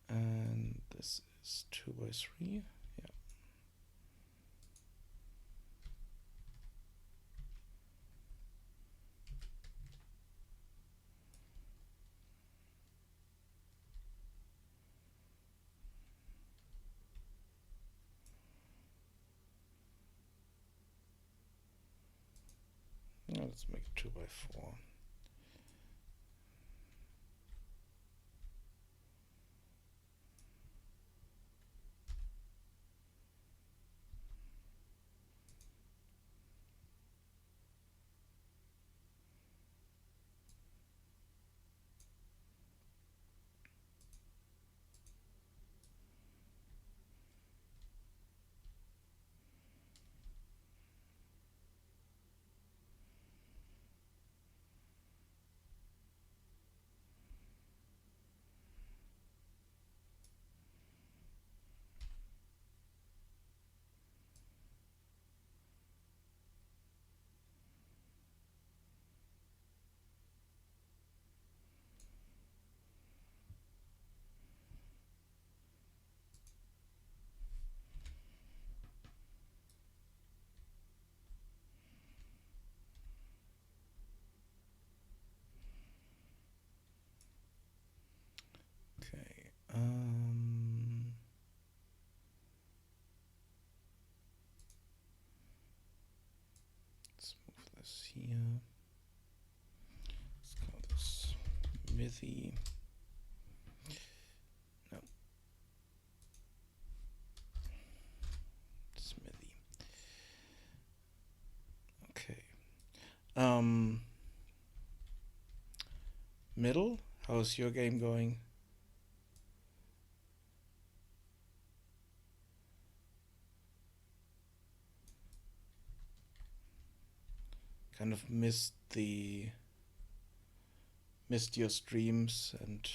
And this is 2x3. Yeah. Now let's make it 2x4. Okay. Let's move this here. Let's call this Smithy. No. Smithy. Okay. Middle? How's your game going? Kind of missed your streams and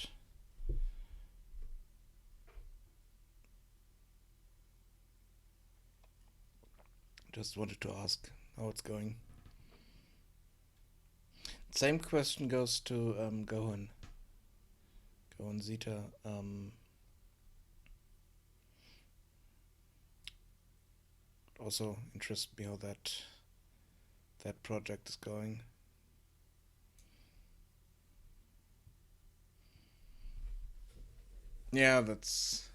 just wanted to ask how it's going. Same question goes to Gohan Zeta. Also interests me how that project is going. Yeah, that's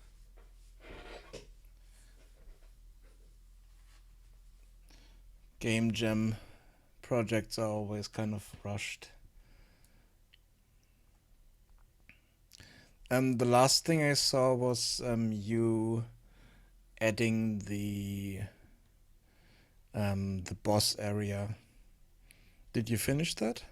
game jam projects are always kind of rushed. The last thing I saw was you adding the boss area. Did you finish that?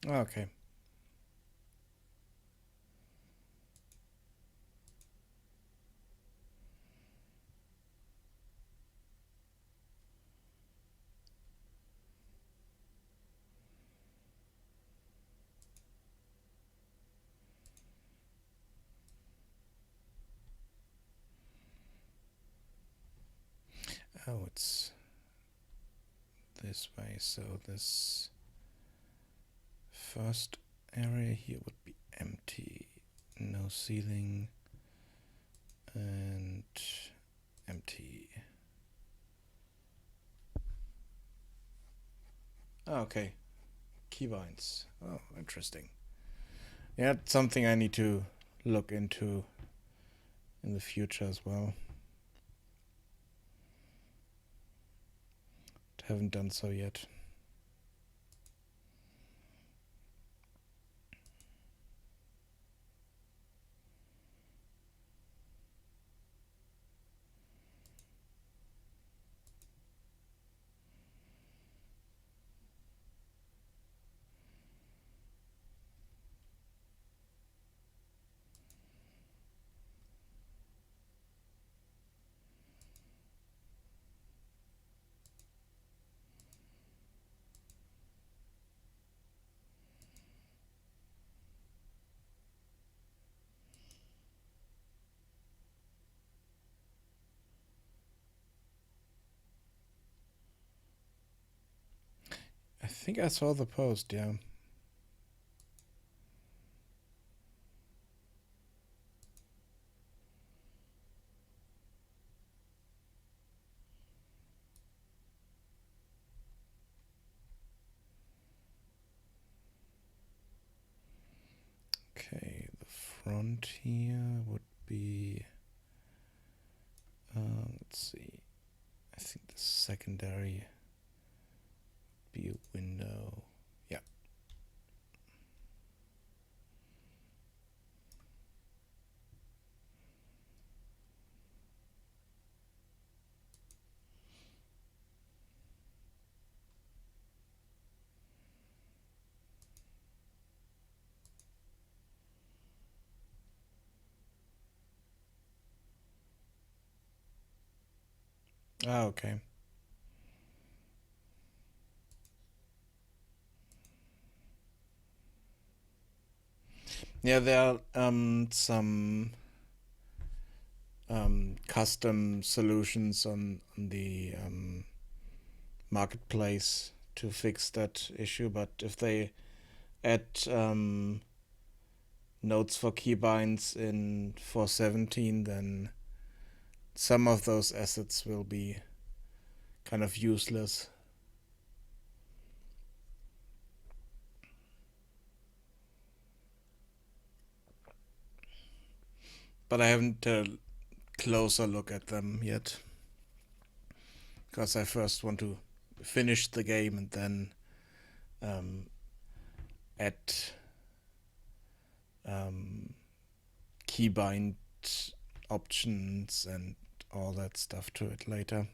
Okay. Oh, it's this way, so this first area here would be empty. No ceiling and empty. Oh, okay. Keybinds. Oh, interesting. Yeah, it's something I need to look into in the future as well. Haven't done so yet. I think I saw the post, yeah. Okay, the front here would be, let's see, I think the secondary would be a window. Yeah. Ah, okay. Yeah, there are some custom solutions on the marketplace to fix that issue, but if they add nodes for keybinds in 4.17, then some of those assets will be kind of useless. But I haven't closer look at them yet, because I first want to finish the game and then add keybind options and all that stuff to it later.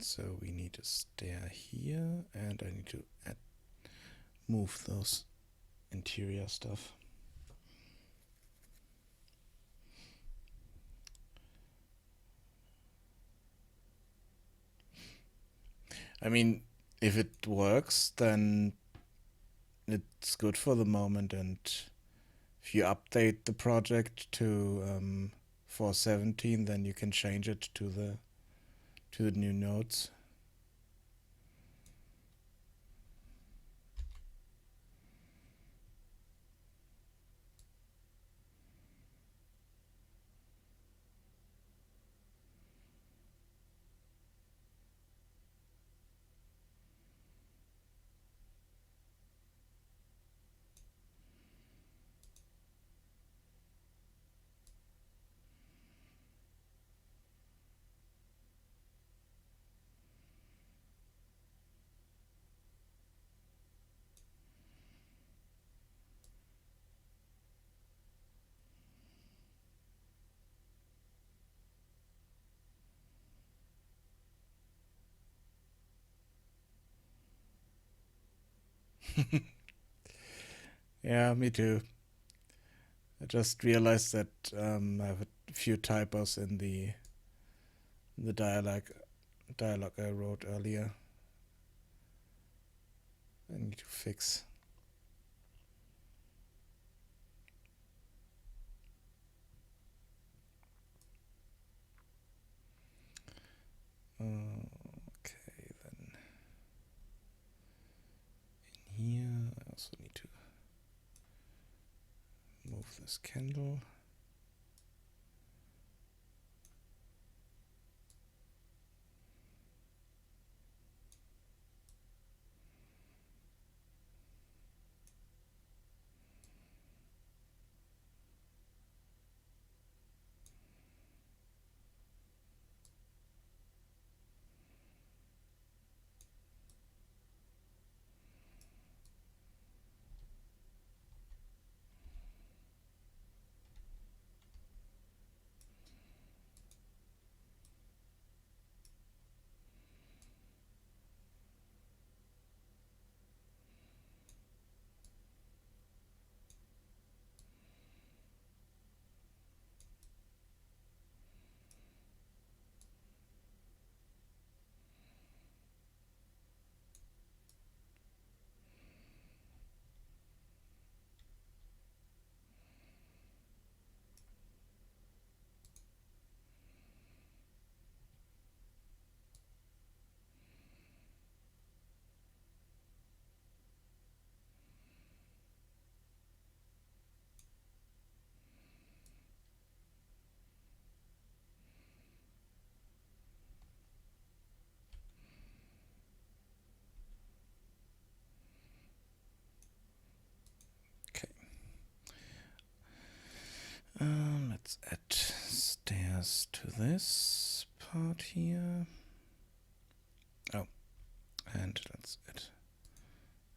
So we need a stair here, and I need to move those interior stuff. I mean, if it works, then it's good for the moment, and if you update the project to 4.17, then you can change it to the new nodes. Yeah, me too. I just realized that I have a few typos in the dialogue I wrote earlier. I need to fix. Okay, then in here I also need to move this candle. Okay. Let's add stairs to this part here. Oh, and let's add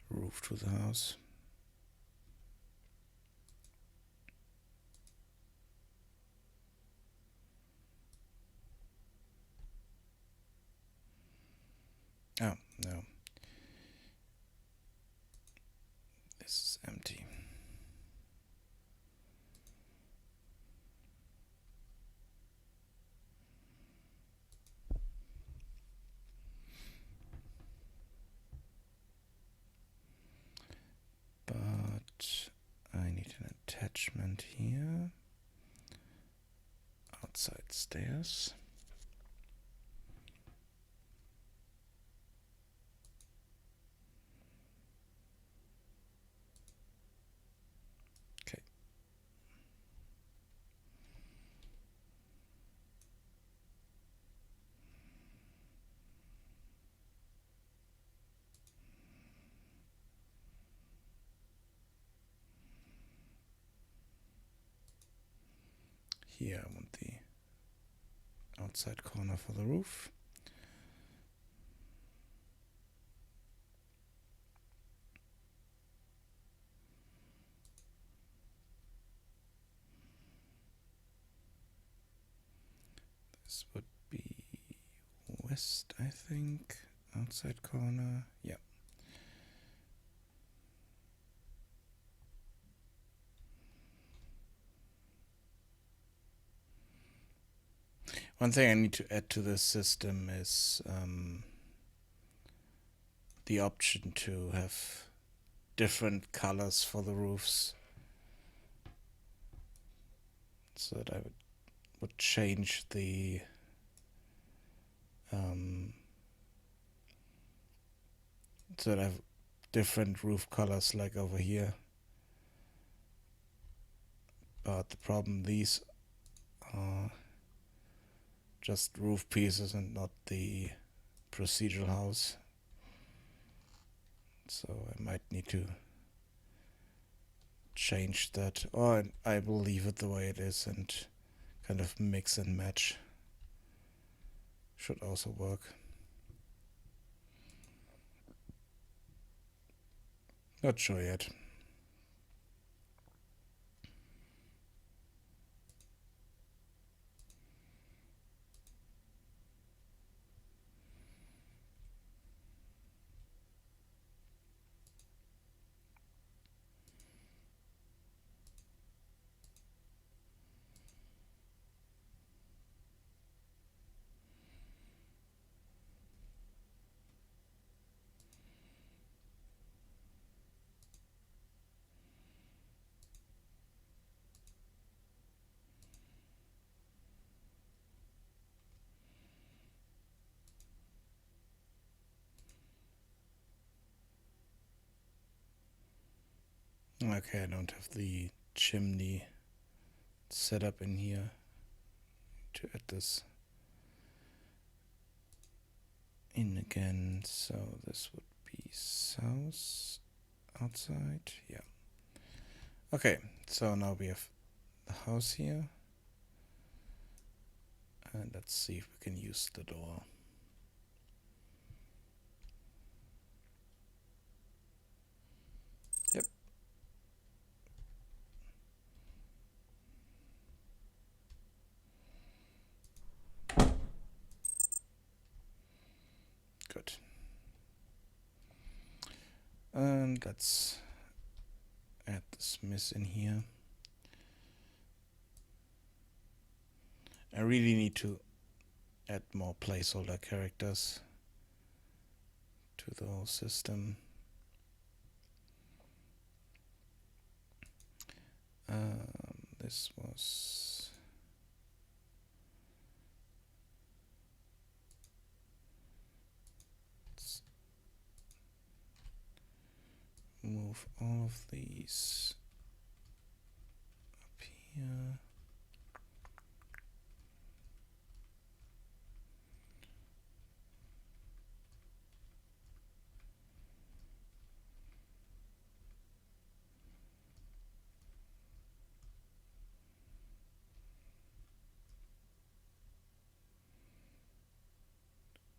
roof to the house. Oh, no. This is empty. But I need an attachment here. Outside stairs. Okay. Here I want the outside corner for the roof. This would be west, I think. Outside corner, yeah. One thing I need to add to this system is the option to have different colors for the roofs, so that I would change the so that I have different roof colors like over here. But the problem, these are just roof pieces and not the procedural house. So I might need to change that, or I will leave it the way it is and kind of mix and match. Should also work. Not sure yet. Okay, I don't have the chimney set up in here to add this in again. So this would be south, outside, yeah. Okay, so now we have the house here. And let's see if we can use the door. Yep. Good. And let's add the smith in here. I really need to add more placeholder characters to the whole system. This was let's move all of these up here.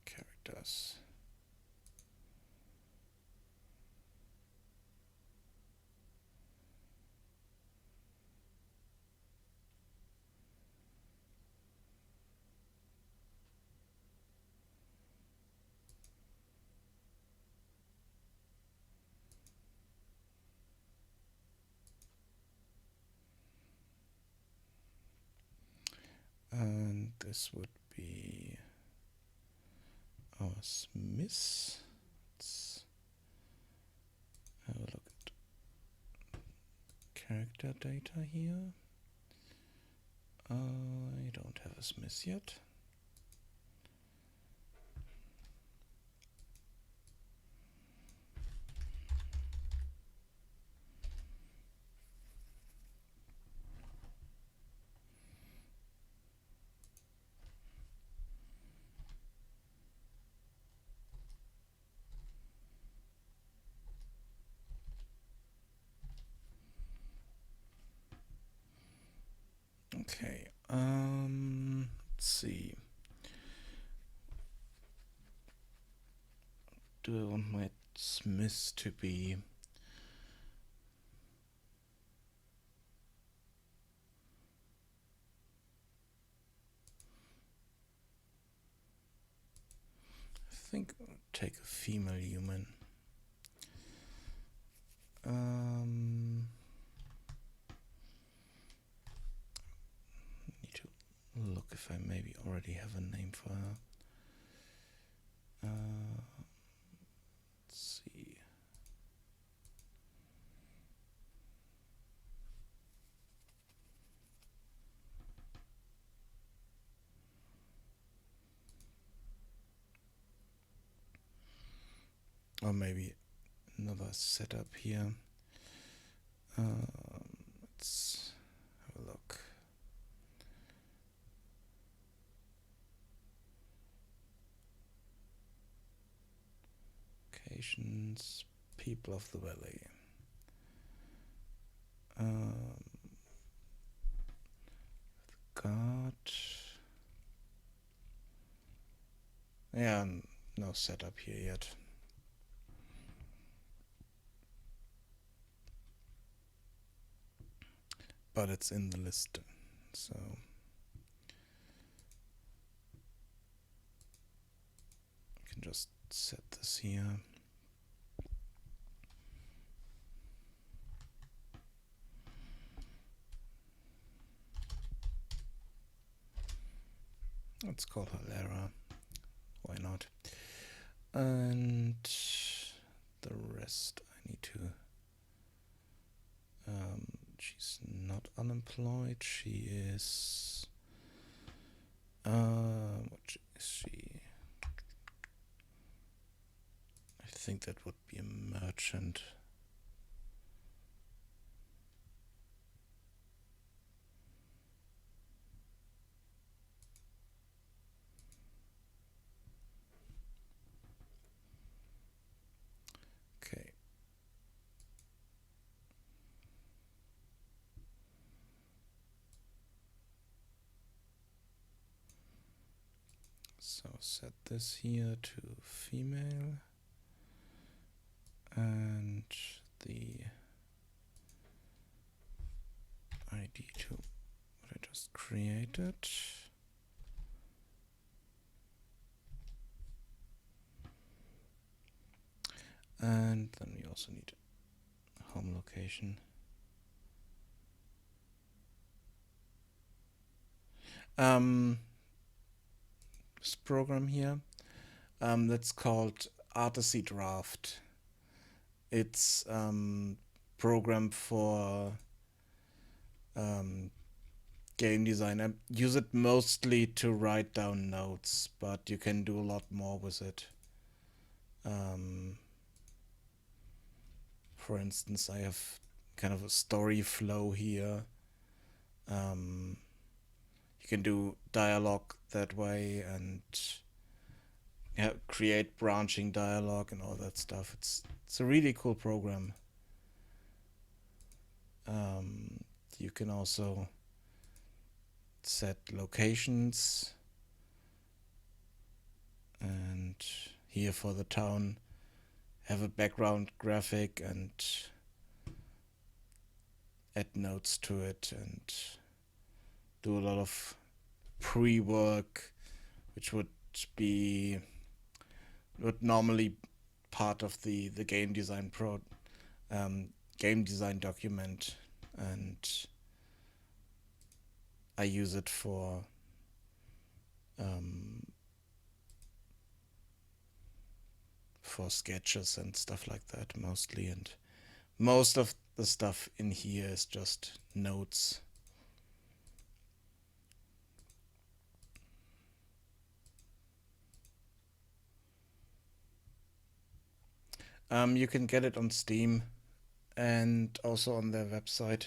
Characters. And this would be our smith. Let's have a look at character data here. I don't have a smith yet. Okay, let's see. Do I want my smith to be think I'll take a female human. Need to look if I maybe already have a name for her. Let's see. Or maybe another setup here. Let's have a look. Locations, people of the valley. God. Yeah, no setup here yet. But it's in the list, so I can just set this here. Let's call her Lara. Why not? And the rest I need to... she's not unemployed. She is... what is she? I think that would be a merchant. Okay. So set this here to female, and the ID to what I just created. And then we also need home location. This program here, that's called Artisy Draft. It's programmed for game design. I use it mostly to write down notes, but you can do a lot more with it. For instance, I have kind of a story flow here. You can do dialogue that way and create branching dialogue and all that stuff. It's a really cool program. You can also set locations, and here for the town have a background graphic and add notes to it and do a lot of pre-work, which would normally part of the game design game design document, and I use it for sketches and stuff like that mostly, and most of the stuff in here is just notes. You can get it on Steam and also on their website.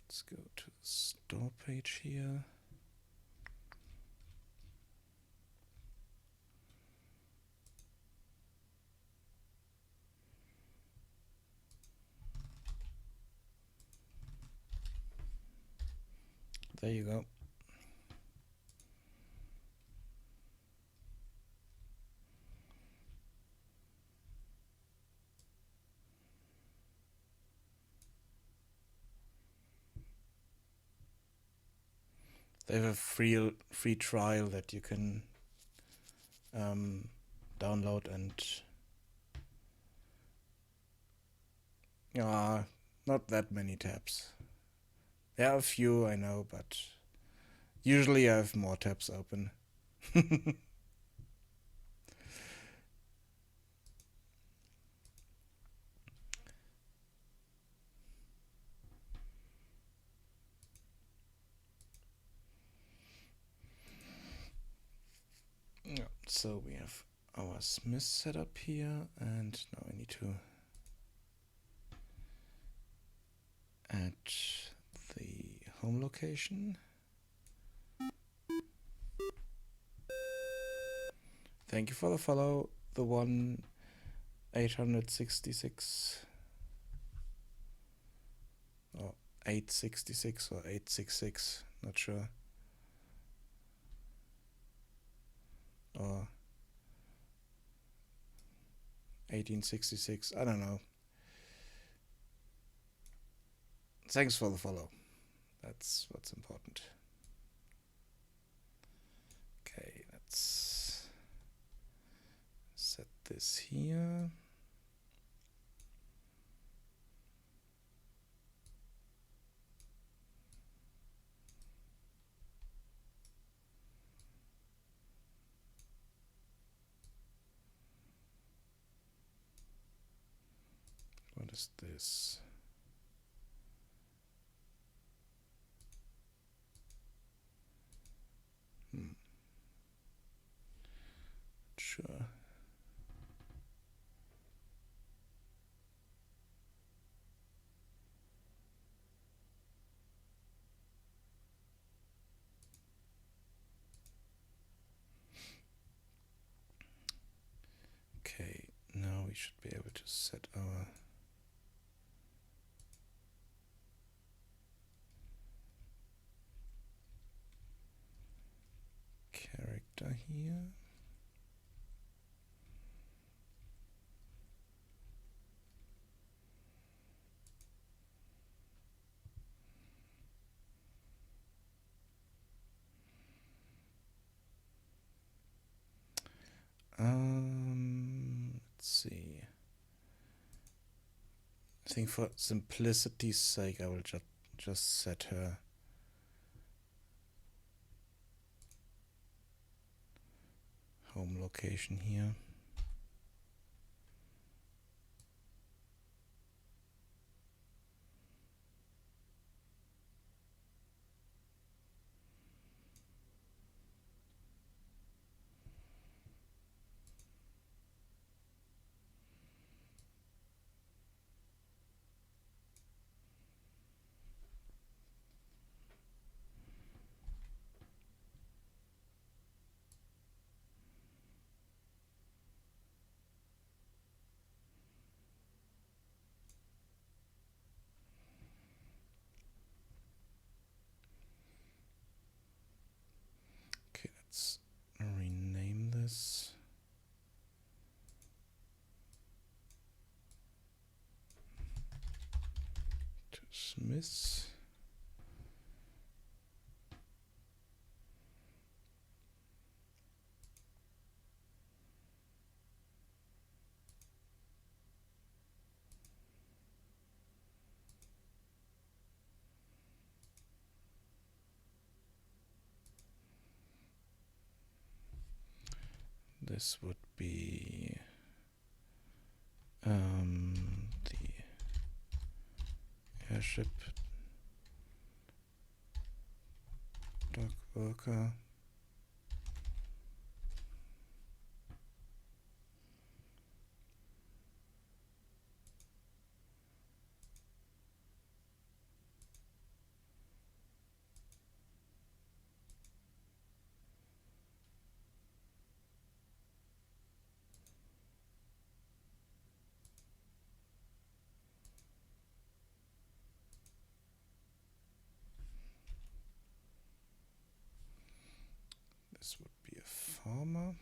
Let's go to the store page here. There you go. They have a free trial that you can download, and not that many tabs. There are a few, I know, but usually I have more tabs open. Yeah, so we have our Smith set up here, and now I need to add the home location. Thank you for the follow, the 866 or 866 or 866, not sure. Or 1866, I don't know. Thanks for the follow. That's what's important. Okay, let's set this here. What is this? Sure. Okay, now we should be able to set our character here. Let's see. I think for simplicity's sake, I will just set her home location here. Okay, let's rename this. To Smith. This would be the airship dock worker. This would be a farmer.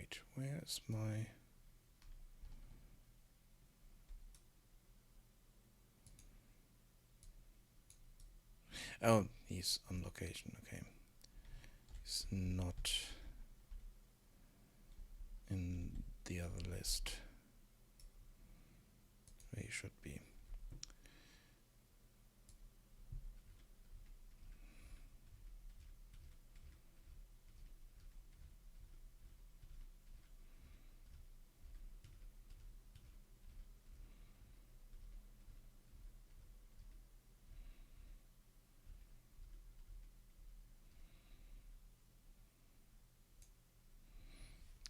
Wait, where's my... Oh, he's on location, okay. He's not in the other list where he should be.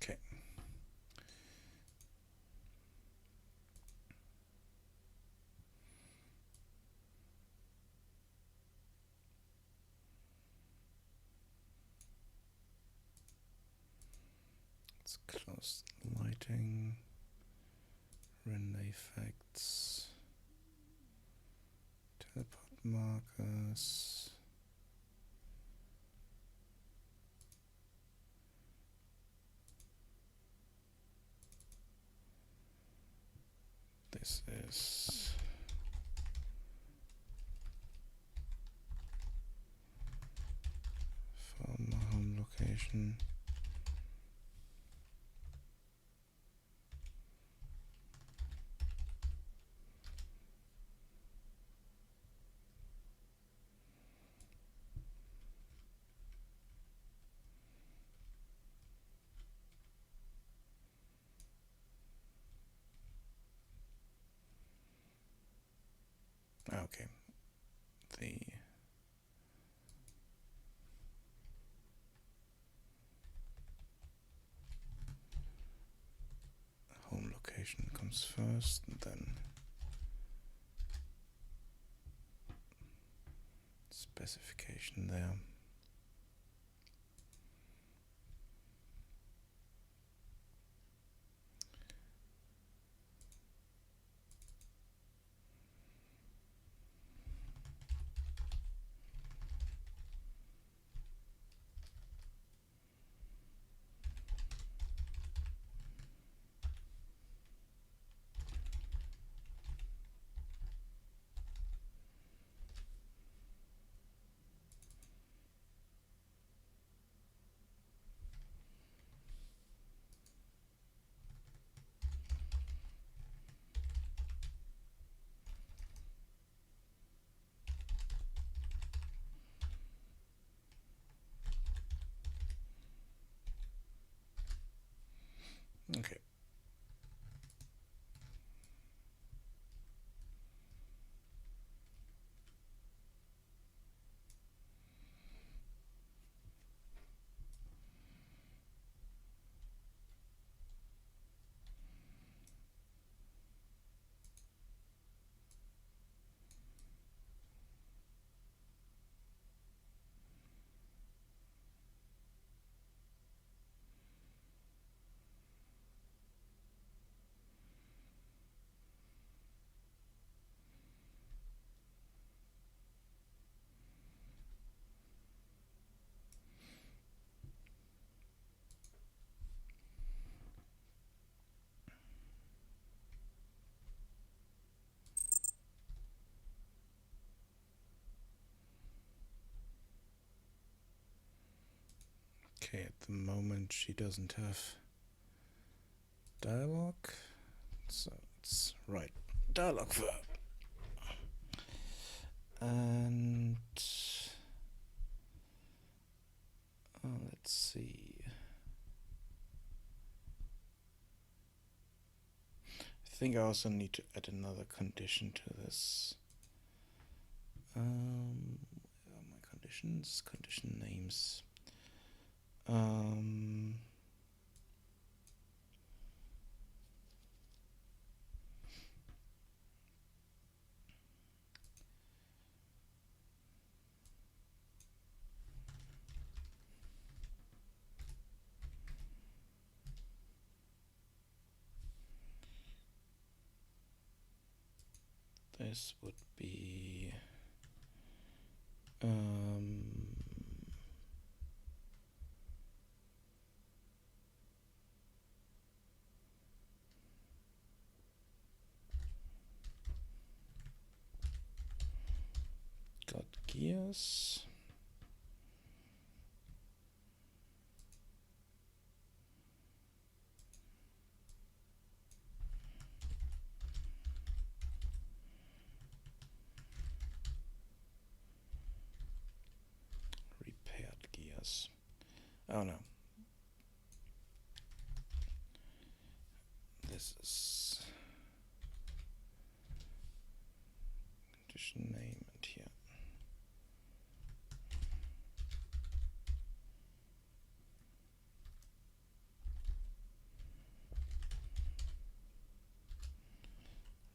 Okay. Let's close the lighting, render effects, teleport markers. This is from my home location. Okay, the home location comes first, and then specification there. Okay. Okay, at the moment she doesn't have dialogue, so let's write dialogue for her. And let's see. I think I also need to add another condition to this. Where are my conditions? Condition names. This would be gears. Repaired gears. Oh no. This is condition name and here.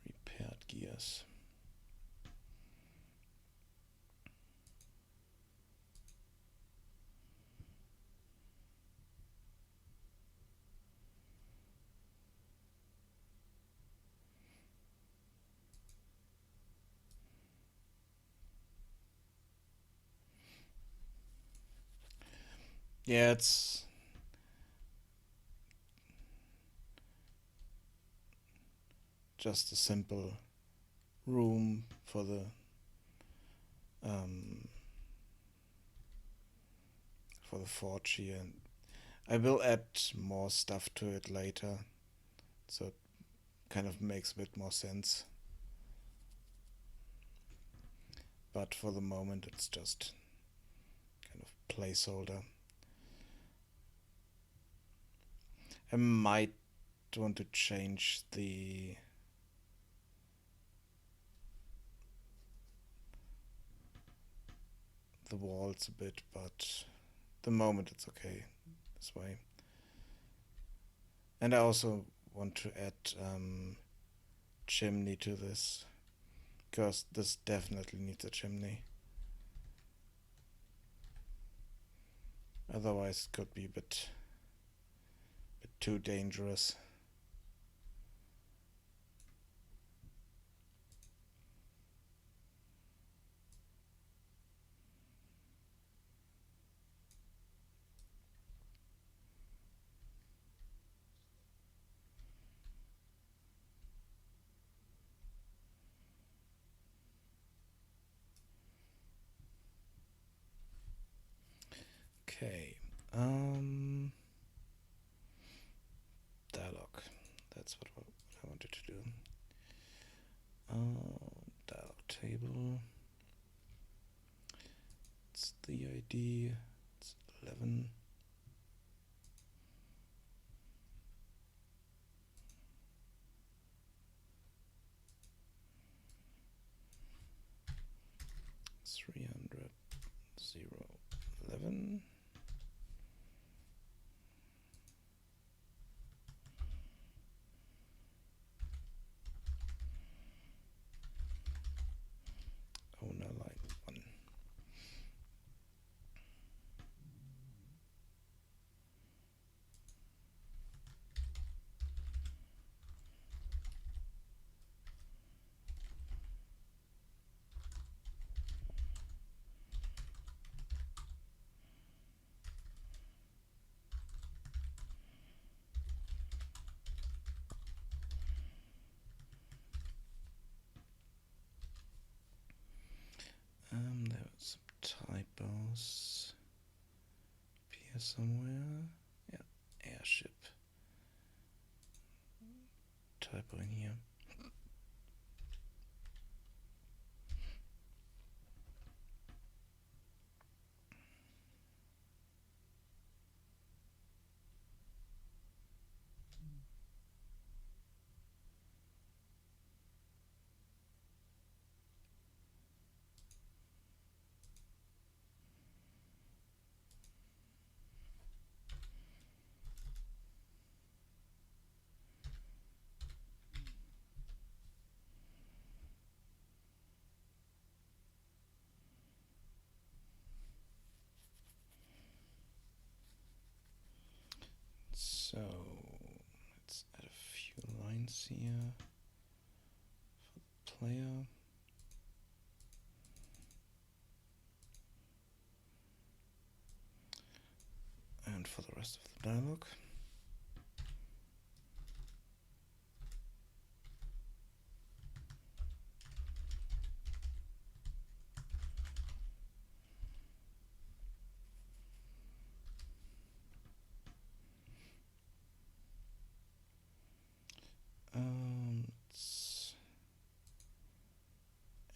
Repaired gears. Yeah, it's just a simple room for the forge here, and I will add more stuff to it later, so it kind of makes a bit more sense. But for the moment it's just kind of placeholder. I might want to change the walls a bit, but the moment it's okay this way. And I also want to add chimney to this, because this definitely needs a chimney. Otherwise it could be a bit too dangerous. Okay, dialog. That's what I wanted to do. Dialog table. It's the ID. It's 11. $300 011. Owner line 1. There were some typos here somewhere. Yeah, airship. Typo in here. So let's add a few lines here for the player. And for the rest of the dialog.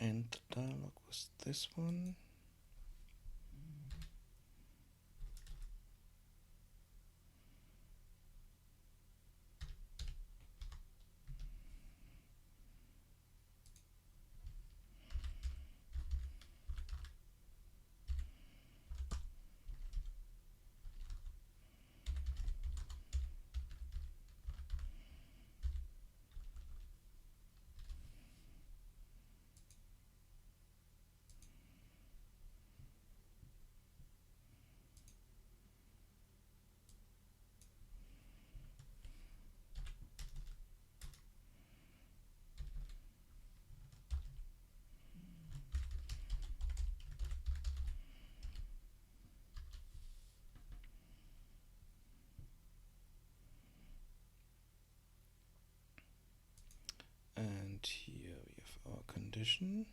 And the dialog was this one. And here we have our condition,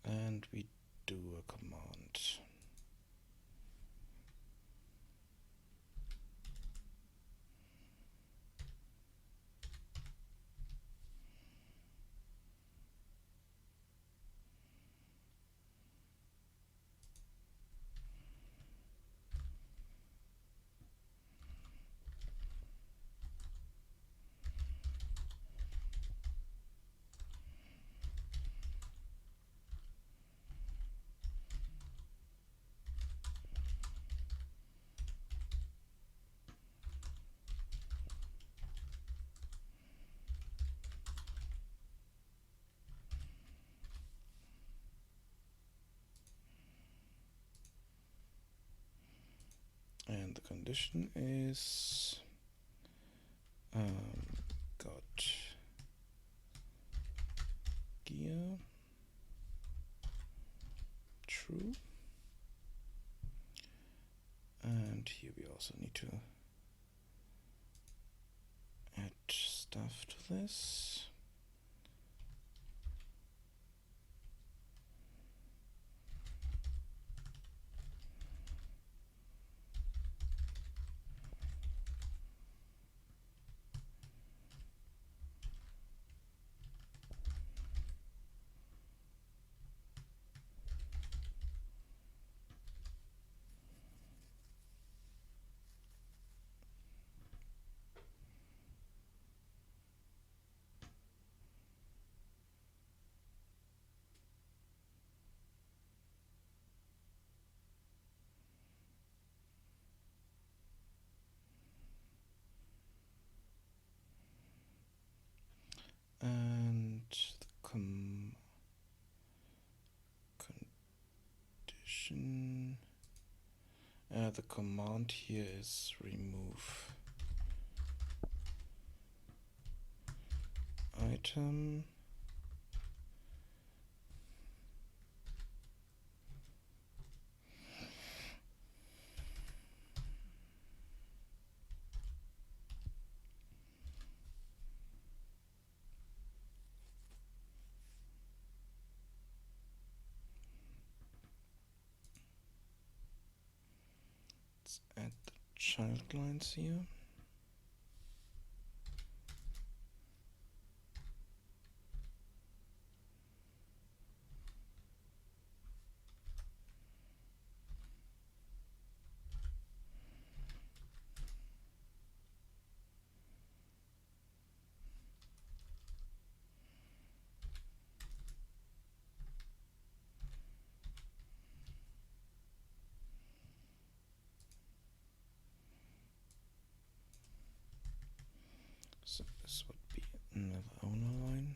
and we do a command. And the condition is got gear true. And here we also need to add stuff to this. And the condition, the command here is remove item. Let's add the child lines here. So this would be another owner line.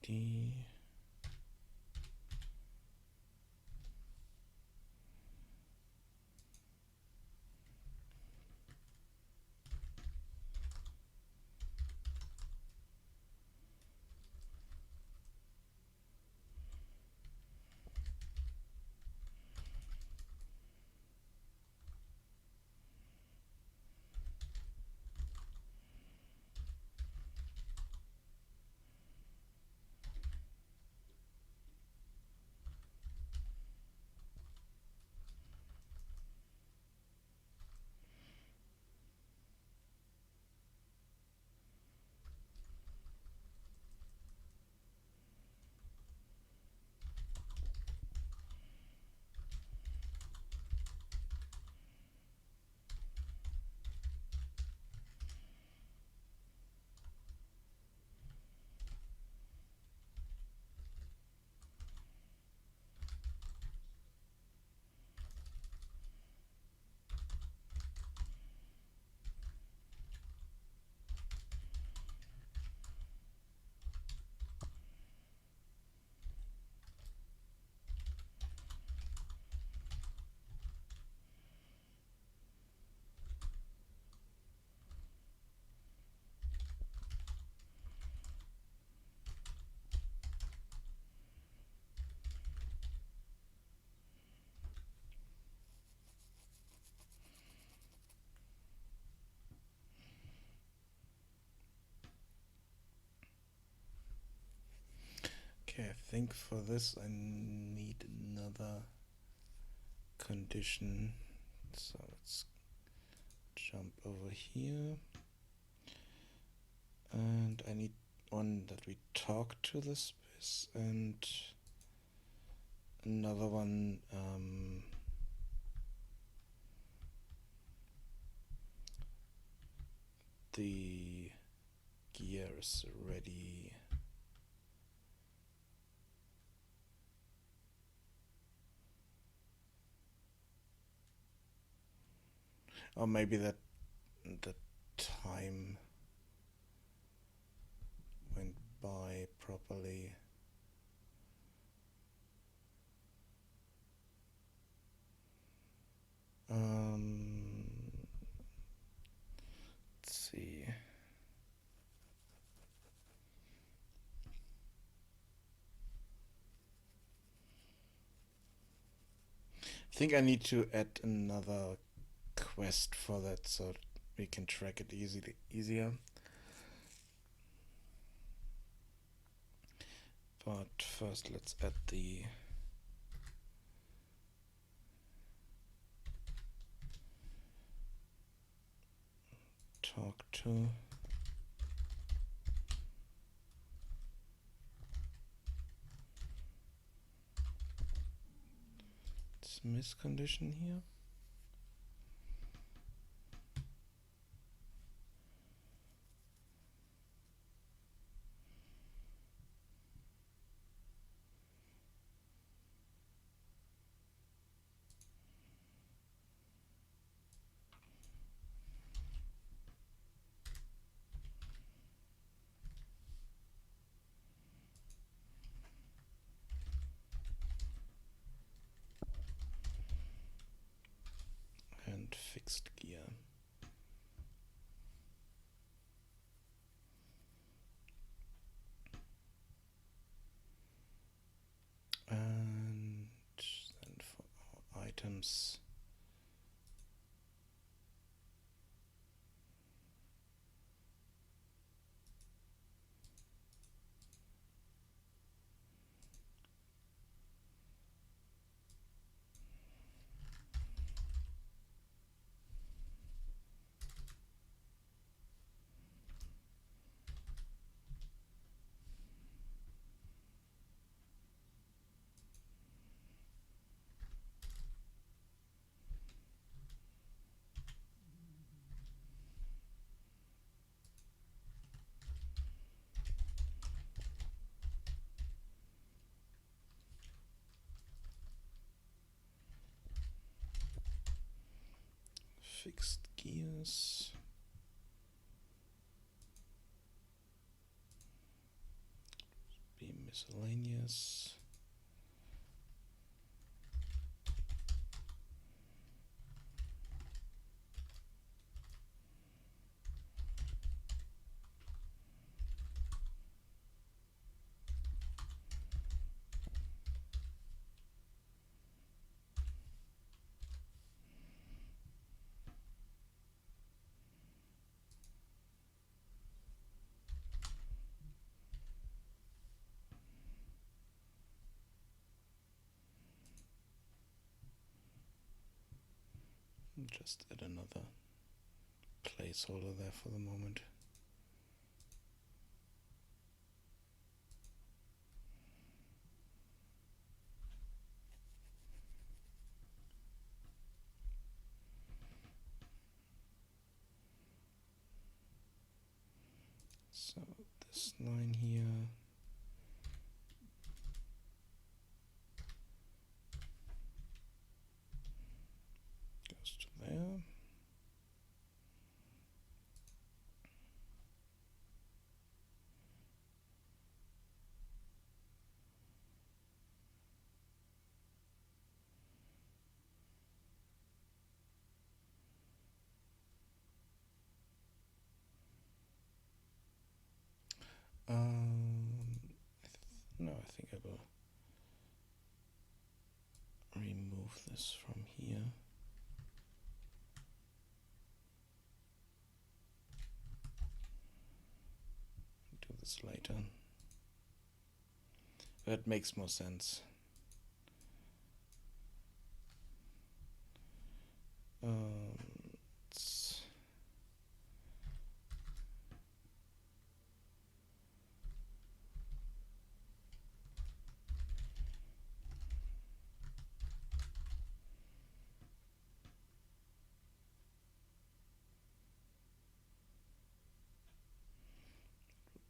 ID. Okay, I think for this I need another condition. So let's jump over here. And I need one that we talk to the space and another one the gear is ready. Or maybe that the time went by properly. Let's see. I think I need to add another quest for that so we can track it easier. But first let's add the talk to. Dismiss condition here. And fixed gear. And then for our items, fixed gears. miscellaneous. Just add another placeholder there for the moment. So this line here goes to there. No, I think I will remove this from here. Do this later. That makes more sense. Let's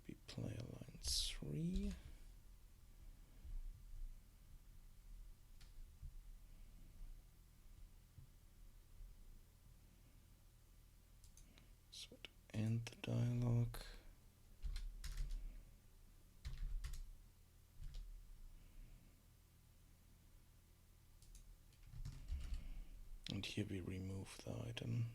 be player line 3. So to end the dialogue. And here we remove the item.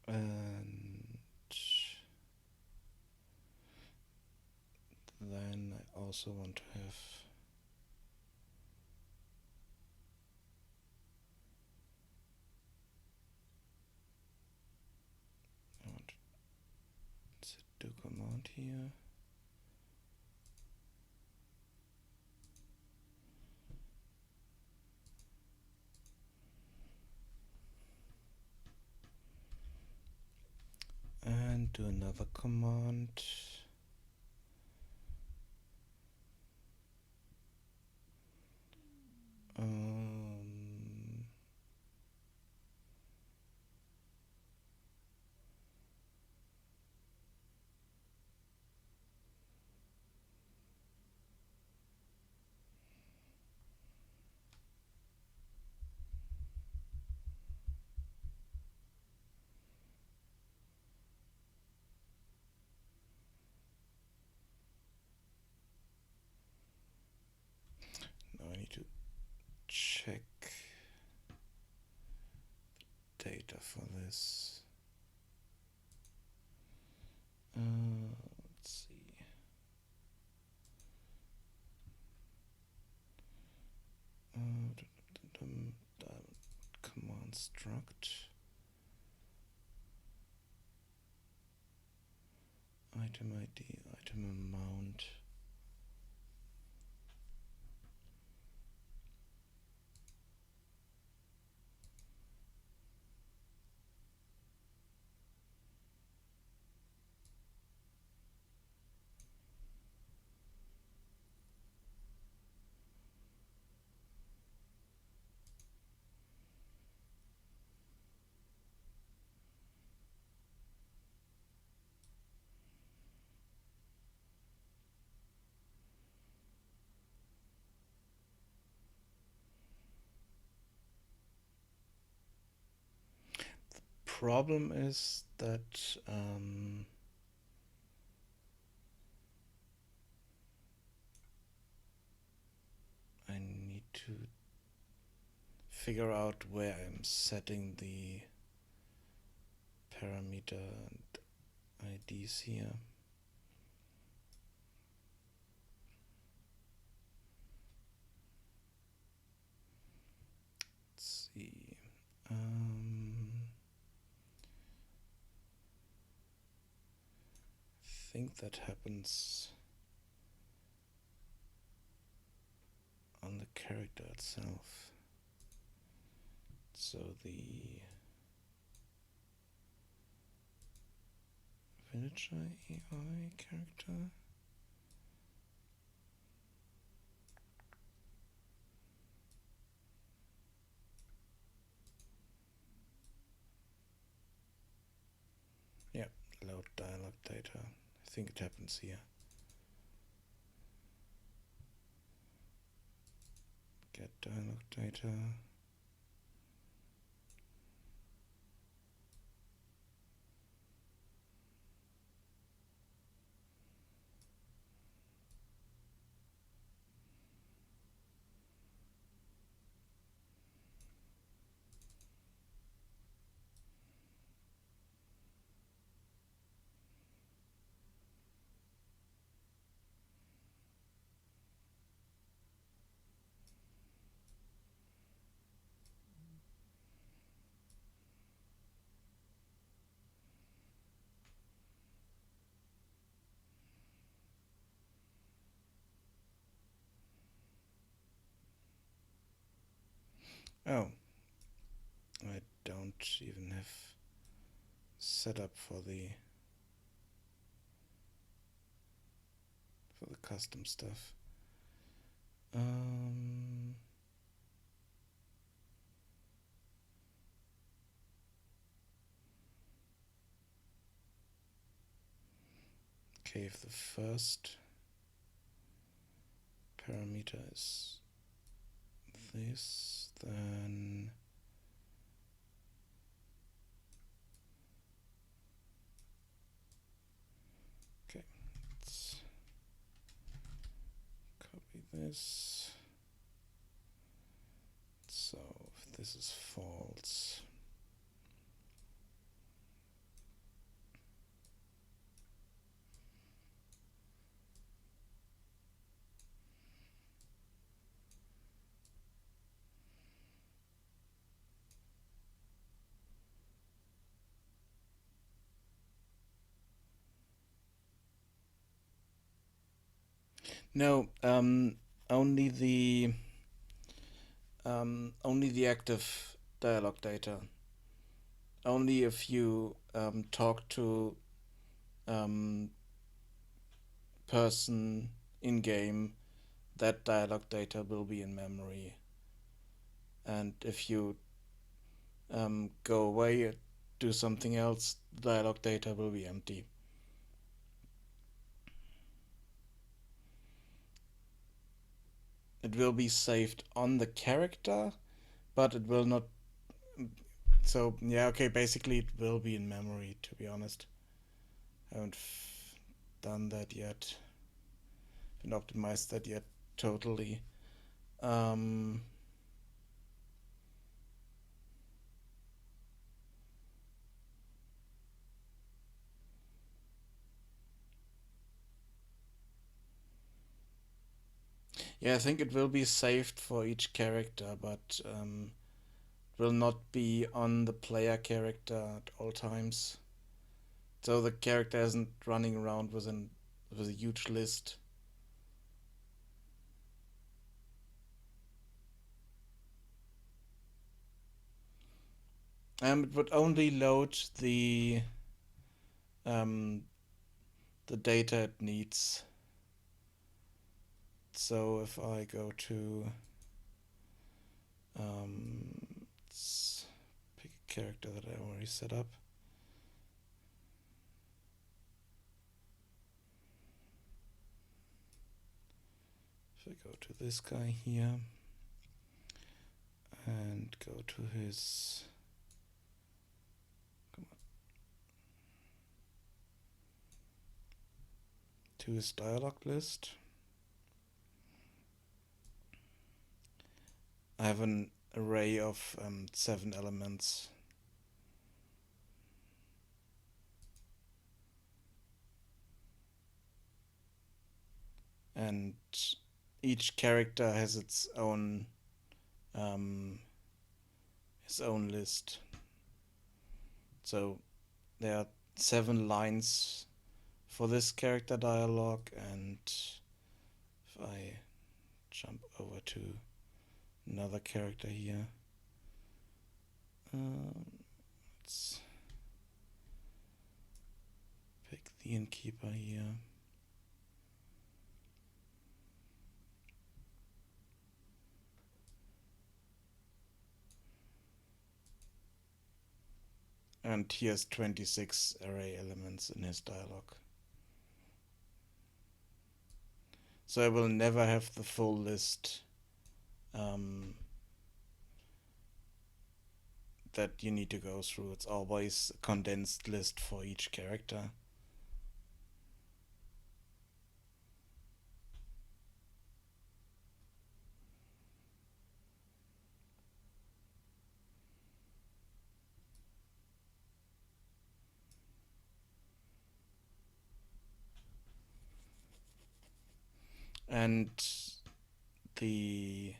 And then I also want to have do command here. And do another command. Now I need to check the data for this. Let's see. Command struct. Item ID, item amount. problem is that I need to figure out where I'm setting the parameter and IDs here. Let's see. I think that happens on the character itself. So the villager AI character. Yeah, load dialog data. I think it happens here. Get dialog data. Oh, I don't even have setup for the custom stuff. Okay, if the first parameter is this, then okay, let's copy this. So if this is false, no, only the active dialog data. Only if you talk to person in game, that dialog data will be in memory. And if you go away and do something else, the dialog data will be empty. It will be saved on the character, but it will not. So yeah, okay, basically it will be in memory, to be honest. I haven't done that yet. Haven't optimized that yet totally. Yeah, I think it will be saved for each character, but will not be on the player character at all times. So the character isn't running around with a huge list. It would only load the data it needs. So if I go to let's pick a character that I already set up. If I go to this guy here and go to his to his dialog list. I have an array of 7 elements. And each character has its own list. So there are 7 lines for this character dialogue, and if I jump over to another character here, let's pick the innkeeper here. And he has 26 array elements in his dialogue. So I will never have the full list that you need to go through. It's always a condensed list for each character. And the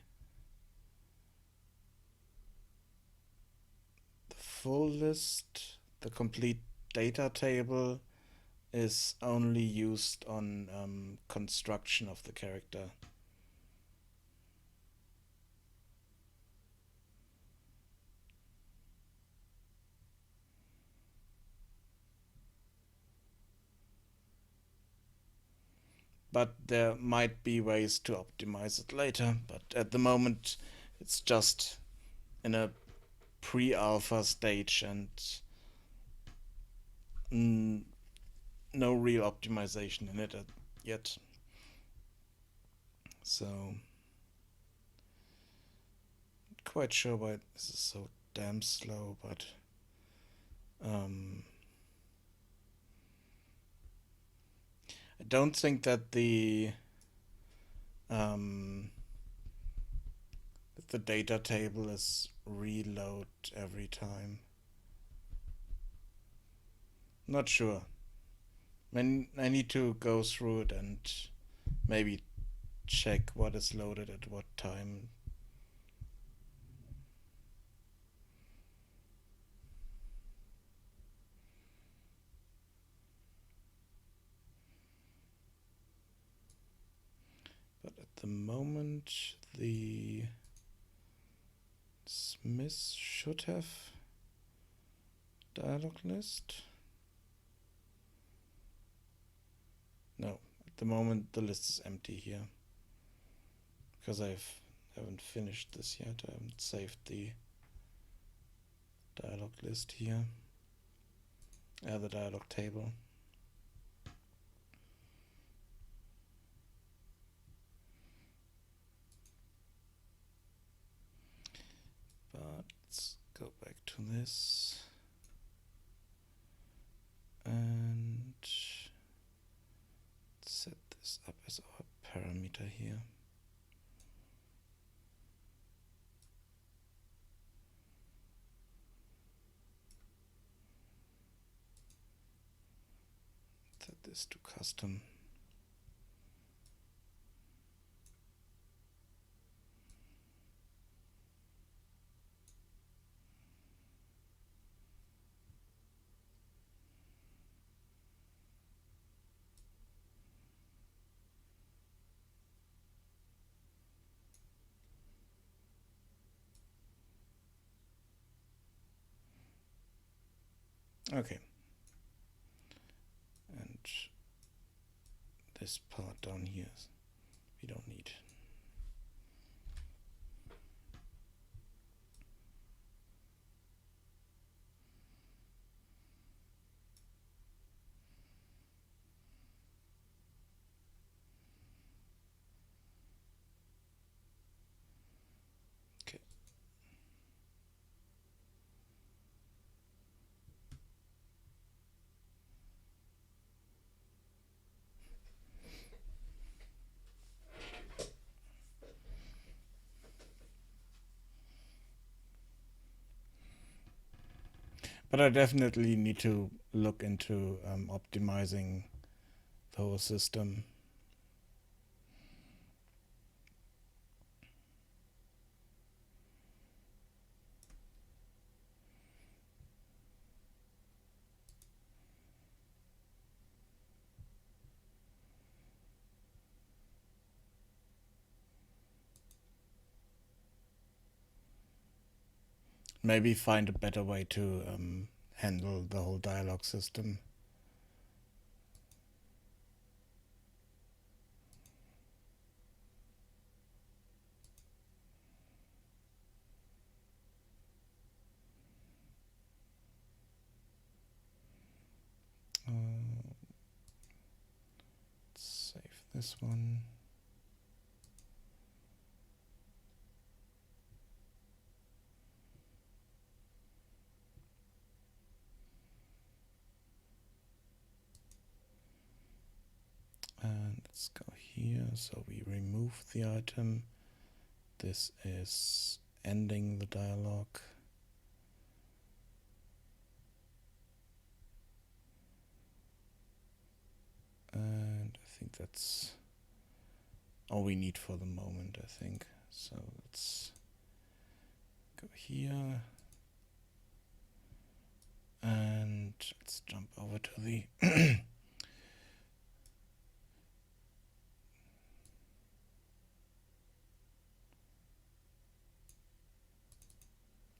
full list, the complete data table, is only used on construction of the character. But there might be ways to optimize it later, but at the moment it's just in a pre-alpha stage and no real optimization in it yet. So, not quite sure why this is so damn slow, but I don't think that the data table is reload every time. Not sure. I need to go through it and maybe check what is loaded at what time. But at the moment, the Smith should have dialog list. No, at the moment the list is empty here because I haven't finished this yet. I haven't saved the dialog list here. The dialog table. But let's go back to this and set this up as our parameter here. Set this to custom. Okay. And this part down here we don't need. Okay. But I definitely need to look into optimizing the whole system. Maybe find a better way to handle the whole dialogue system. Let's save this one. And let's go here. So we remove the item. This is ending the dialogue. And I think that's all we need for the moment, I think. So let's go here. And let's jump over to the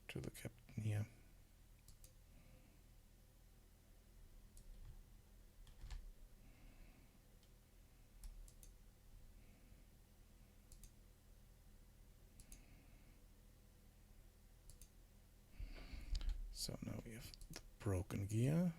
to the captain here. So now we have the broken gear.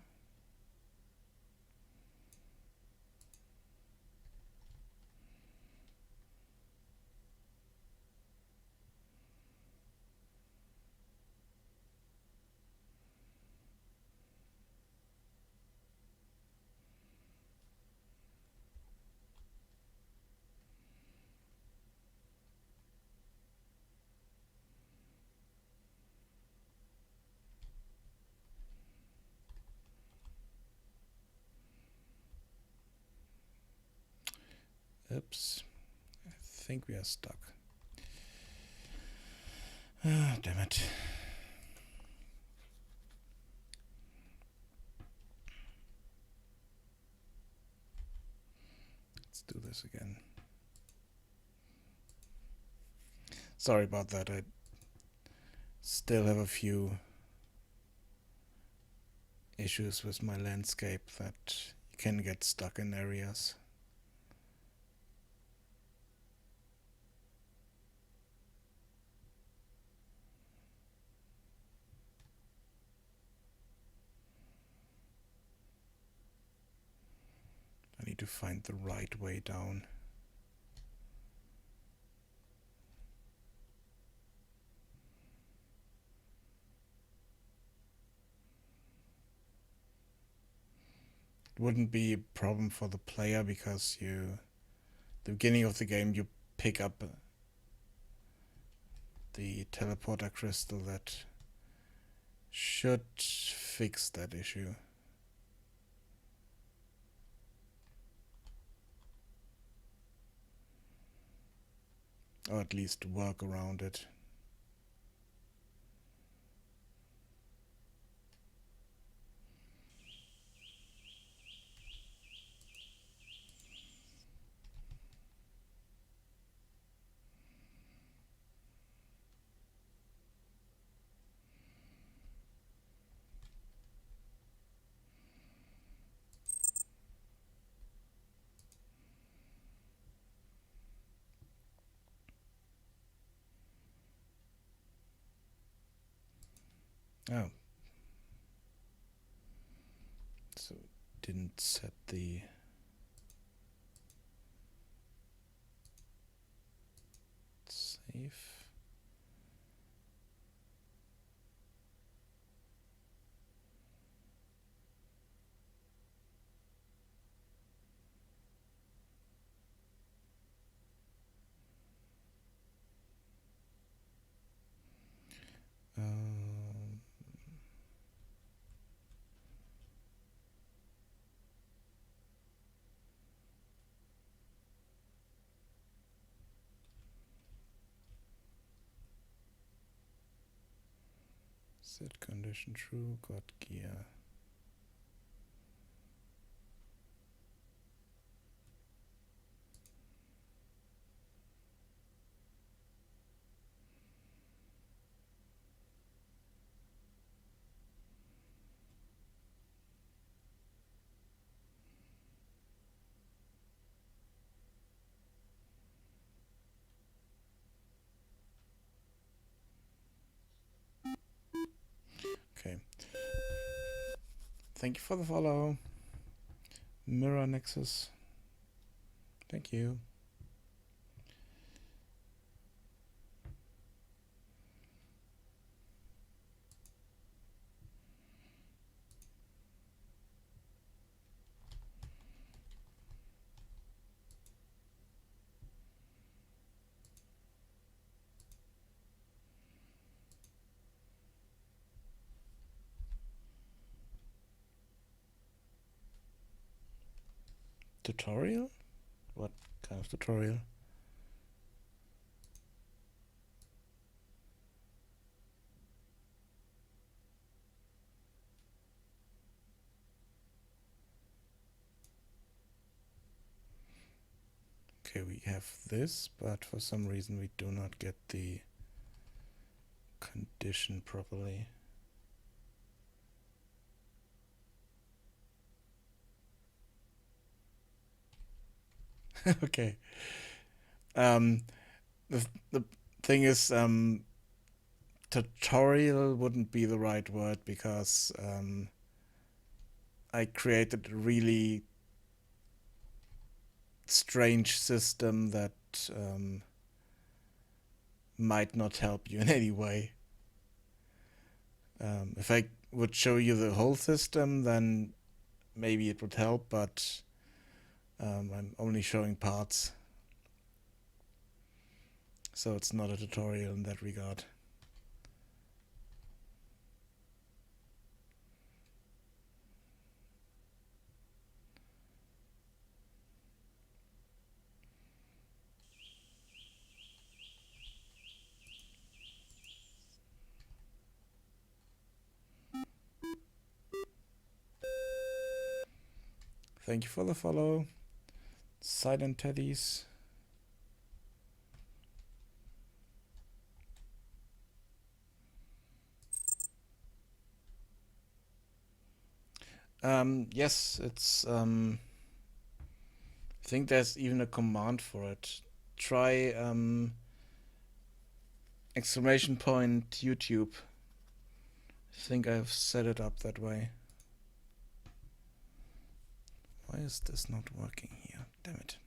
Oops, I think we are stuck. Ah, damn it. Let's do this again. Sorry about that. I still have a few issues with my landscape that you can get stuck in areas. I need to find the right way down. It wouldn't be a problem for the player because the beginning of the game you pick up the teleporter crystal that should fix that issue. Or at least work around it. Oh. So didn't set the save. Set condition true, got gear. Okay. Thank you for the follow. Mirror Nexus. Thank you. Tutorial? What kind of tutorial? Okay, we have this, but for some reason we do not get the condition properly. Okay. The thing is, tutorial wouldn't be the right word because I created a really strange system that might not help you in any way. If I would show you the whole system, then maybe it would help, but I'm only showing parts. So it's not a tutorial in that regard. Thank you for the follow. Silent Teddies. Yes, it's I think there's even a command for it. Try exclamation point YouTube. I think I've set it up that way. Why is this not working here? Damn it.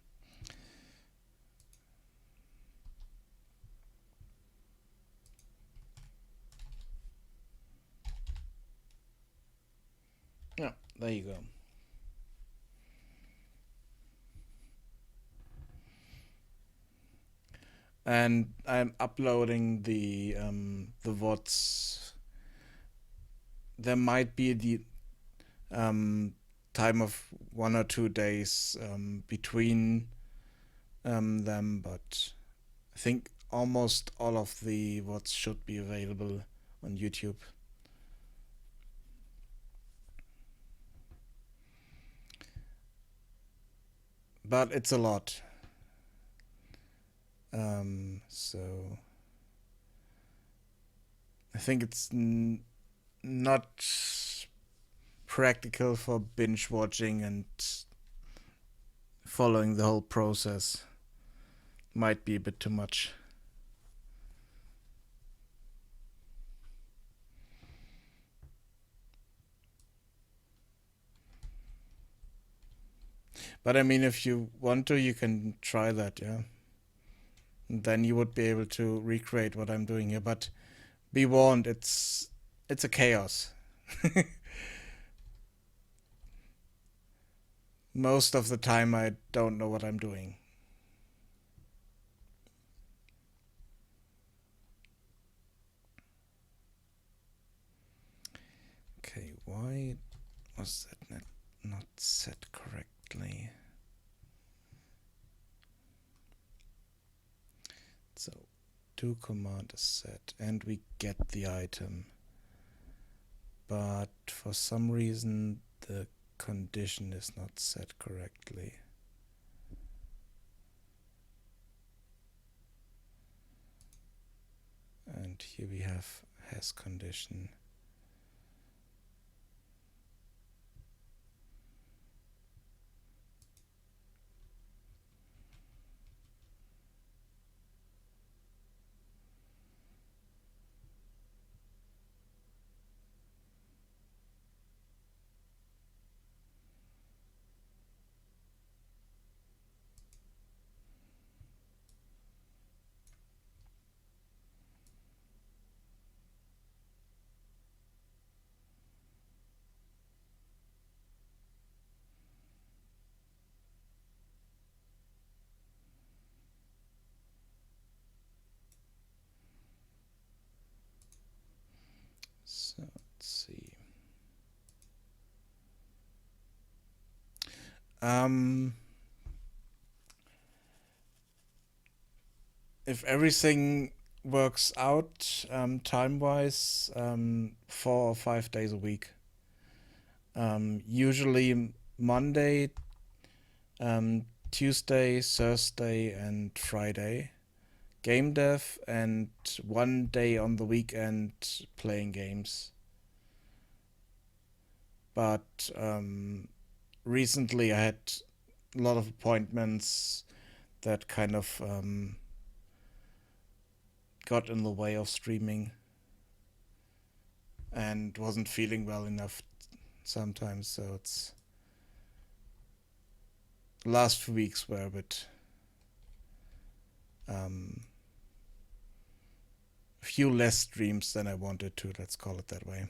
Yeah, there you go. And I'm uploading the VODs. There might be the time of 1 or 2 days between them, but I think almost all of the VODs should be available on YouTube. But it's a lot. So I think it's not practical for binge watching and following the whole process. Might be a bit too much. But I mean, if you want to, you can try that, yeah. And then you would be able to recreate what I'm doing here. But be warned, it's a chaos. Most of the time, I don't know what I'm doing. Okay, why was that not set correctly? So, do command is set, and we get the item. but for some reason the condition is not set correctly. And here we have has condition. So let's see. If everything works out time-wise, 4 or 5 days a week. Usually Monday, Tuesday, Thursday, and Friday. Game dev, and 1 day on the weekend playing games. But recently I had a lot of appointments that kind of got in the way of streaming and wasn't feeling well enough sometimes, so it's last few weeks were a bit few less streams than I wanted to, let's call it that way.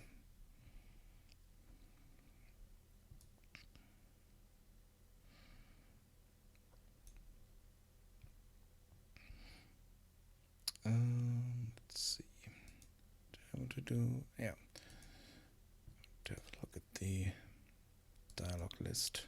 Let's see. How to do? Yeah. To have a look at the dialog list.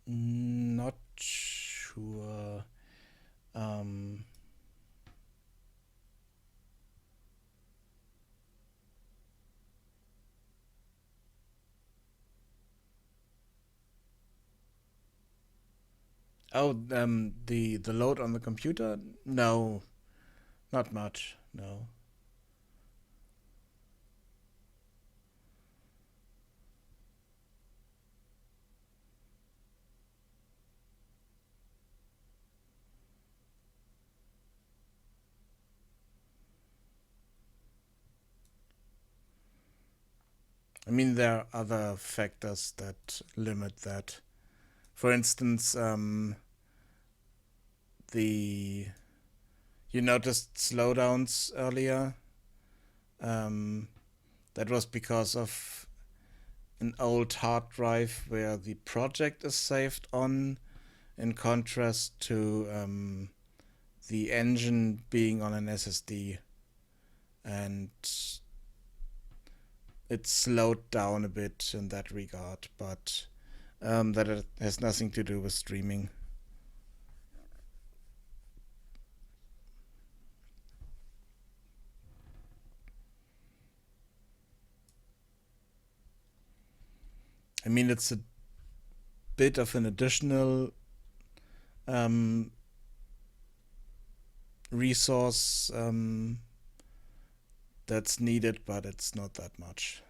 Not sure. Oh, the load on the computer? No, not much. No. I mean, there are other factors that limit that. For instance, the you noticed slowdowns earlier. That was because of an old hard drive where the project is saved on, in contrast to the engine being on an SSD, and it slowed down a bit in that regard, but that has nothing to do with streaming. I mean, it's a bit of an additional resource that's needed, but it's not that much.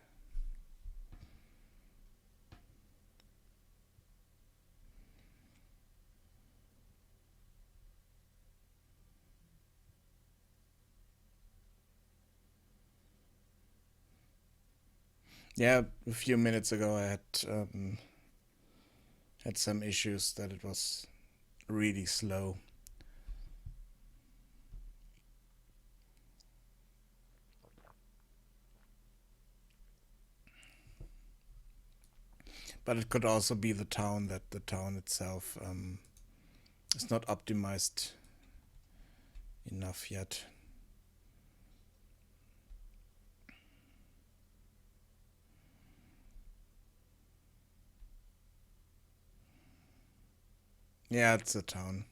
Yeah, a few minutes ago I had some issues that it was really slow. But it could also be the town, that the town itself is not optimized enough yet. Yeah, it's a town.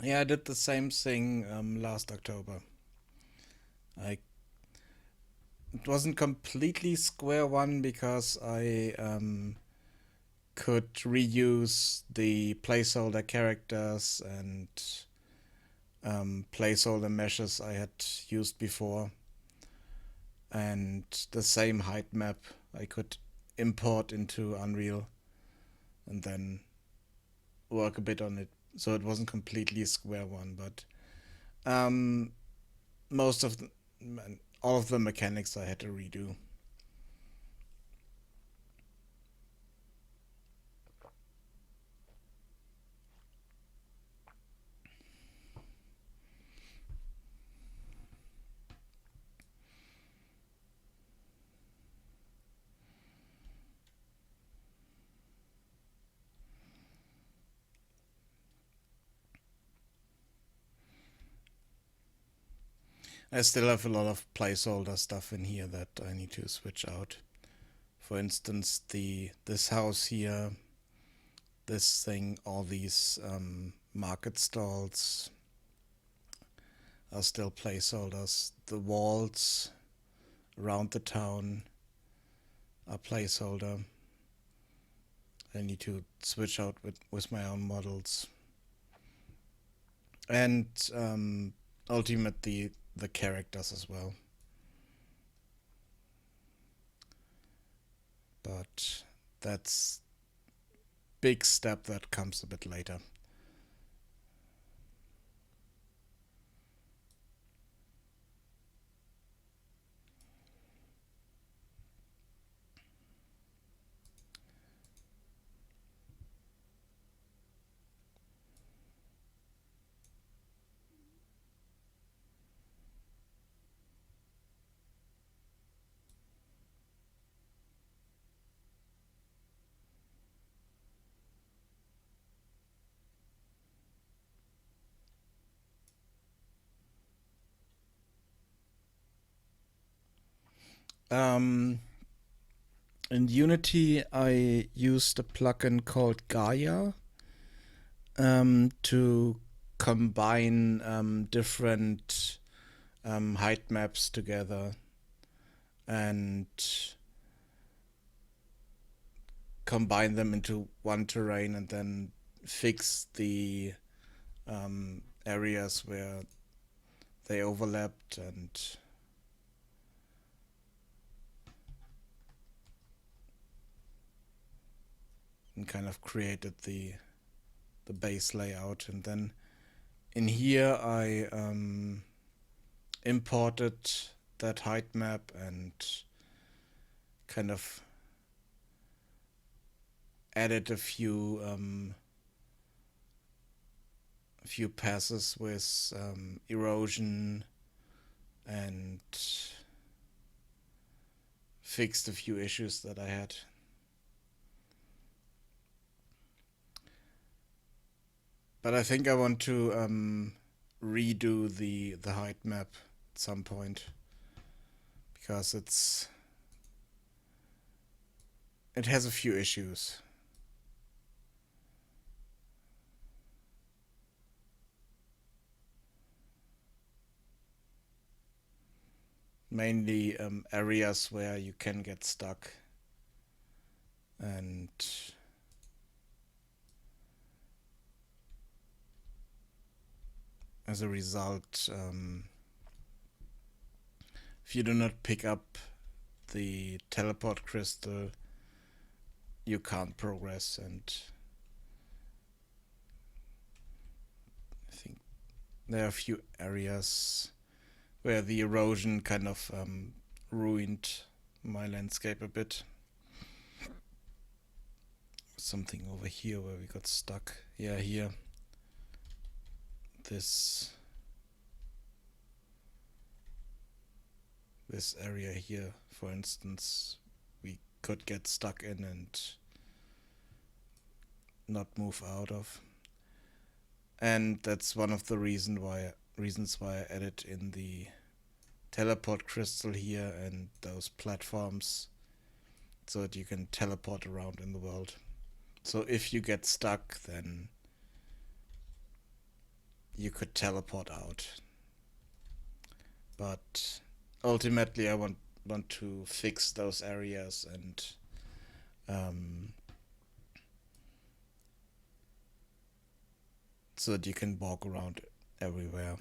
Yeah, I did the same thing last October. I It wasn't completely square one because I could reuse the placeholder characters and placeholder meshes I had used before, and the same height map I could import into Unreal and then work a bit on it. So it wasn't completely square one, but um, most of the, all of the mechanics I had to redo. I still have a lot of placeholder stuff in here that I need to switch out. For instance, the this house here, this thing, all these market stalls are still placeholders. The walls around the town are placeholder. I need to switch out with my own models. And ultimately the characters as well. But that's big step that comes a bit later. Um, in Unity, I used a plugin called Gaia to combine different height maps together and combine them into one terrain, and then fix the areas where they overlapped and kind of created the base layout. And then in here I imported that height map and kind of added a few passes with erosion and fixed a few issues that I had. But I think I want to redo the height map at some point. because it has a few issues. Mainly areas where you can get stuck, and as a result, if you do not pick up the teleport crystal, you can't progress. And I think there are a few areas where the erosion kind of ruined my landscape a bit. Something over here where we got stuck. Yeah, here. This area here, for instance, we could get stuck in and not move out of. And that's one of the reasons why I added in the teleport crystal here and those platforms, so that you can teleport around in the world. So if you get stuck, then you could teleport out. But ultimately I want to fix those areas and so that you can walk around everywhere.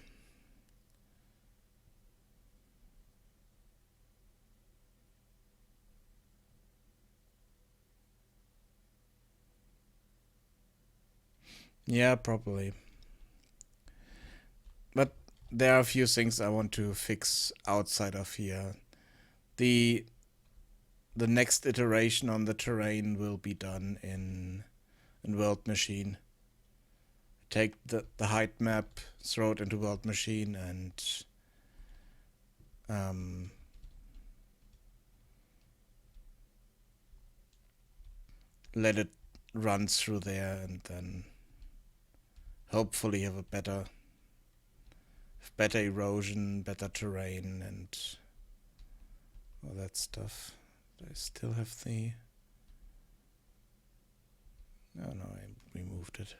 Yeah, probably. But there are a few things I want to fix outside of here. The next iteration on the terrain will be done in World Machine. Take the height map, throw it into World Machine, and let it run through there, and then hopefully have a better erosion, better terrain, and all that stuff. I still have the... Oh no, I removed it.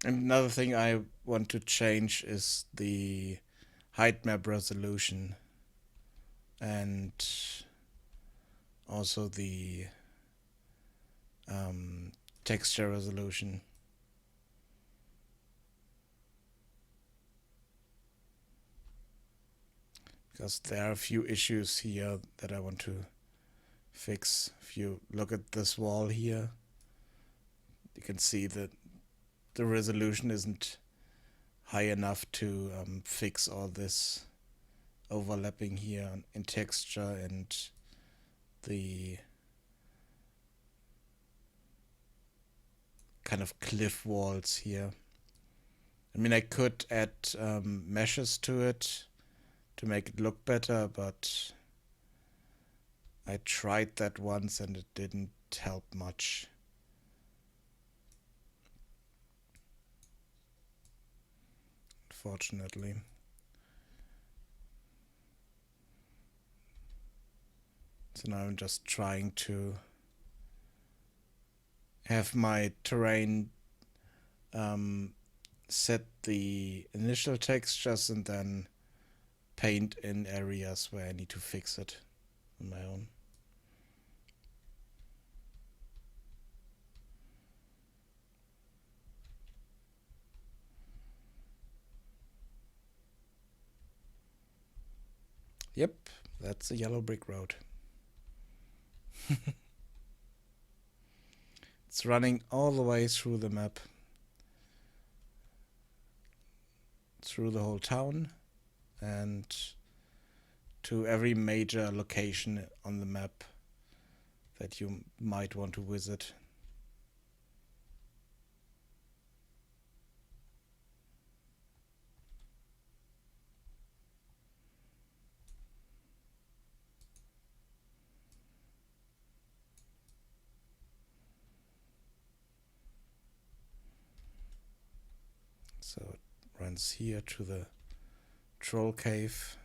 And another thing I want to change is the height map resolution, and also the texture resolution. Because there are a few issues here that I want to fix. If you look at this wall here, you can see that the resolution isn't high enough to fix all this overlapping here in texture and the kind of cliff walls here. I mean, I could add meshes to it to make it look better, but I tried that once and it didn't help much. Unfortunately. So now I'm just trying to have my terrain set the initial textures and then paint in areas where I need to fix it on my own. Yep, that's a yellow brick road. It's running all the way through the map, through the whole town, and to every major location on the map that you might want to visit. So it runs here to the troll cave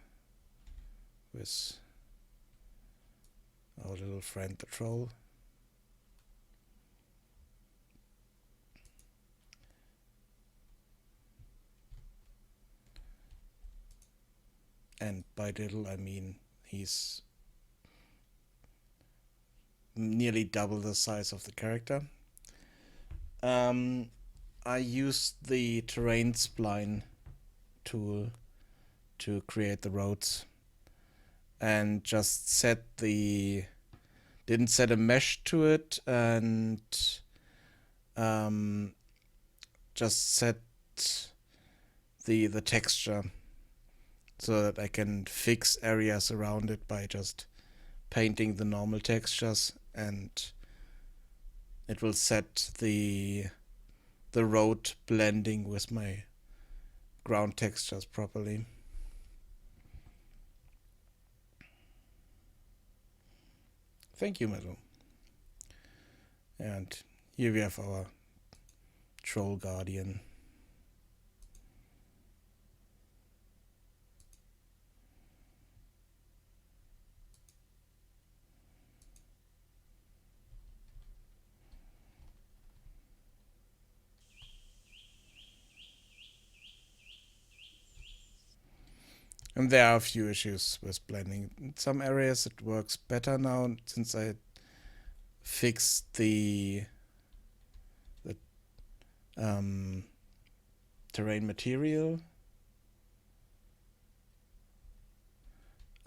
with our little friend the troll. And by little I mean he's nearly double the size of the character. I used the terrain spline tool to create the roads and just didn't set a mesh to it, and just set the texture so that I can fix areas around it by just painting the normal textures, and it will set the road blending with my ground textures properly. Thank you, Metal. And here we have our troll guardian. And there are a few issues with blending. In some areas it works better now since I fixed the terrain material.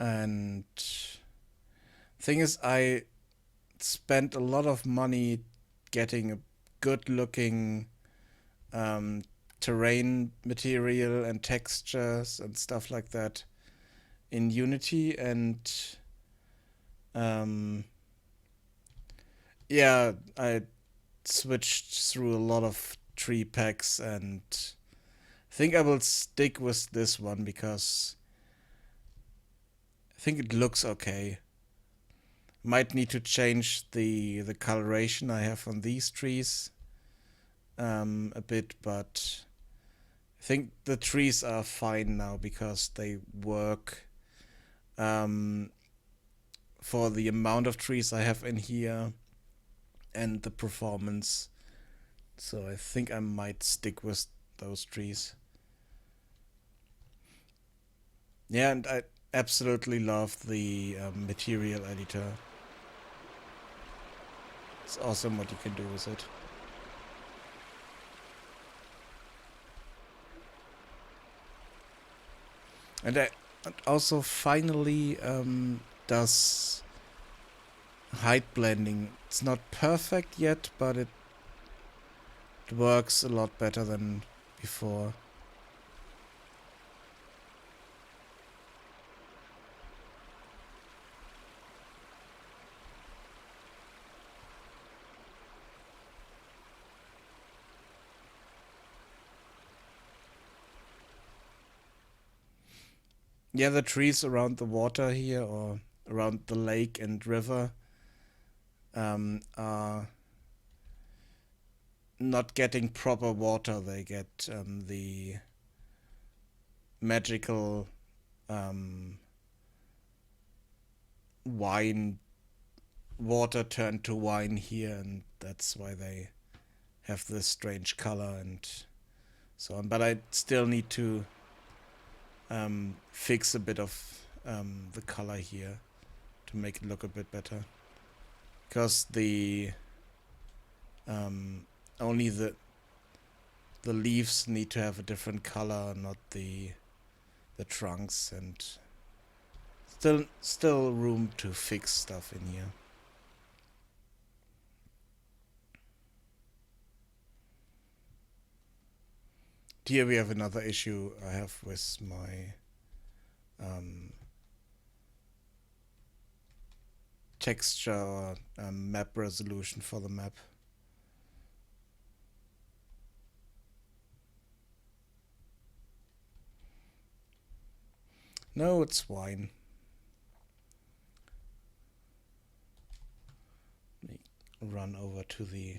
And thing is, I spent a lot of money getting a good looking terrain material and textures and stuff like that in Unity, and yeah, I switched through a lot of tree packs, and I think I will stick with this one because I think it looks okay. Might need to change the coloration I have on these trees a bit, but I think the trees are fine now because they work for the amount of trees I have in here and the performance. So I think I might stick with those trees. Yeah, and I absolutely love the material editor. It's awesome what you can do with it. And it also finally does height blending. It's not perfect yet, but it works a lot better than before. Yeah, the trees around the water here, or around the lake and river, are not getting proper water. They get the magical wine, water turned to wine here, and that's why they have this strange color and so on. But I still need to fix a bit of the color here to make it look a bit better, because the only the leaves need to have a different color, not the trunks, and still room to fix stuff in here. Here we have another issue I have with my texture or map resolution for the map. No, it's wine. Let me run over to the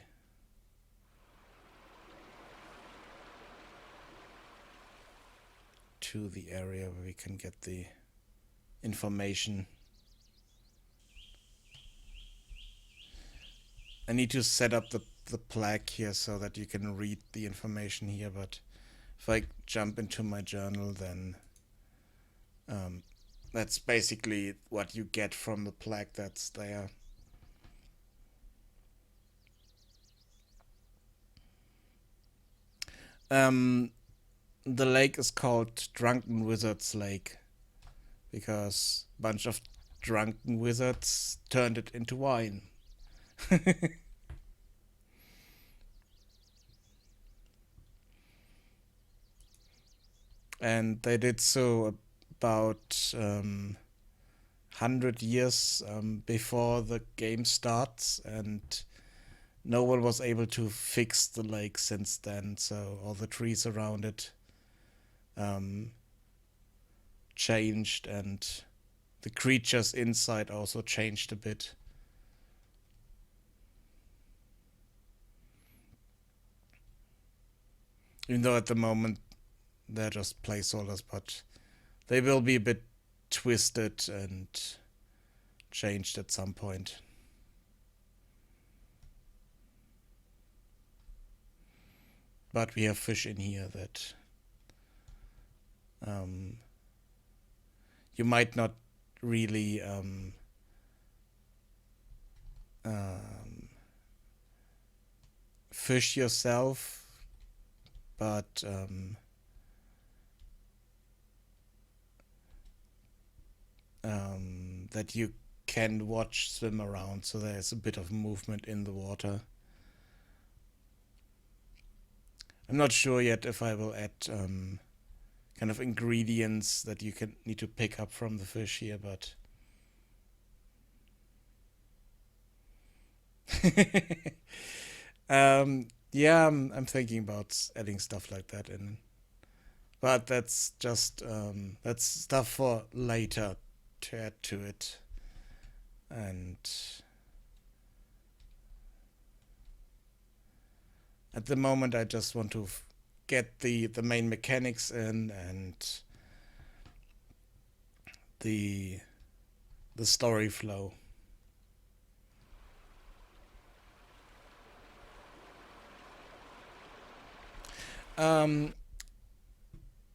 to the area where we can get the information. I need to set up the plaque here so that you can read the information here, but if I jump into my journal, then that's basically what you get from the plaque that's there. The lake is called Drunken Wizard's Lake because a bunch of drunken wizards turned it into wine. And they did so about 100 years before the game starts, and no one was able to fix the lake since then, so all the trees around it changed, and the creatures inside also changed a bit. Even though at the moment they're just placeholders, but they will be a bit twisted and changed at some point. But we have fish in here that you might not really fish yourself, but that you can watch swim around, so there's a bit of movement in the water. I'm not sure yet if I will add kind of ingredients that you need to pick up from the fish here, but yeah, I'm thinking about adding stuff like that in, but that's just that's stuff for later to add to it. And at the moment I just want to get the main mechanics in and the story flow.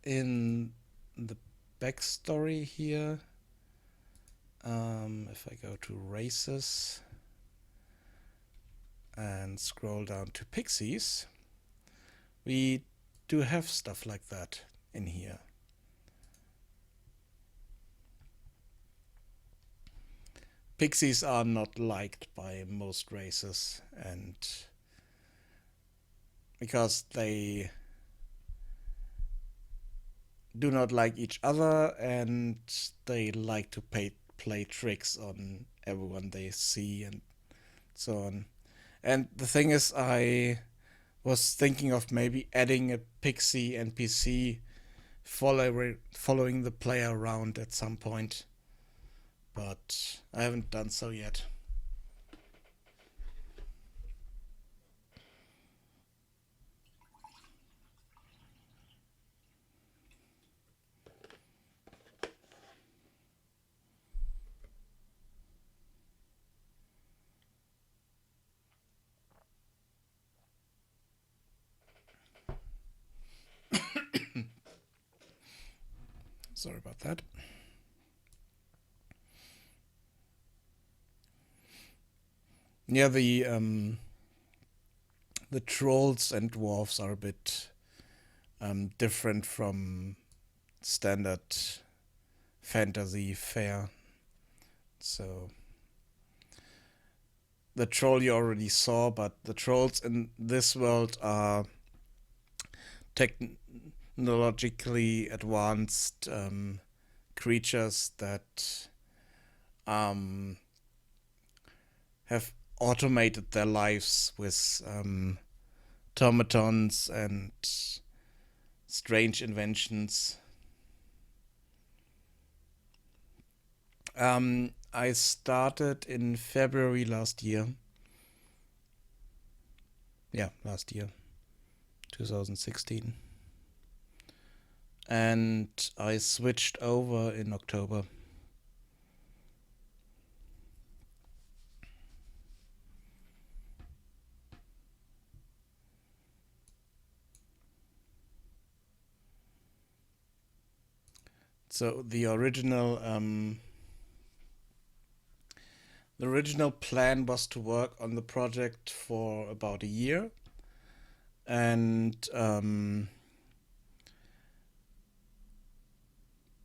In the backstory here, if I go to races and scroll down to pixies, we do have stuff like that in here. Pixies are not liked by most races, and because they do not like each other, and they like to play tricks on everyone they see and so on. And the thing is, I was thinking of maybe adding a pixie NPC following the player around at some point, but I haven't done so yet. Sorry about that. Yeah, the trolls and dwarves are a bit different from standard fantasy fare. So the troll you already saw, but the trolls in this world are technologically advanced creatures that have automated their lives with automatons and strange inventions. I started in February last year. Yeah, last year, 2016. and I switched over in October. So the original plan was to work on the project for about a year, and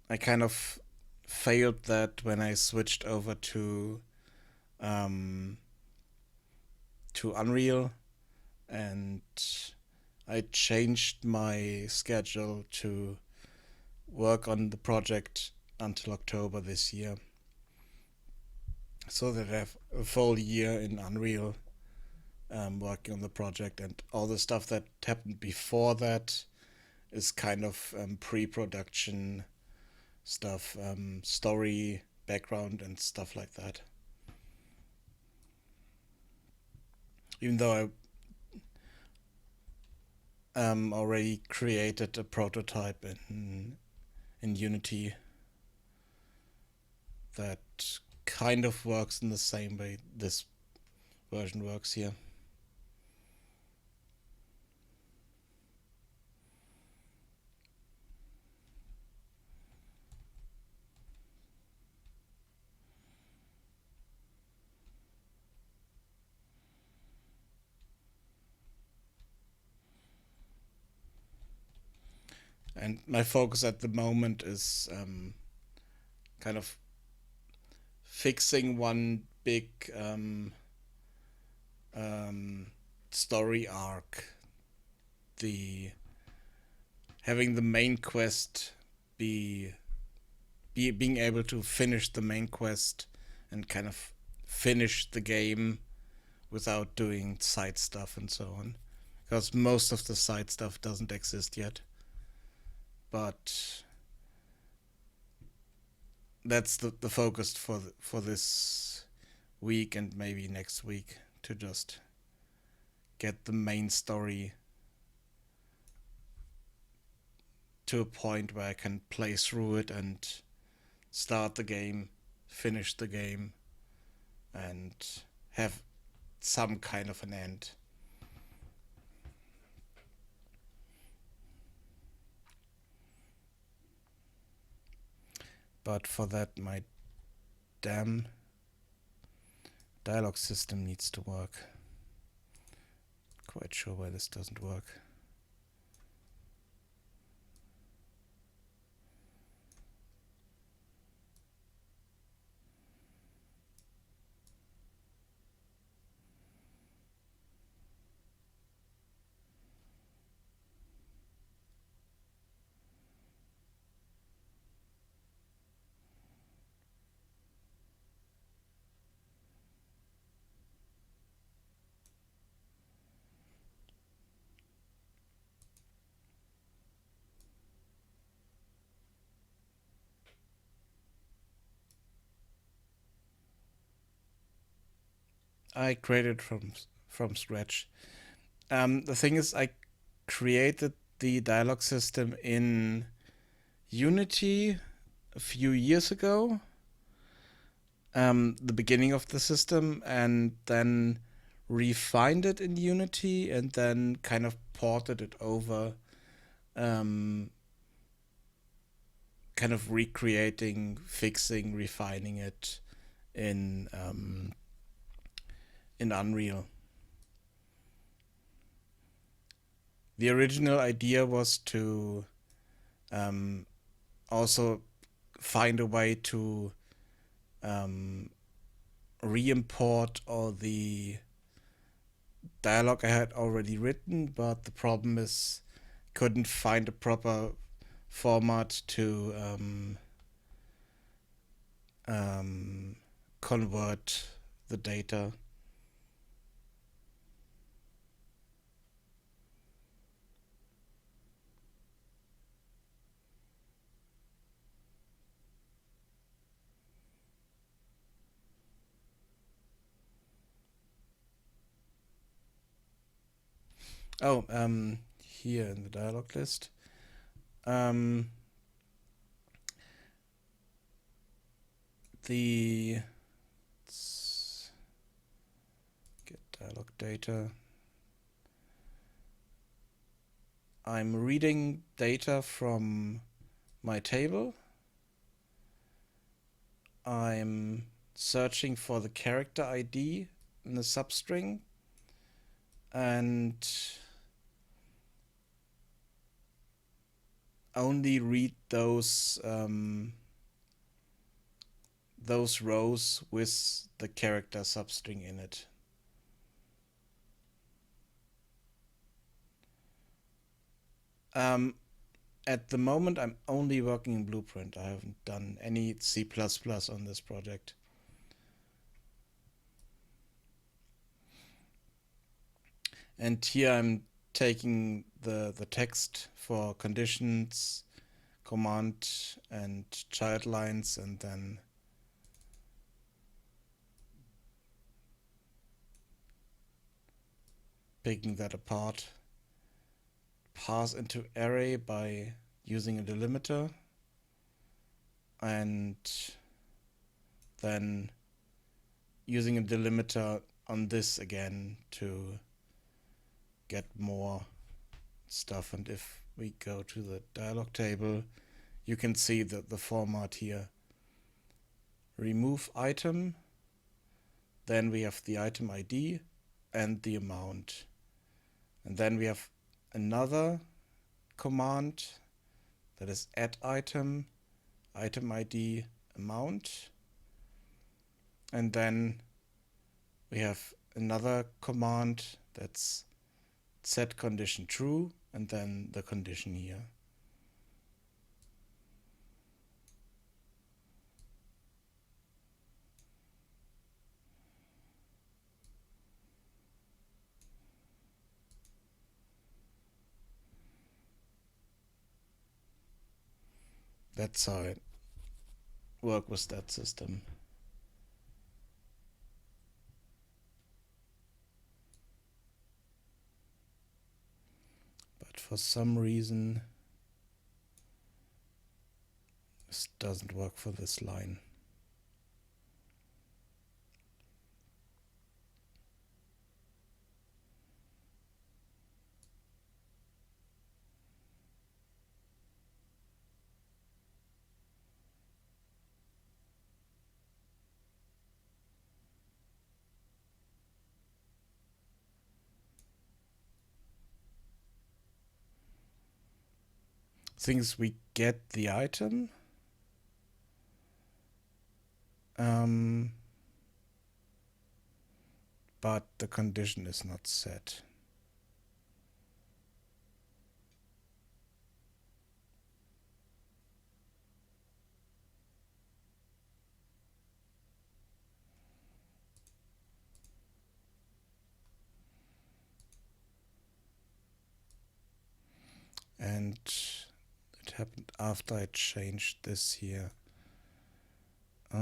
I kind of failed that when I switched over um, to Unreal, and I changed my schedule to work on the project until October this year, so that I have a full year in Unreal working on the project, and all the stuff that happened before that is kind of pre-production stuff, story, background, and stuff like that. Even though I already created a prototype in Unity that kind of works in the same way this version works here. And my focus at the moment is kind of fixing one big story arc. The having the main quest being able to finish the main quest and kind of finish the game without doing side stuff and so on, because most of the side stuff doesn't exist yet. But that's the focus for this week and maybe next week, to just get the main story to a point where I can play through it and start the game, finish the game, and have some kind of an end. But for that, my damn dialogue system needs to work. Quite sure why this doesn't work. I created from scratch. The thing is, I created the dialogue system in Unity a few years ago, the beginning of the system, and then refined it in Unity, and then kind of ported it over, kind of recreating, fixing, refining it in Unreal. The original idea was to also find a way to re-import all the dialogue I had already written, but the problem is couldn't find a proper format to convert the data. Oh, here in the dialogue list, Let's get dialog data. I'm reading data from my table. I'm searching for the character ID in the substring, and only read those rows with the character substring in it. At the moment, I'm only working in Blueprint. I haven't done any C++ on this project. And here I'm taking the text for conditions, command and child lines, and then picking that apart. Pass into array by using a delimiter, and then using a delimiter on this again to get more stuff. And if we go to the dialog table, you can see that the format here. Remove item, then we have the item ID and the amount. And then we have another command that is add item, item ID, amount. And then we have another command that's set condition true, and then the condition here. That's how it works with that system. But for some reason, this doesn't work for this line. Things we get the item. But the condition is not set. And it happened after I changed this here. Let's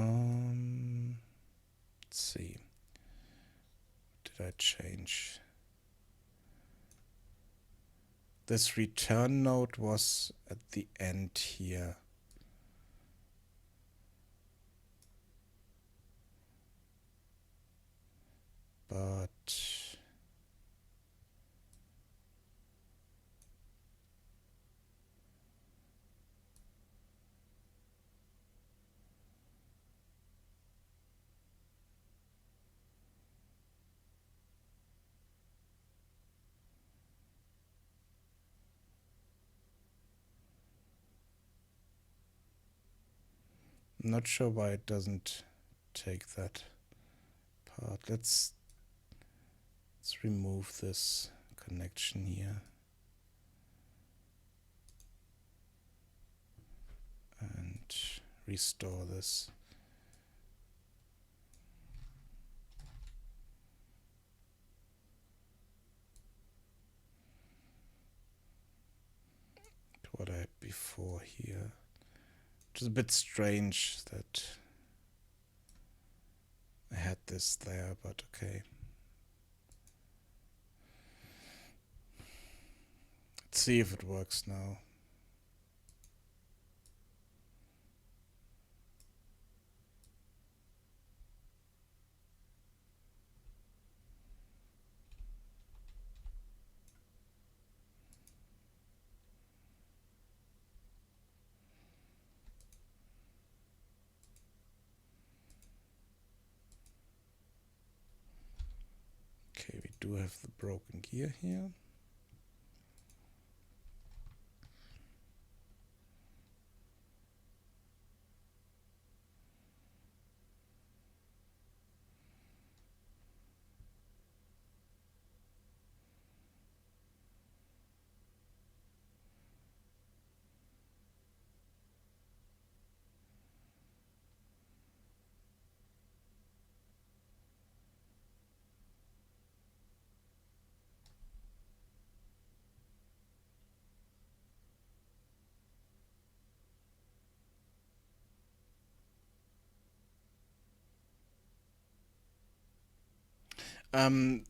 see. What did I change? This return node was at the end here. But I'm not sure why it doesn't take that part. Let's remove this connection here. And restore this. To what I had before here. Which is a bit strange that I had this there, but okay. Let's see if it works now. do have the broken gear here.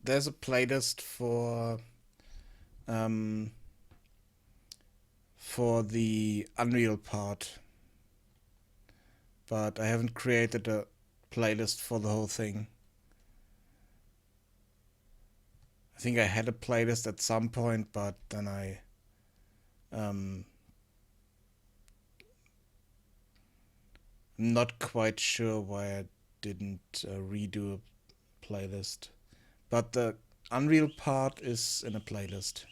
There's a playlist for the Unreal part, but I haven't created a playlist for the whole thing. I think I had a playlist at some point, but then I I'm not quite sure why I didn't redo a playlist. But the Unreal part is in a playlist.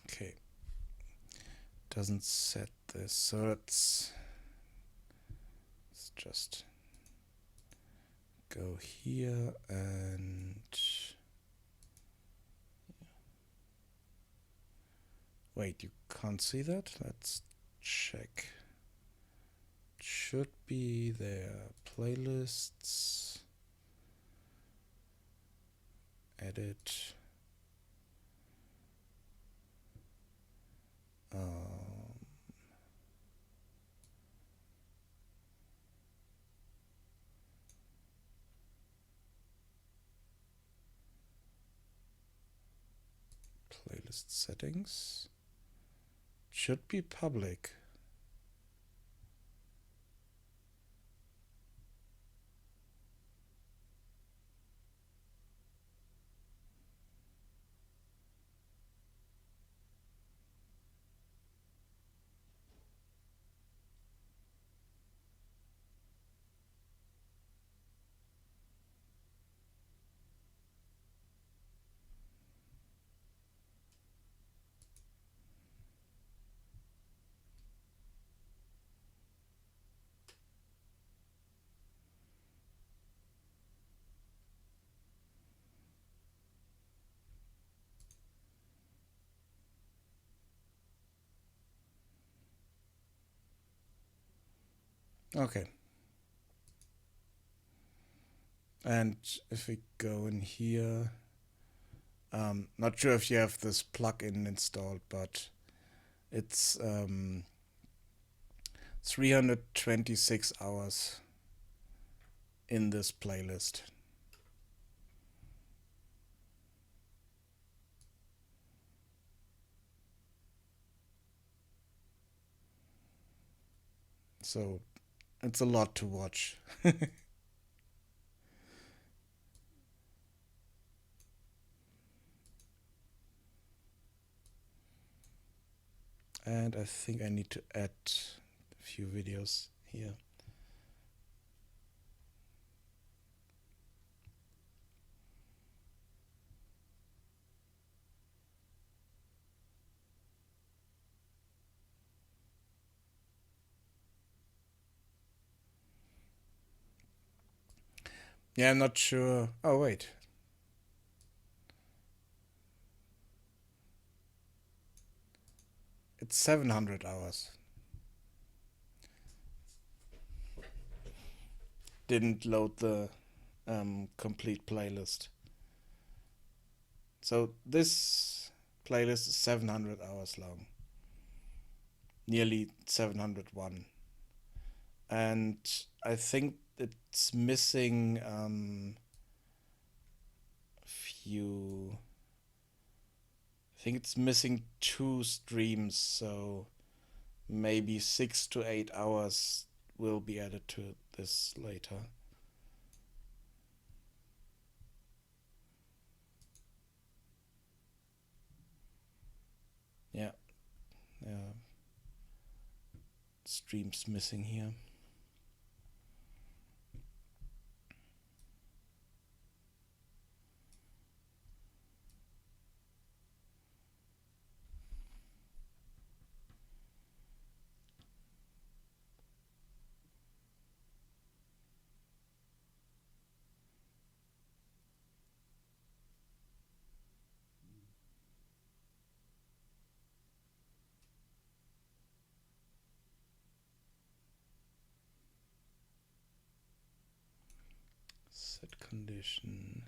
Okay. Doesn't set this, so let's just go here and wait, you can't see that? Let's check. It should be there. Playlists. Edit. Playlist settings. Should be public. Okay. And if we go in here, not sure if you have this plugin installed, but it's 326 hours in this playlist. So it's a lot to watch. And I think I need to add a few videos here. Yeah, I'm not sure. Oh, wait. It's 700 hours. Didn't load the complete playlist. So this playlist is 700 hours long. Nearly 701. And I think it's missing few. I think it's missing 2 streams, so maybe 6 to 8 hours will be added to this later. streams missing here. Set condition.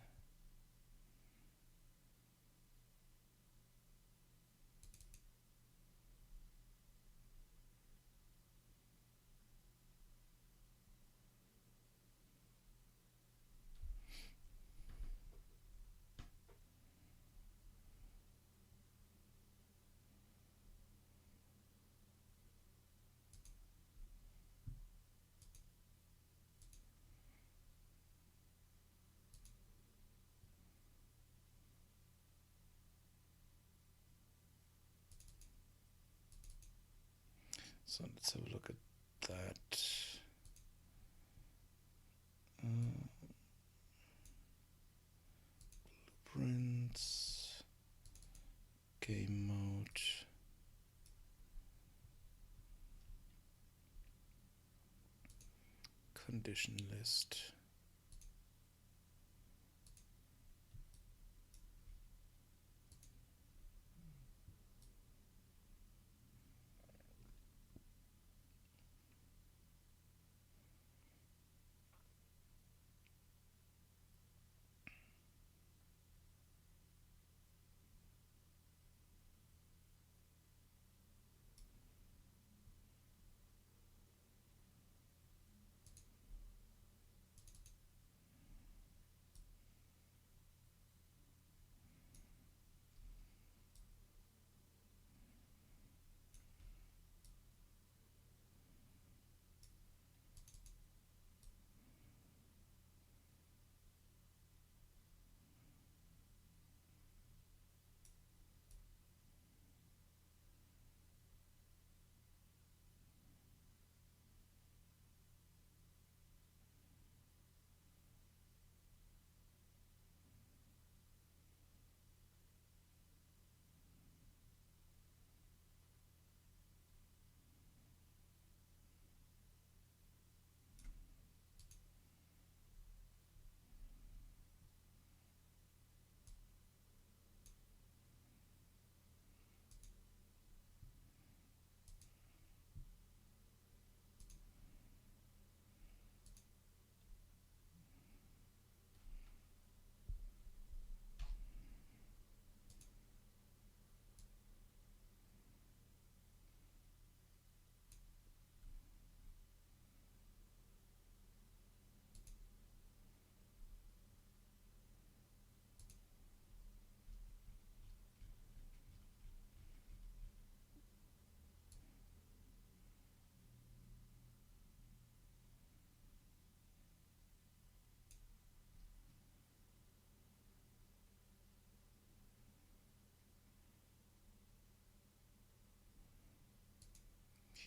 So let's have a look at that. Blueprints, game mode, condition list.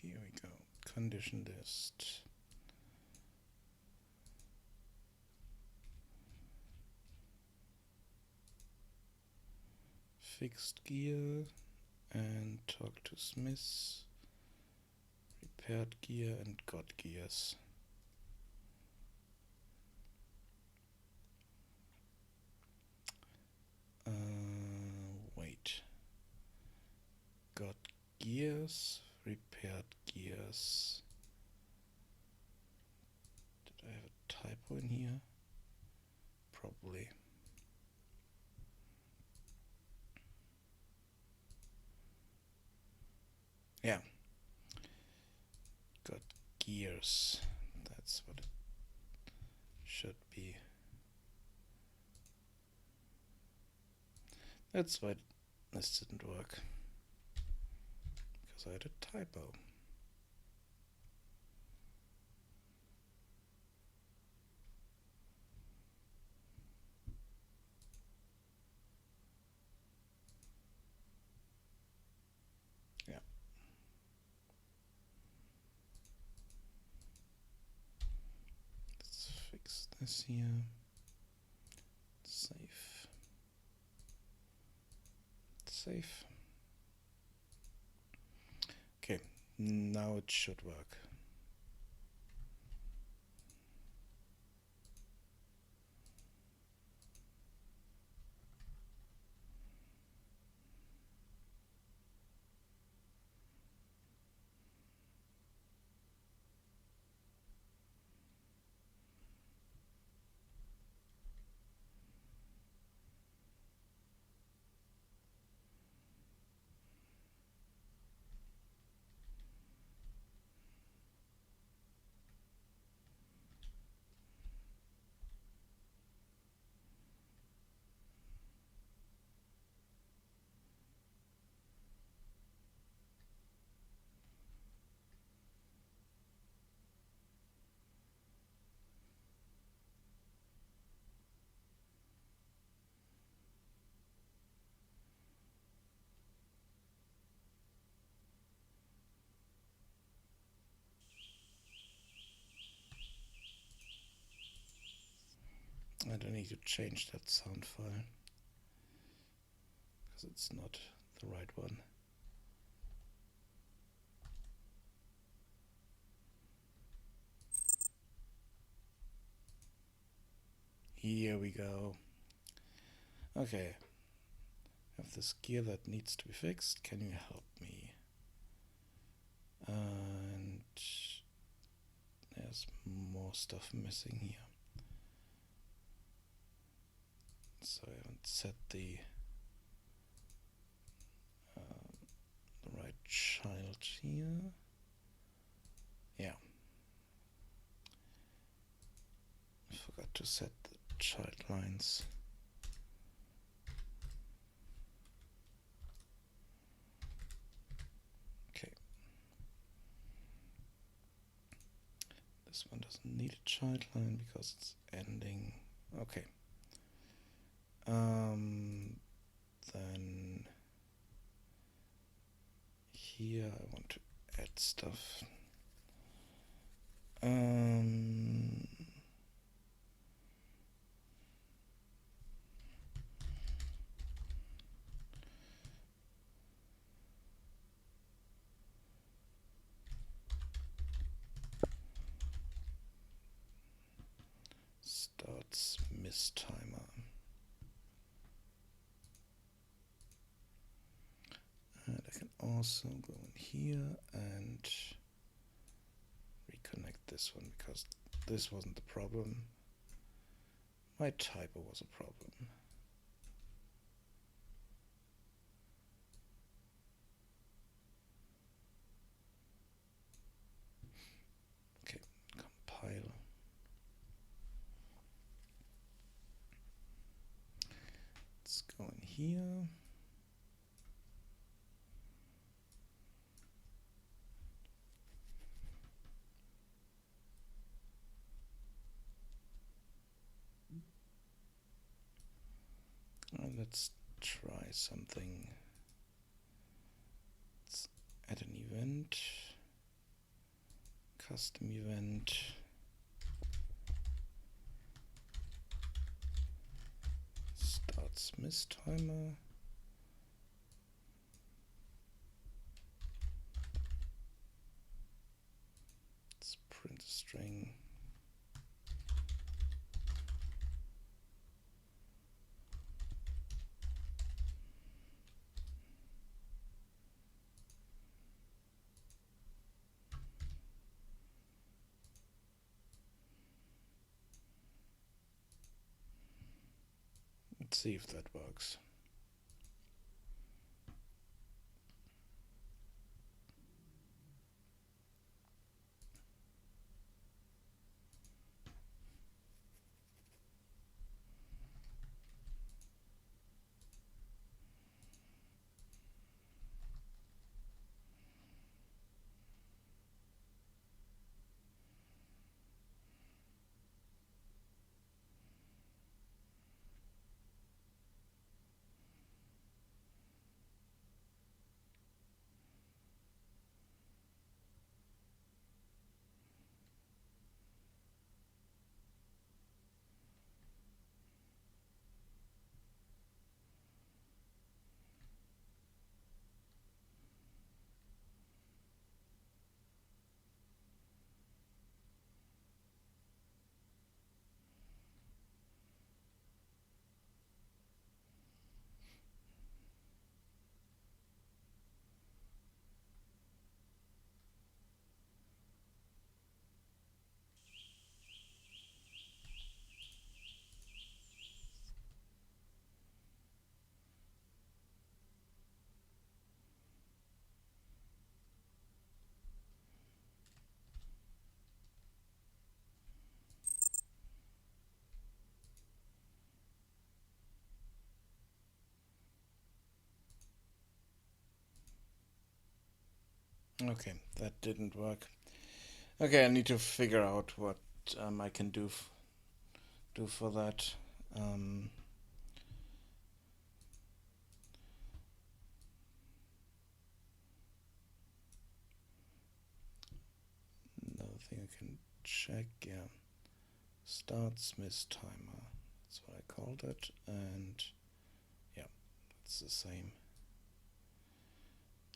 Here we go. Condition list. Fixed gear and talk to Smith. Repaired gear and got gears. Wait. Got gears, repaired gears. Did I have a typo in here? Probably. Yeah. Got gears. That's what it should be. That's why this didn't work. Because I had a typo. Yeah. this here. Save. Save. Okay, now it should work. I don't need to change that sound file because it's not the right one. Here we go. Okay, I have this gear that needs to be fixed. Can you help me? And there's more stuff missing here. So I haven't set the right child here. Yeah. I forgot to set the child lines. Okay. This one doesn't need a child line because it's ending. Okay. Then here I want to add stuff. Starts miss timer. And I can also go in here and reconnect this one because this wasn't the problem. My typo was a problem. Okay, compile. Let's go in here. Let's try something. Let's add an event, custom event. Starts miss timer. Let's print a string. Let's see if that works. Okay, that didn't work. Okay, I need to figure out what I can do for that. Um, Another thing I can check, yeah. Start Smith timer. That's what I called it, and yeah, it's the same.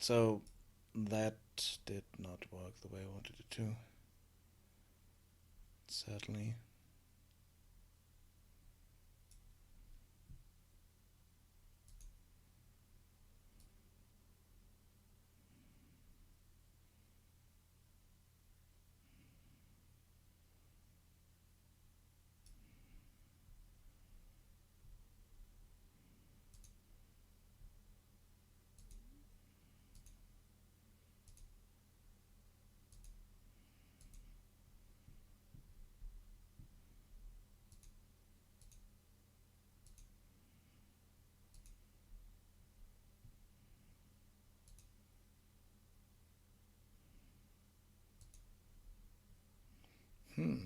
So that did not work the way I wanted it to. Sadly. Hmm.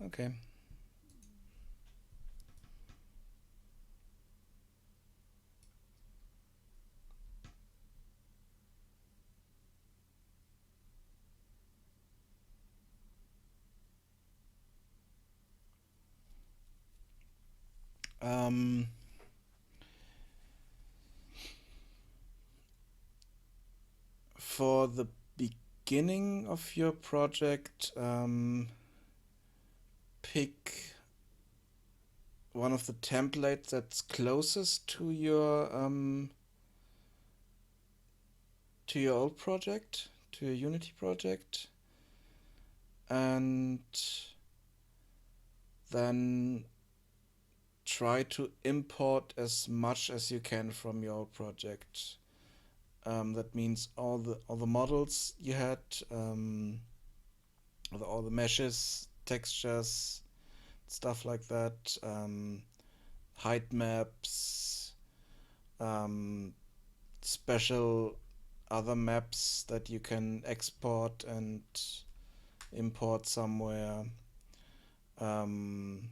Okay. Um, for the beginning of your project, pick one of the templates that's closest to your old project, to your Unity project, and then try to import as much as you can from your old project. That means all the models you had, all the meshes, textures, stuff like that, height maps, um, special other maps that you can export and import somewhere. Um,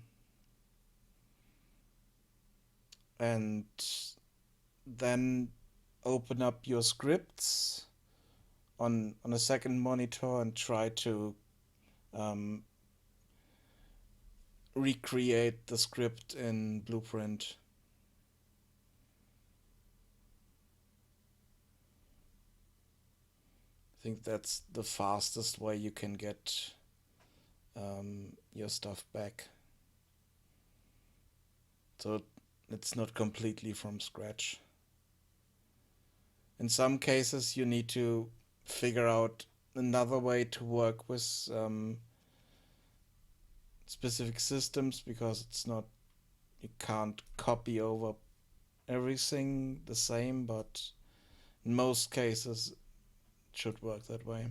and then open up your scripts on a second monitor and try to um, recreate the script in Blueprint. I think that's the fastest way you can get your stuff back. So it's not completely from scratch. In some cases, you need to figure out another way to work with specific systems because it's not, you can't copy over everything the same, but in most cases it should work that way.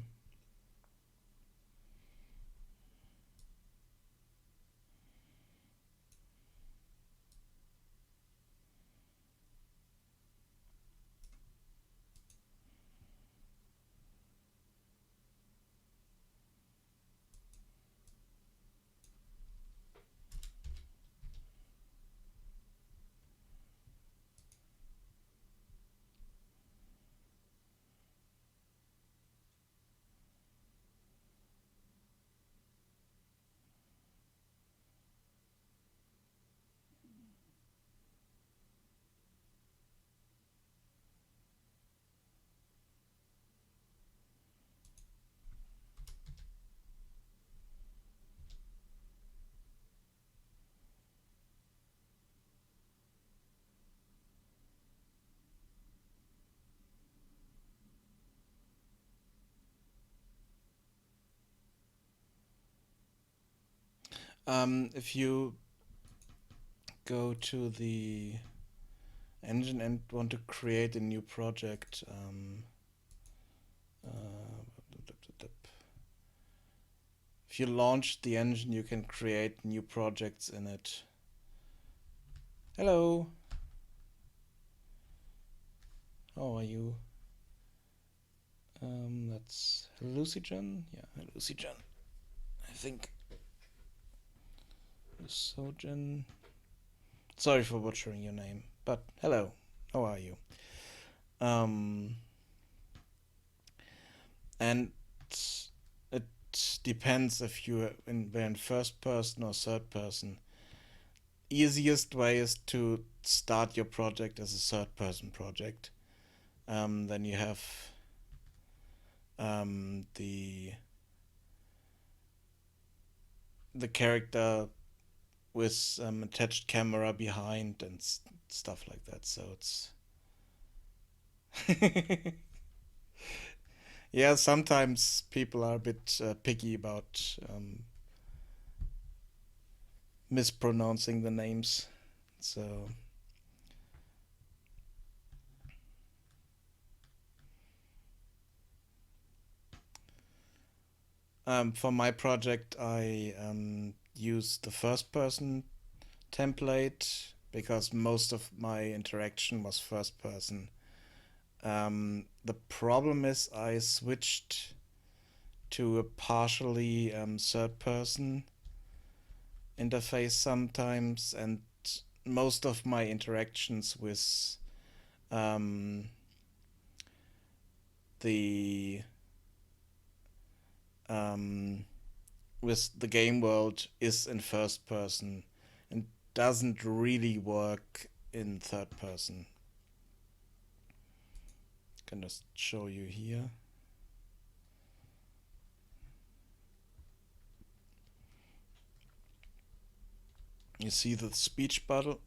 If you go to the engine and want to create a new project, if you launch the engine, you can create new projects in it. Hello, how are you? That's Hallucigen. Yeah, Hallucigen. I think Lusogen. Sorry for butchering your name, but hello. How are you? Um, and it depends if you're in first person or third person. Easiest way is to start your project as a third person project. Then you have the character with attached camera behind and stuff like that. So it's yeah. Sometimes people are a bit picky about mispronouncing the names. So for my project, I use the first person template because most of my interaction was first person. The problem is I switched to a partially third person interface sometimes, and most of my interactions um, the um, the game world is in first person and doesn't really work in third person. Can just show you here. You see the speech bubble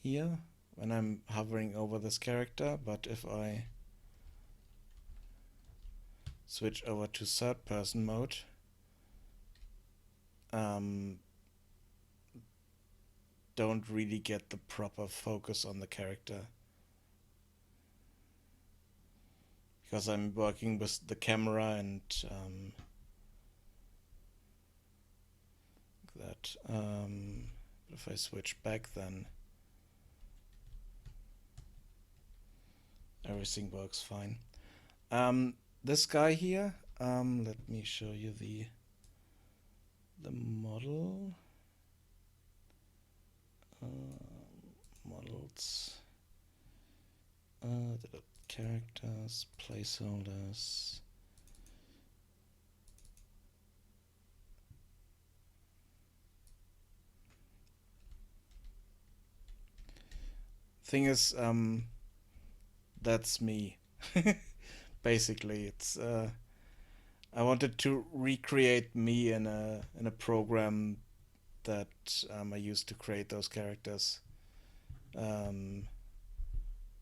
here when I'm hovering over this character, but if I switch over to third person mode, um, don't really get the proper focus on the character because I'm working with the camera and that. If I switch back, then everything works fine. This guy here. Let me show you the model. Models. The characters, placeholders. Thing is, that's me. Basically, it's I wanted to recreate me in a program that I used to create those characters. Um,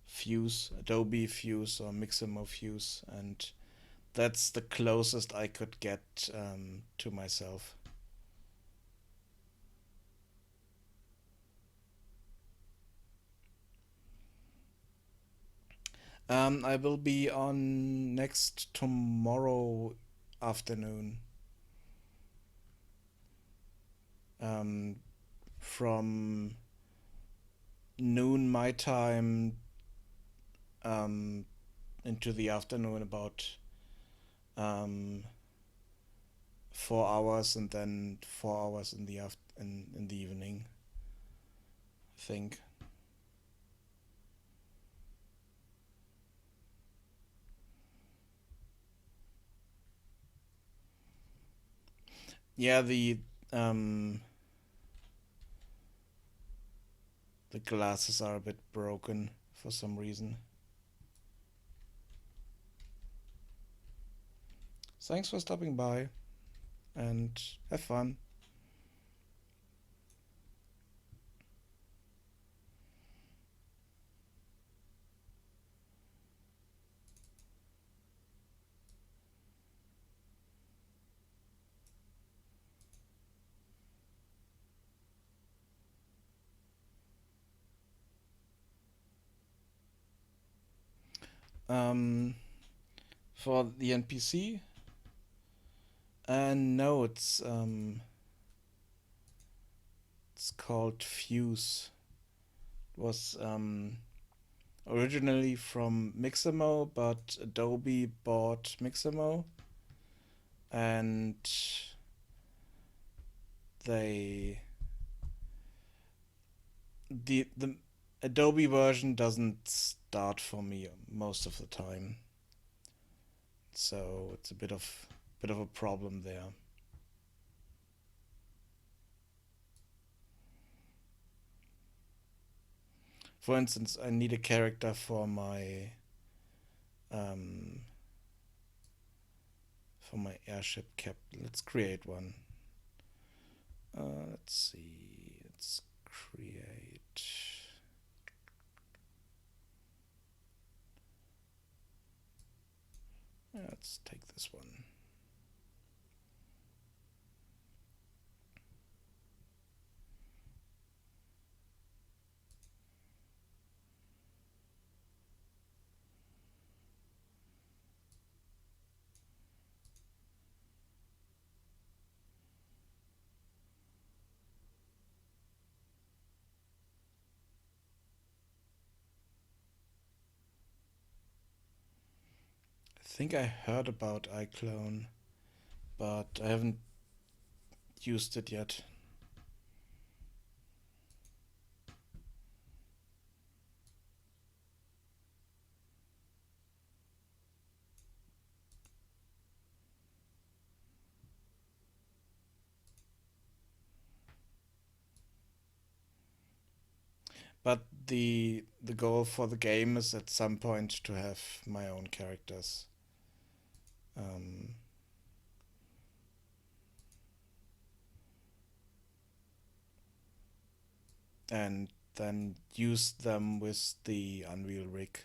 Fuse, Adobe Fuse or Mixamo Fuse, and that's the closest I could get to myself. I will be on next tomorrow afternoon. Um, from noon my time um, into the afternoon, about um, 4 hours, and then 4 hours in in the evening. I think. Yeah, um, the glasses are a bit broken for some reason. Thanks for stopping by and have fun. Um, for the NPC, and no, it's called Fuse. It was originally from Mixamo, but Adobe bought Mixamo, and they the Adobe version doesn't start for me most of the time, so it's a bit of a problem there. For instance, I need a character um, for my airship captain. Let's create one. Let's see. Let's create. Let's take this one. I think I heard about iClone, but I haven't used it yet. But the goal for the game is at some point to have my own characters. Um, and then use them with the Unreal rig.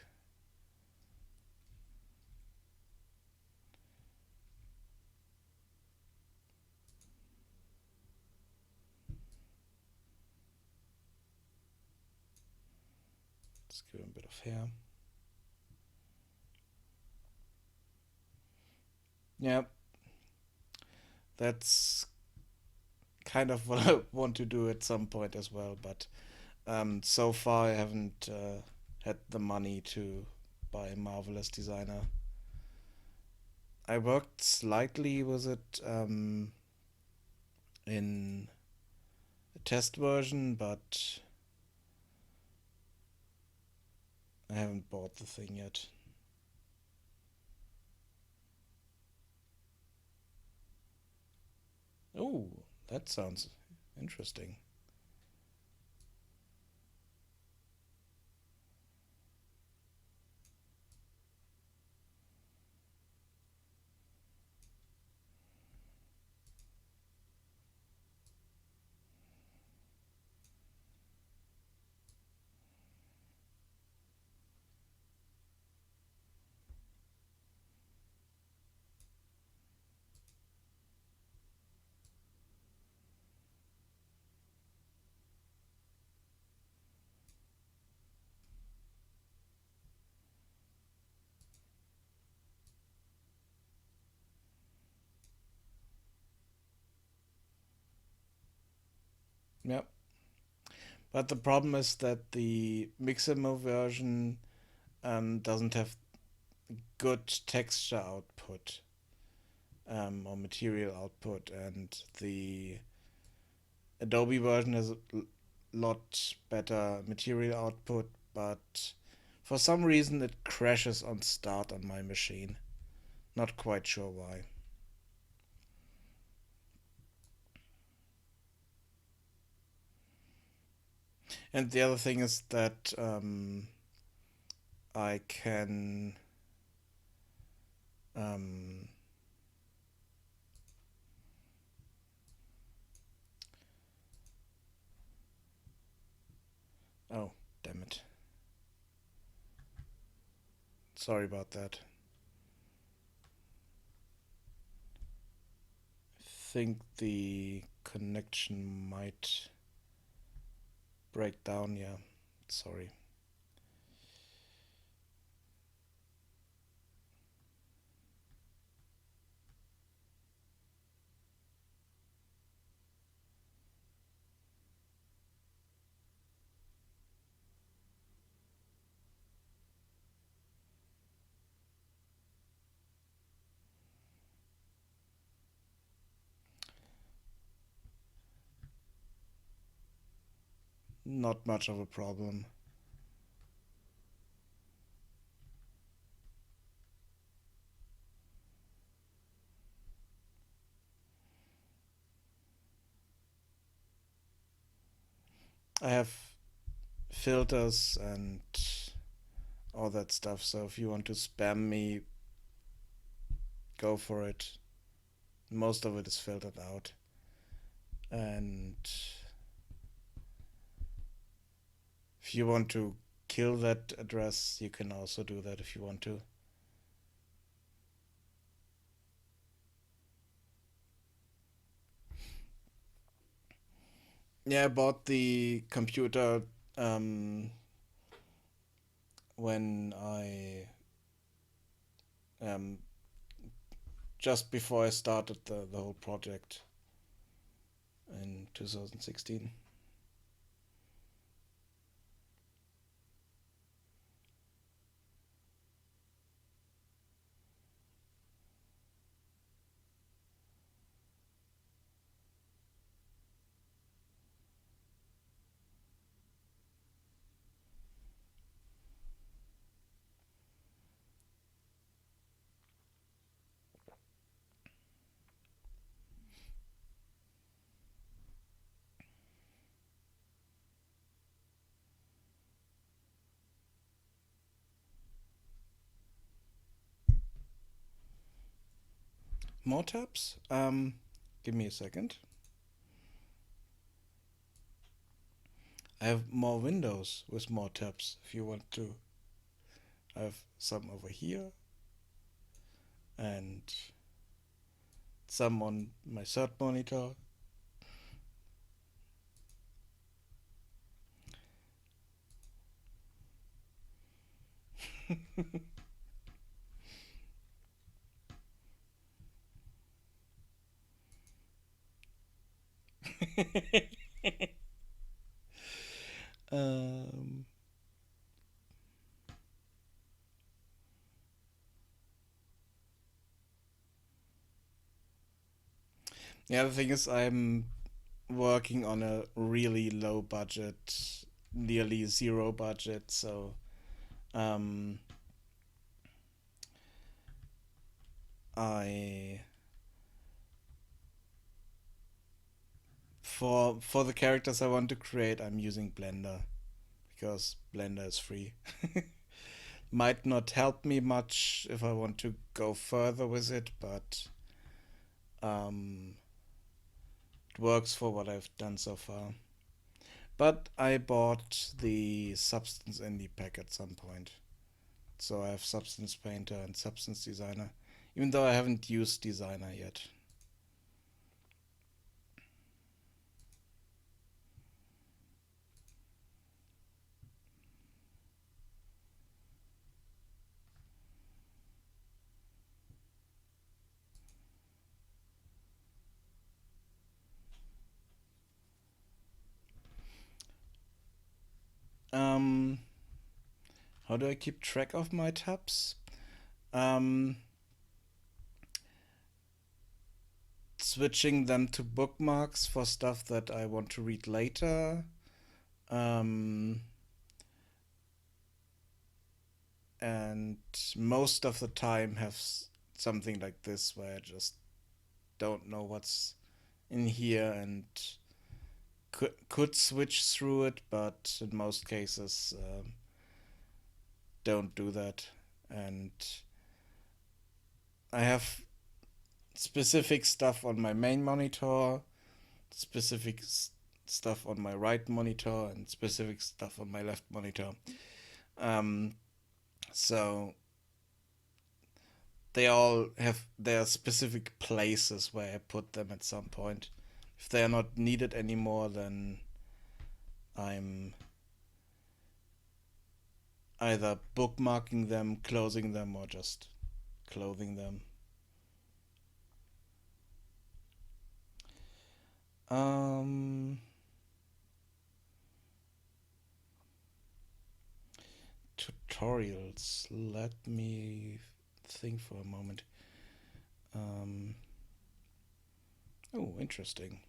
Let's give him a bit of hair. Yeah, that's kind of what I want to do at some point as well, but so far I haven't had the money to buy a Marvelous Designer. I worked slightly with it in a test version, but I haven't bought the thing yet. Oh, that sounds interesting. Yep. But the problem is that the Mixamo version doesn't have good texture output or material output, and the Adobe version has a lot better material output, but for some reason it crashes on start on my machine. Not quite sure why. And the other thing is that I can um, oh, damn it. Sorry about that. I think the connection might break down. Yeah, sorry. not much of a problem. I have filters and all that stuff, so if you want to spam me, go for it. Most of it is filtered out. And if you want to kill that address, you can also do that if you want to. Yeah, I bought the computer um, when I um, just before I started the whole project in 2016. More tabs? Give me a second. I have more windows with more tabs if you want to. I have some over here and some on my third monitor. um, the other thing is I'm working on a really low budget, nearly zero budget, so um, I for the characters I want to create, I'm using Blender because Blender is free. Might not help me much if I want to go further with it, but um, it works for what I've done so far. But I bought the Substance Indie pack at some point. So I have Substance Painter and Substance Designer, even though I haven't used Designer yet. Um, how do I keep track of my tabs? Um, Switching them to bookmarks for stuff that I want to read later. Um, and most of the time have something like this where I just don't know what's in here and could switch through it, but in most cases don't do that. And I have specific stuff on my main monitor, specific stuff on my right monitor, and specific stuff on my left monitor. Um, so they all have their specific places where I put them at some point. If they are not needed anymore, then I'm either bookmarking them, closing them, or just clothing them. Um, Tutorials. Let me think for a moment. Um, oh, interesting.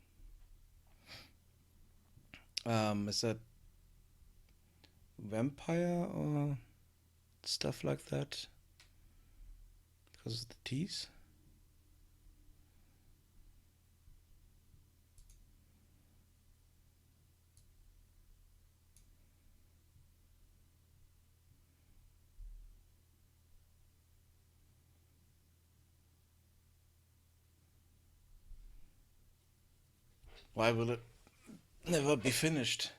Is that vampire or stuff like that because of the T's. Why will it never be finished?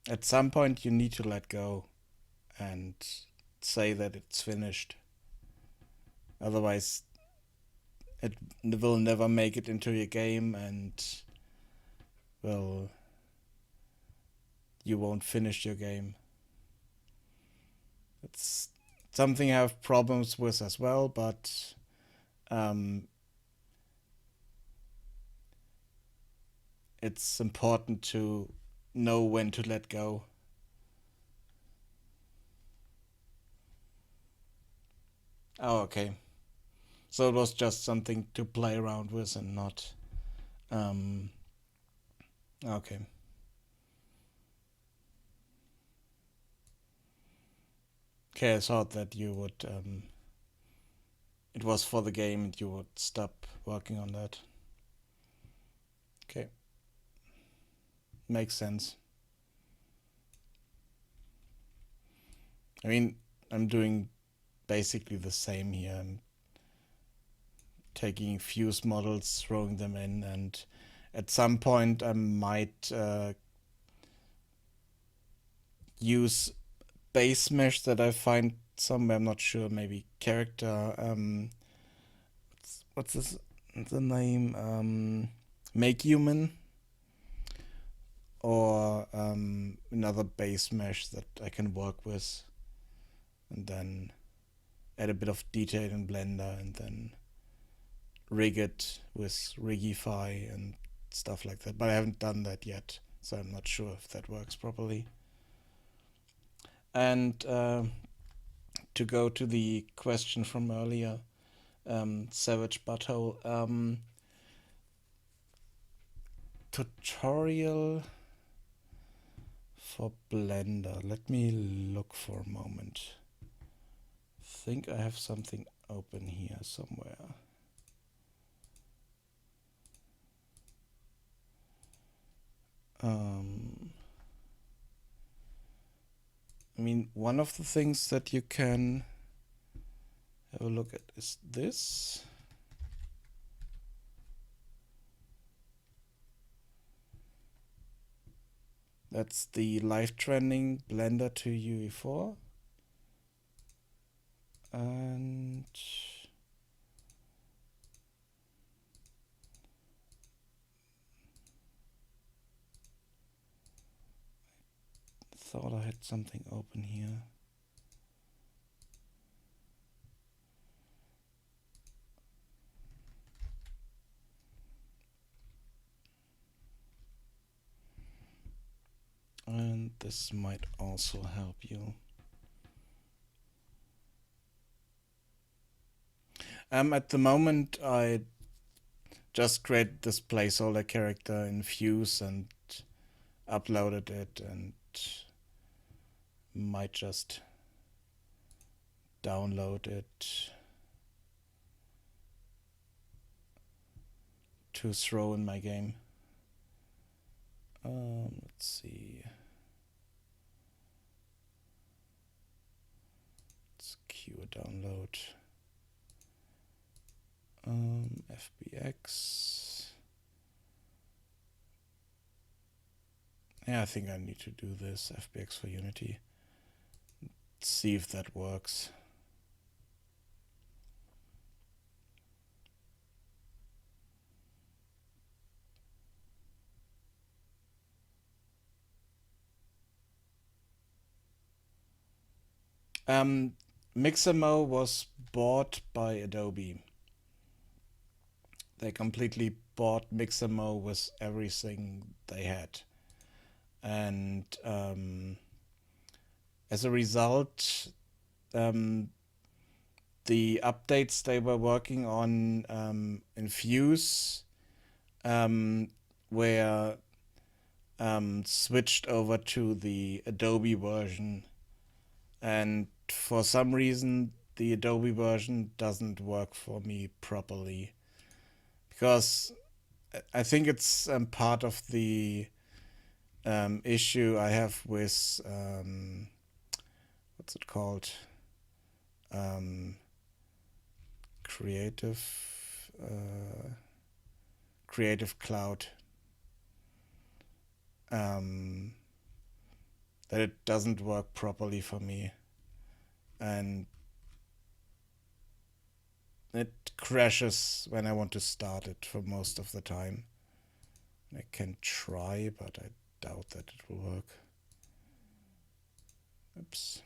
At some point, you need to let go and say that it's finished. Otherwise, it will never make it into your game, and well, you won't finish your game. It's something I have problems with as well, but it's important to know when to let go. Oh, okay. So it was just something to play around with and not. Okay. Okay, I thought that you would. It was for the game and you would stop working on that. Okay. Makes sense. I mean, I'm doing basically the same here. I'm taking fuse models, throwing them in, and at some point I might use base mesh that I find somewhere. I'm not sure. Maybe character. What's this? The name? Make Human, or another base mesh that I can work with, and then add a bit of detail in Blender, and then rig it with Rigify and stuff like that. But I haven't done that yet, so I'm not sure if that works properly. And to go to the question from earlier, Savage Butthole, tutorial for Blender. Let me look for a moment. I think I have something open here somewhere. I mean, one of the things that you can have a look at is this. That's the live trending Blender to UE4. And thought I had something open here. And this might also help you. At the moment, I just created this placeholder character in Fuse and uploaded it, and might just download it to throw in my game. Let's see. Let's queue a download. FBX. Yeah, I think I need to do this, FBX for Unity. See if that works. Mixamo was bought by Adobe. They completely bought Mixamo with everything they had. And as a result, the updates they were working on in Fuse were switched over to the Adobe version, and for some reason the Adobe version doesn't work for me properly, because I think it's part of the issue I have with what's it called, creative Creative Cloud, that it doesn't work properly for me, and it crashes when I want to start it for most of the time. I can try, but I doubt that it will work. Oops.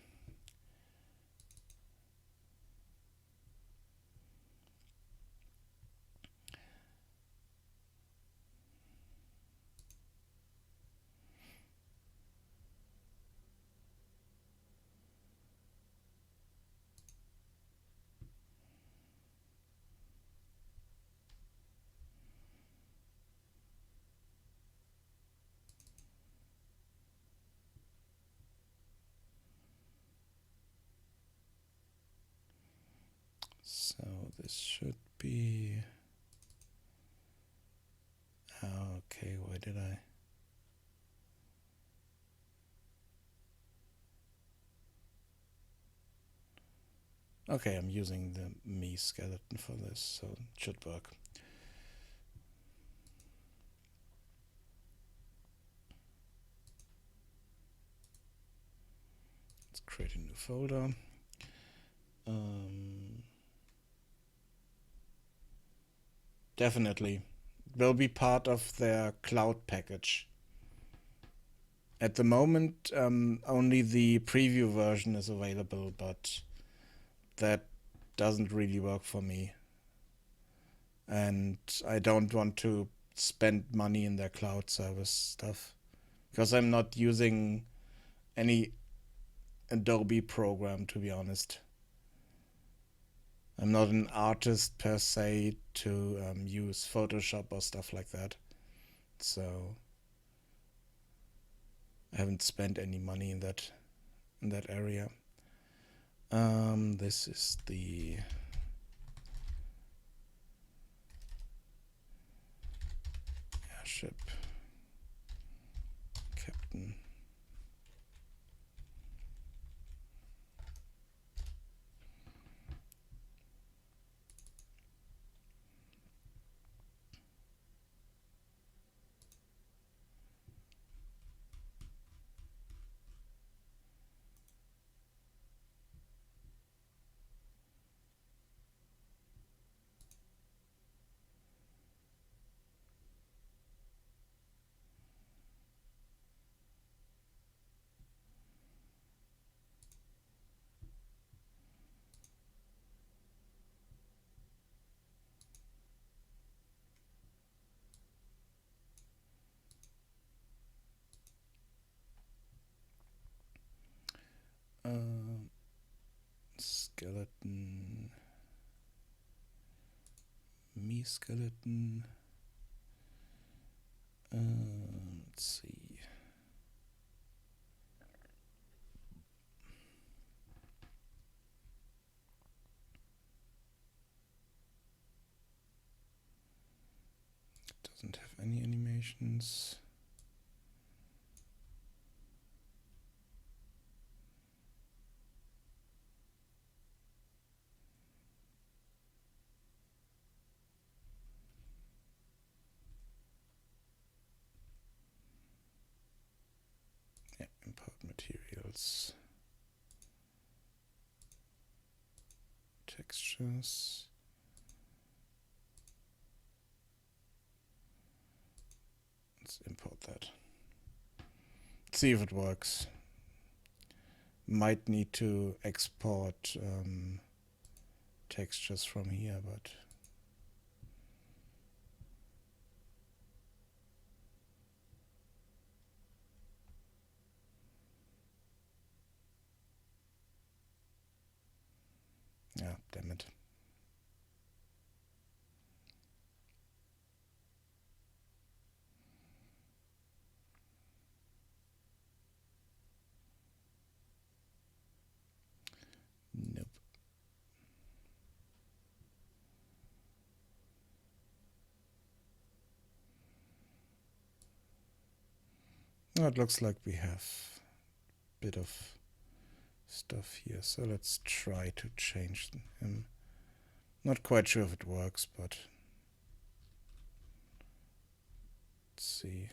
So this should be... Okay, why did I... Okay, I'm using the me skeleton for this, so it should work. Let's create a new folder. Definitely will be part of their cloud package. At the moment, only the preview version is available, but that doesn't really work for me. And I don't want to spend money in their cloud service stuff, because I'm not using any Adobe program, to be honest. I'm not an artist per se to use Photoshop or stuff like that. So I haven't spent any money in that area. This is the airship captain. Skeleton, me skeleton. Let's see. It doesn't have any animations. Yeah, import materials, textures. Let's import that. See if it works. Might need to export textures from here, but Yeah, damn it. Nope. Oh, it looks like we have a bit of stuff here, so let's try to change him. Not quite sure if it works, but let's see.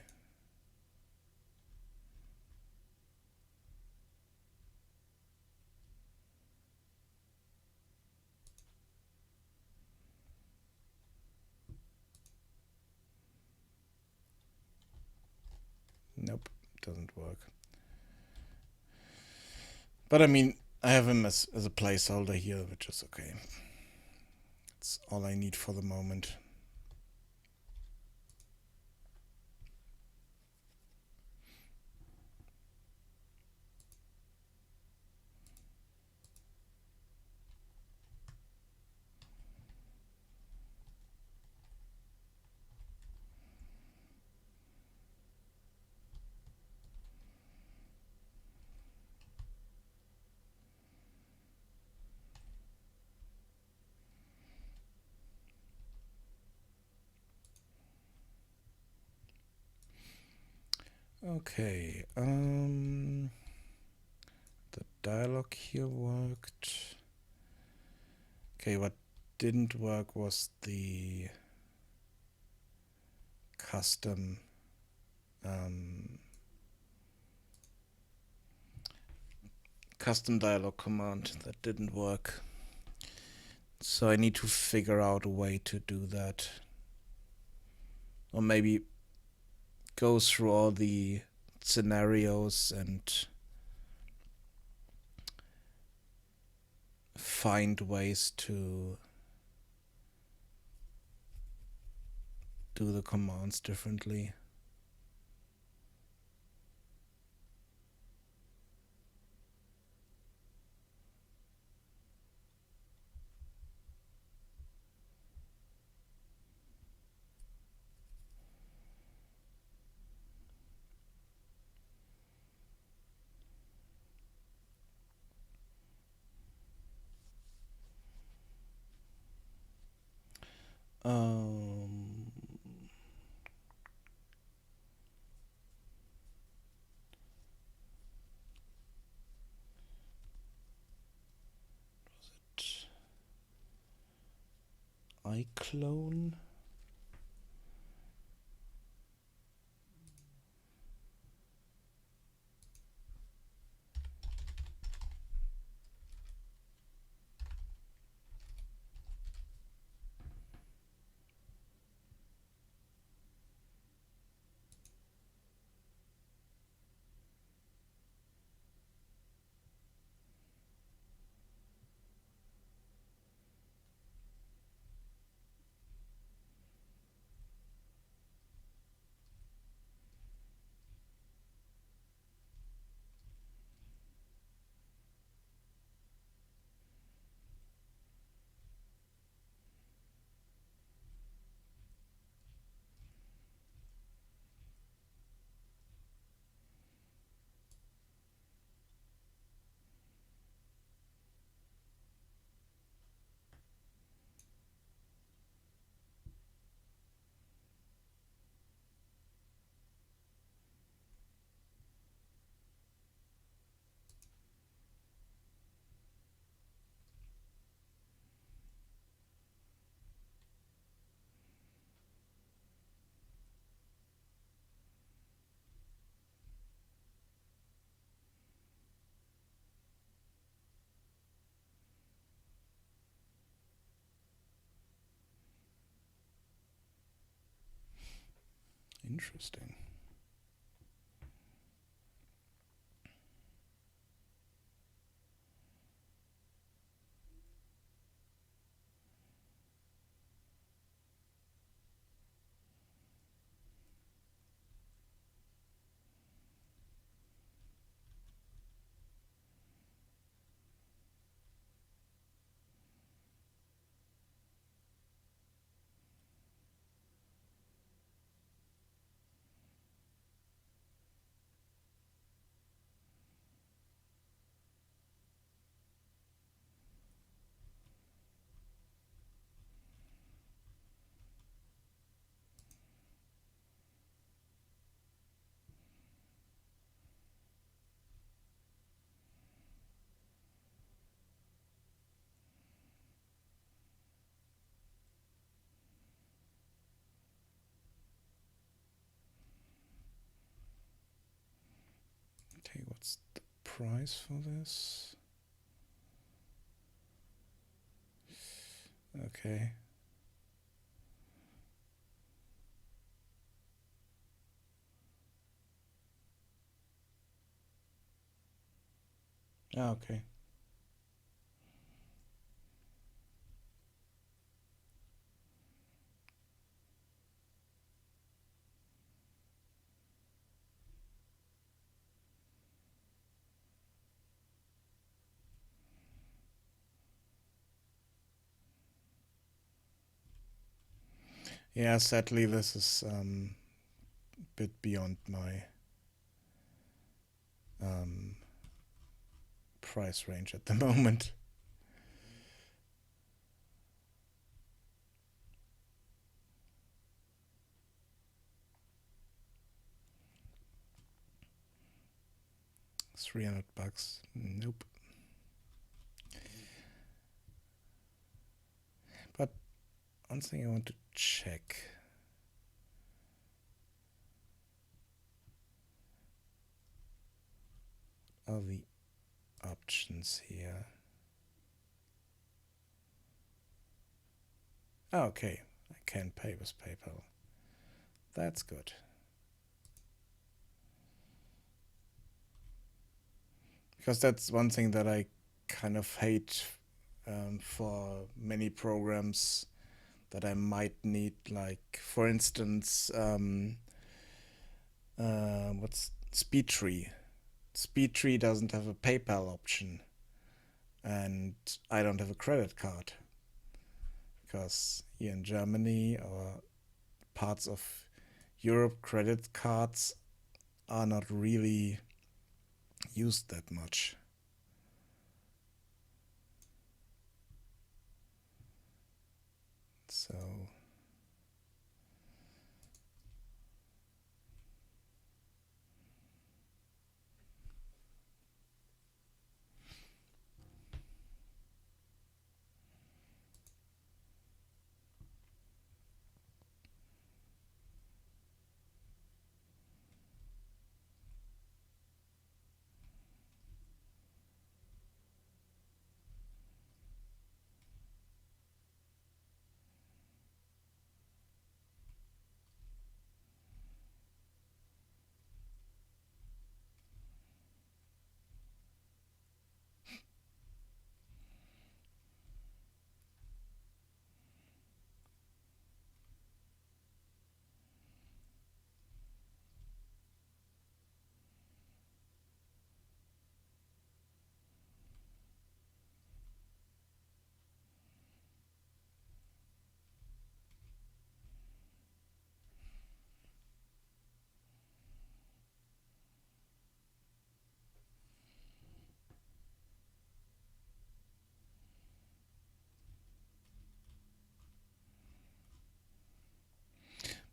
Nope, doesn't work. But I mean, I have him as a placeholder here, which is okay. That's all I need for the moment. Okay, the dialogue here worked. Okay, what didn't work was the custom custom dialogue command. That didn't work. So I need to figure out a way to do that. Or maybe go through all the scenarios and find ways to do the commands differently. iClone. Interesting. Okay, what's the price for this? Okay. Okay. Yeah, sadly, this is a bit beyond my price range at the moment. $300. Nope. But one thing I want to check. Are the options here? Oh, okay, I can pay with PayPal. That's good. Because that's one thing that I kind of hate for many programs that I might need, like, for instance, what's SpeedTree? SpeedTree doesn't have a PayPal option, and I don't have a credit card because here in Germany or parts of Europe, credit cards are not really used that much. So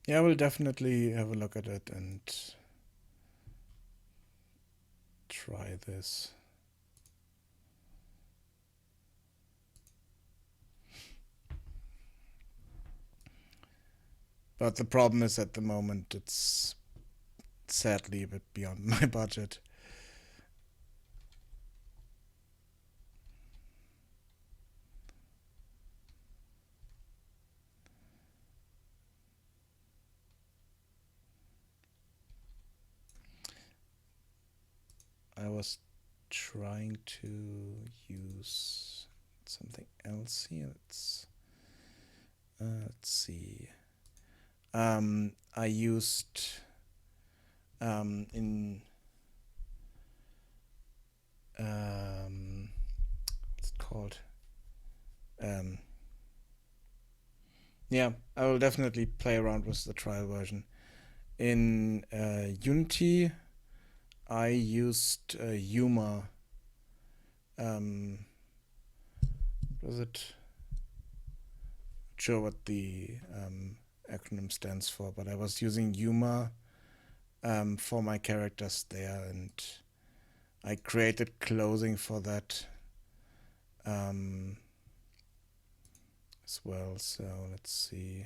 yeah, we'll definitely have a look at it and try this. But the problem is at the moment it's sadly a bit beyond my budget. I was trying to use something else here. Let's see. I used in what's it called? Yeah, I will definitely play around with the trial version. In Unity, I used Yuma. Was it? Not sure what the acronym stands for, but I was using Yuma for my characters there, and I created clothing for that as well. So let's see.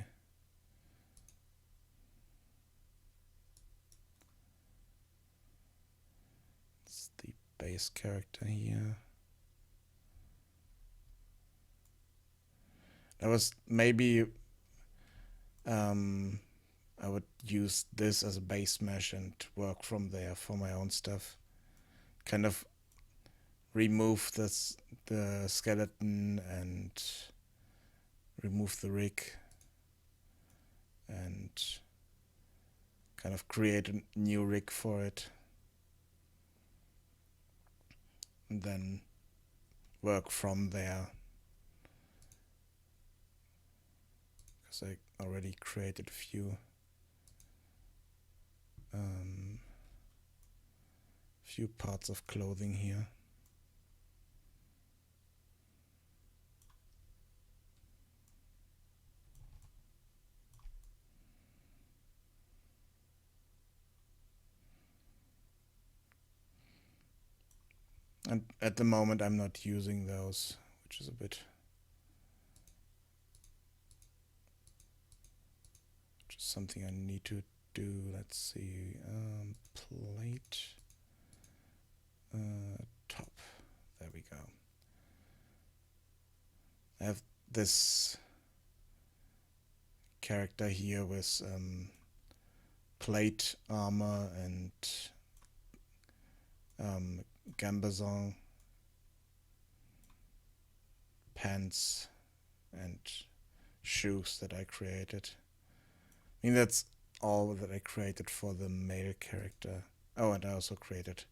base character here. That was maybe I would use this as a base mesh and work from there for my own stuff. Kind of remove the skeleton and remove the rig and kind of create a new rig for it. And then work from there. Because I already created a few parts of clothing here. And at the moment I'm not using those, which is a bit just something I need to do. Let's see, plate, top, there we go. I have this character here with plate armor and gambazon pants and shoes that I created. I mean, that's all that I created for the male character. Oh, and I also created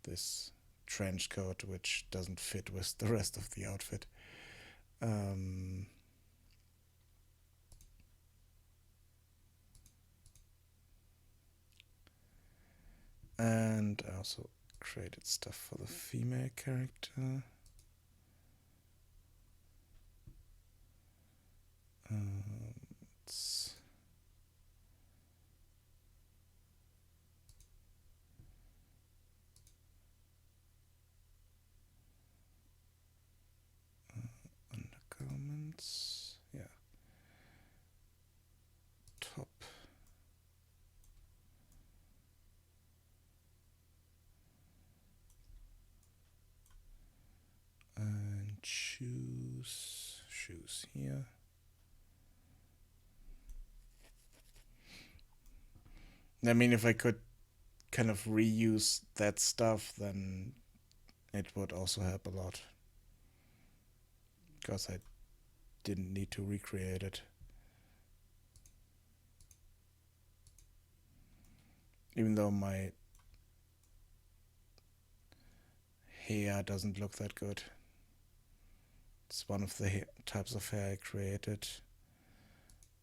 this trench coat, which doesn't fit with the rest of the outfit. And I also created stuff for the female character. Let's undergarments, yeah, top. And shoes here. I mean, if I could kind of reuse that stuff, then it would also help a lot. Because I didn't need to recreate it. Even though my hair doesn't look that good. It's one of the types of hair I created.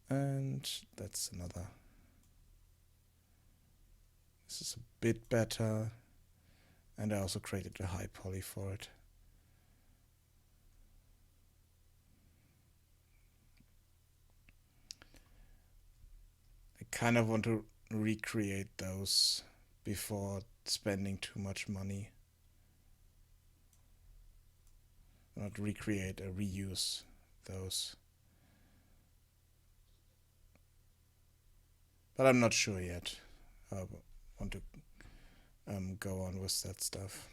And that's another. This is a bit better. And I also created a high poly for it. I kind of want to recreate those before spending too much money. Not recreate, reuse those. But I'm not sure yet how I want to go on with that stuff.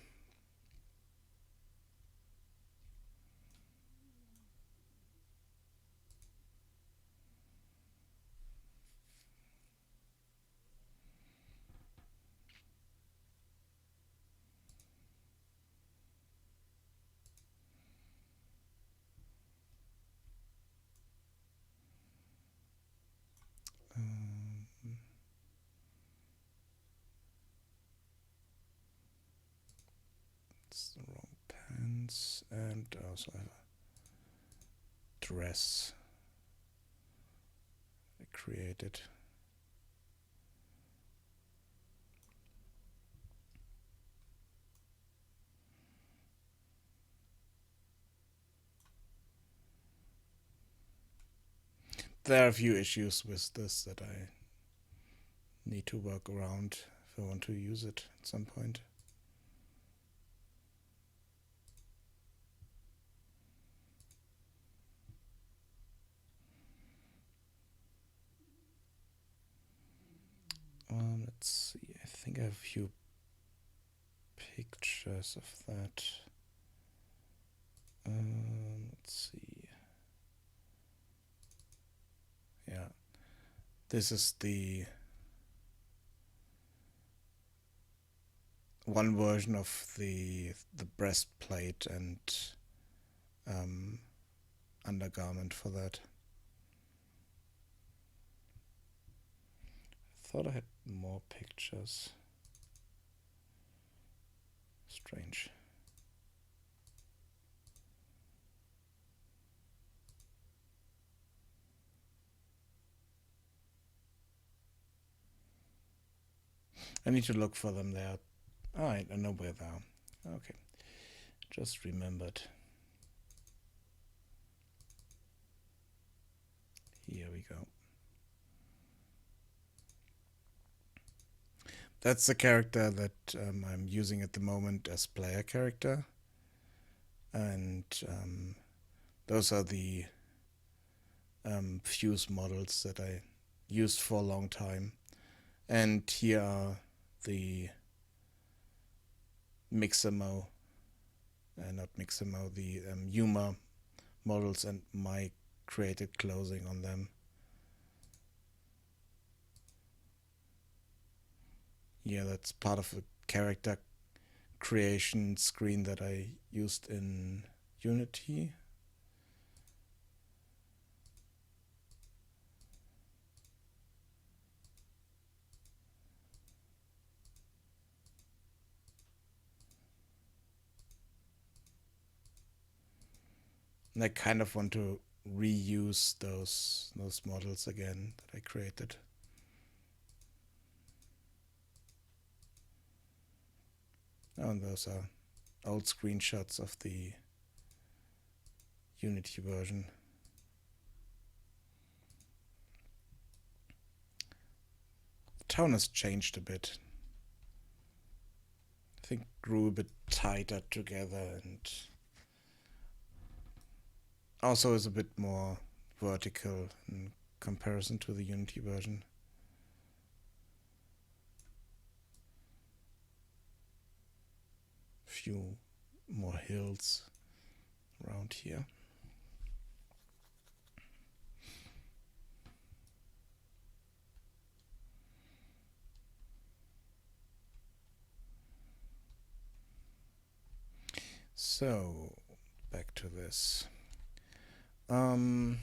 It's the wrong pants, and I also have a dress I created. There are a few issues with this that I need to work around if I want to use it at some point. Let's see, I think I have a few pictures of that. Let's see. Yeah, this is the one version of the breastplate and undergarment for that. I thought I had more pictures. Strange. I need to look for them there. Oh, I know where they are. Okay. Just remembered. Here we go. That's the character that I'm using at the moment as player character. And those are the fuse models that I used for a long time. And here are the Mixamo, not Mixamo, the Yuma models and my created clothing on them. Yeah, that's part of the character creation screen that I used in Unity. And I kind of want to reuse those models again that I created. Oh, and those are old screenshots of the Unity version. The tone has changed a bit. I think grew a bit tighter together and also is a bit more vertical in comparison to the Unity version. Few more hills around here. So back to this. Let's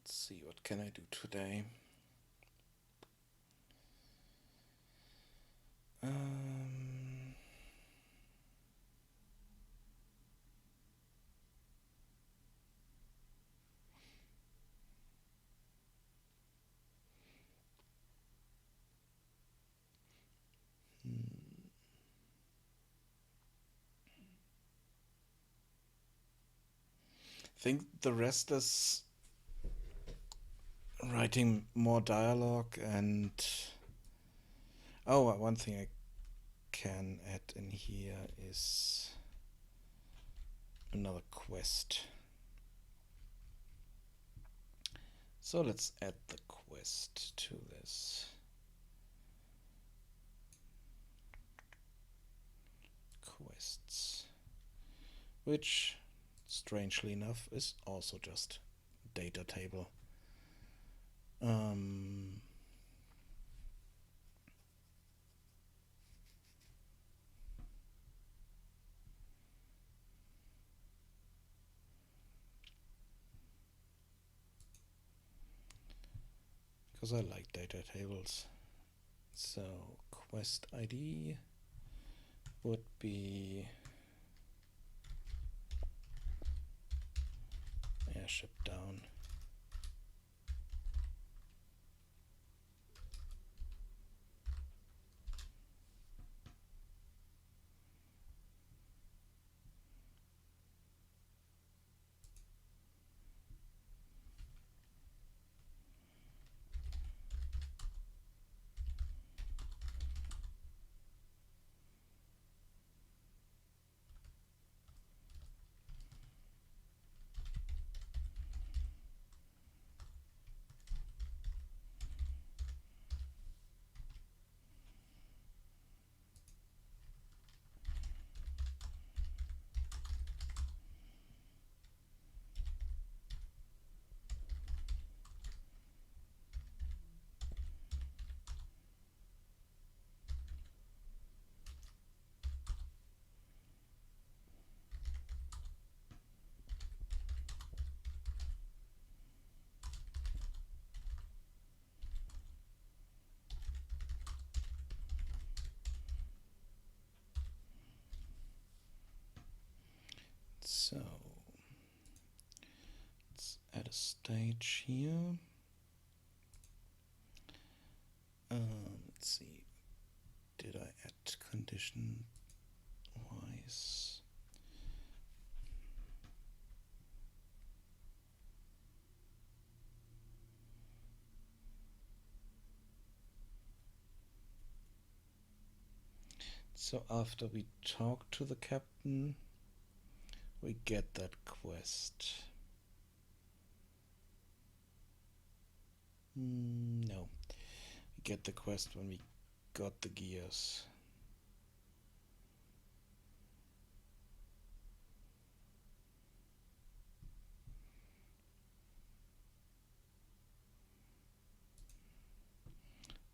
see, what can I do today? I think the rest is writing more dialogue and one thing I can add in here is another quest. So let's add the quest to this. Quests, which strangely enough is also just data table. Because I like data tables. So quest ID would be airship down. stage here. Let's see, did I add condition wise? So after we talk to the captain, we get that quest. No, we get the quest when we got the gears.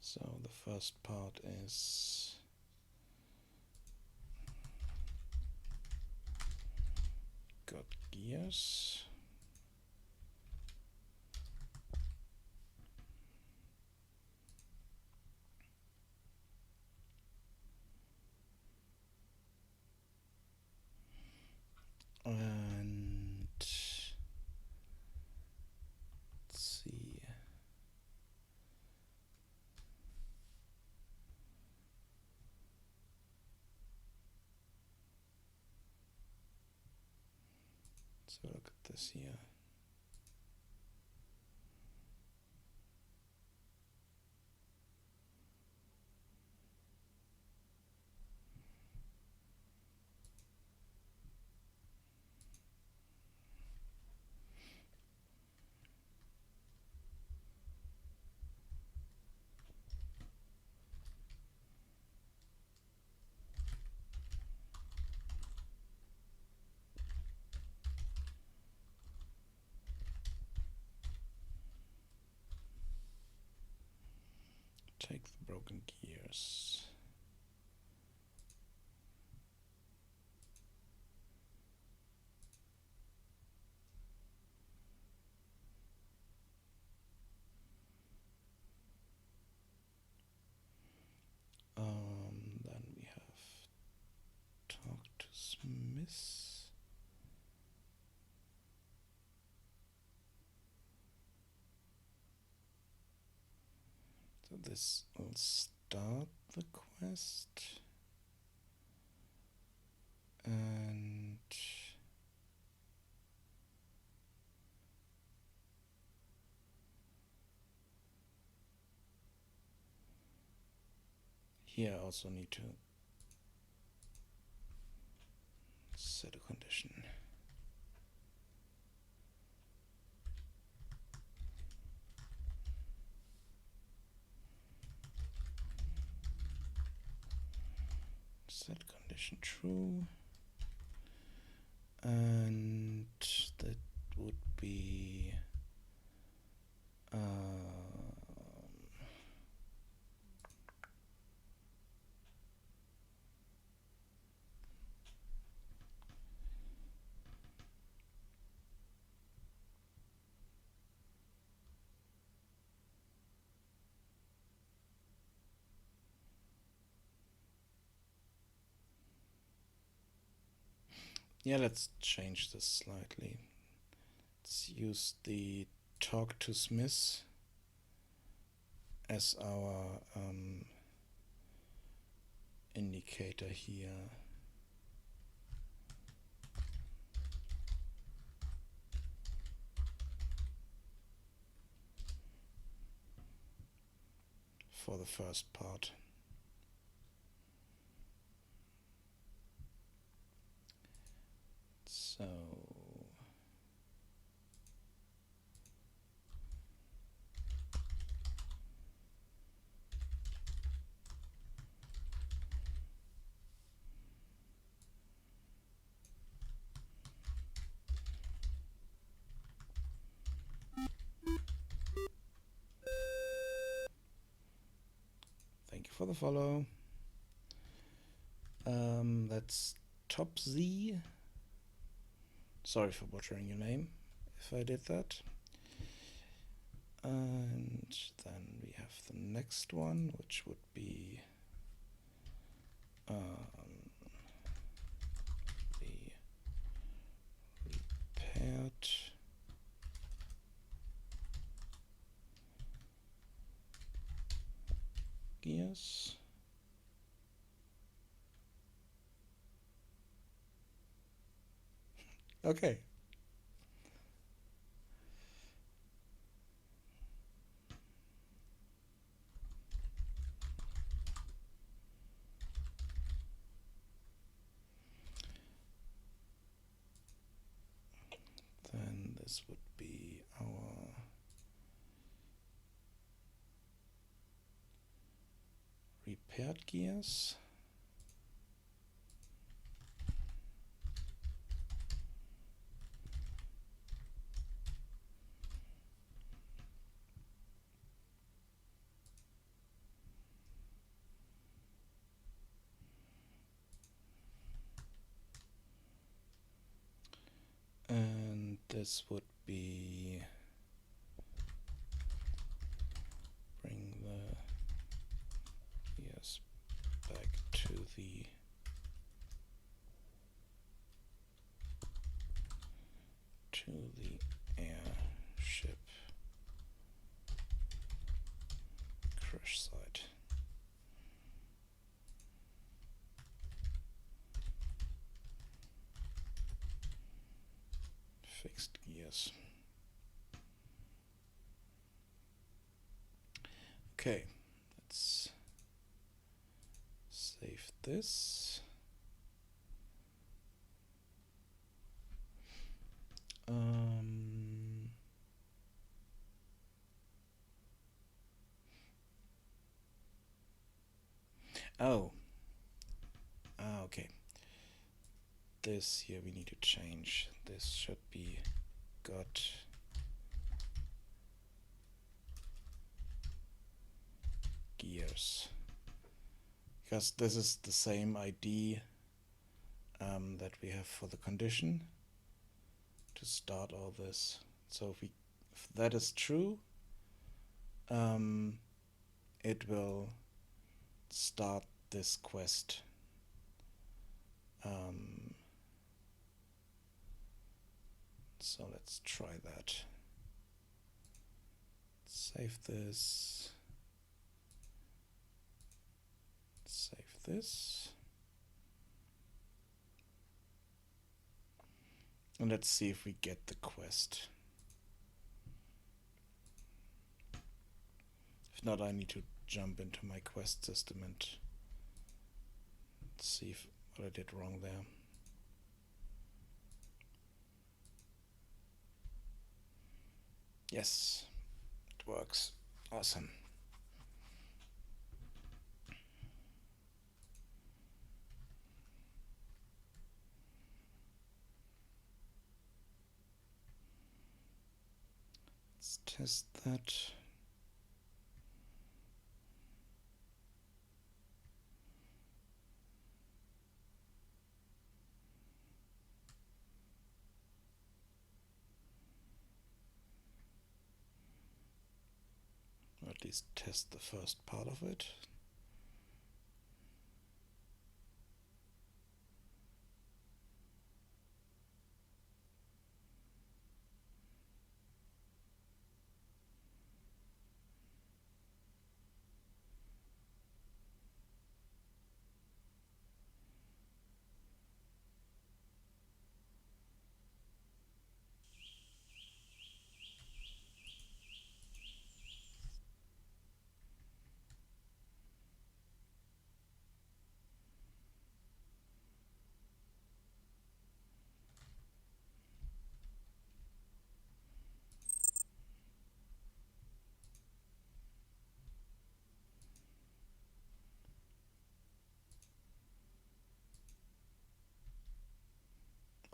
So the first part is got gears. And let's see. So look at this here. Take the broken gears. Then we have talk to Smith. So this will start the quest. And here I also need to set a condition. Set condition true. And that would be yeah, let's change this slightly. Let's use the talk to Smith as our indicator here. For the first part. So thank you for the follow. That's Top Z. Sorry for butchering your name if I did that. And then we have the next one, which would be the repaired gears. Okay. Then this would be our repaired gears. And this would be bring the gears back to the airship crash site. Fixed gears. Okay, let's save this. Okay. This here we need to change. This should be got gears, because this is the same ID that we have for the condition to start all this. So if that is true, it will start this quest. So let's try that. Save this. Save this. And let's see if we get the quest. If not, I need to jump into my quest system and see what I did wrong there. Yes, it works. Awesome. Let's test that. Or at least test the first part of it.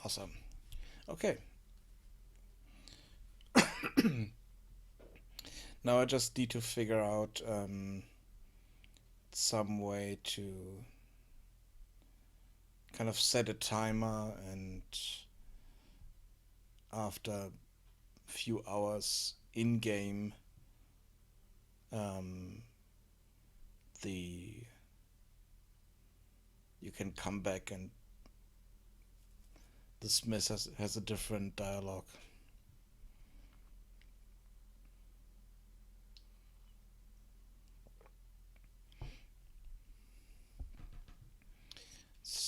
Awesome. Okay. Now I just need to figure out some way to kind of set a timer, and after a few hours in game, you can come back and the Smith has a different dialogue.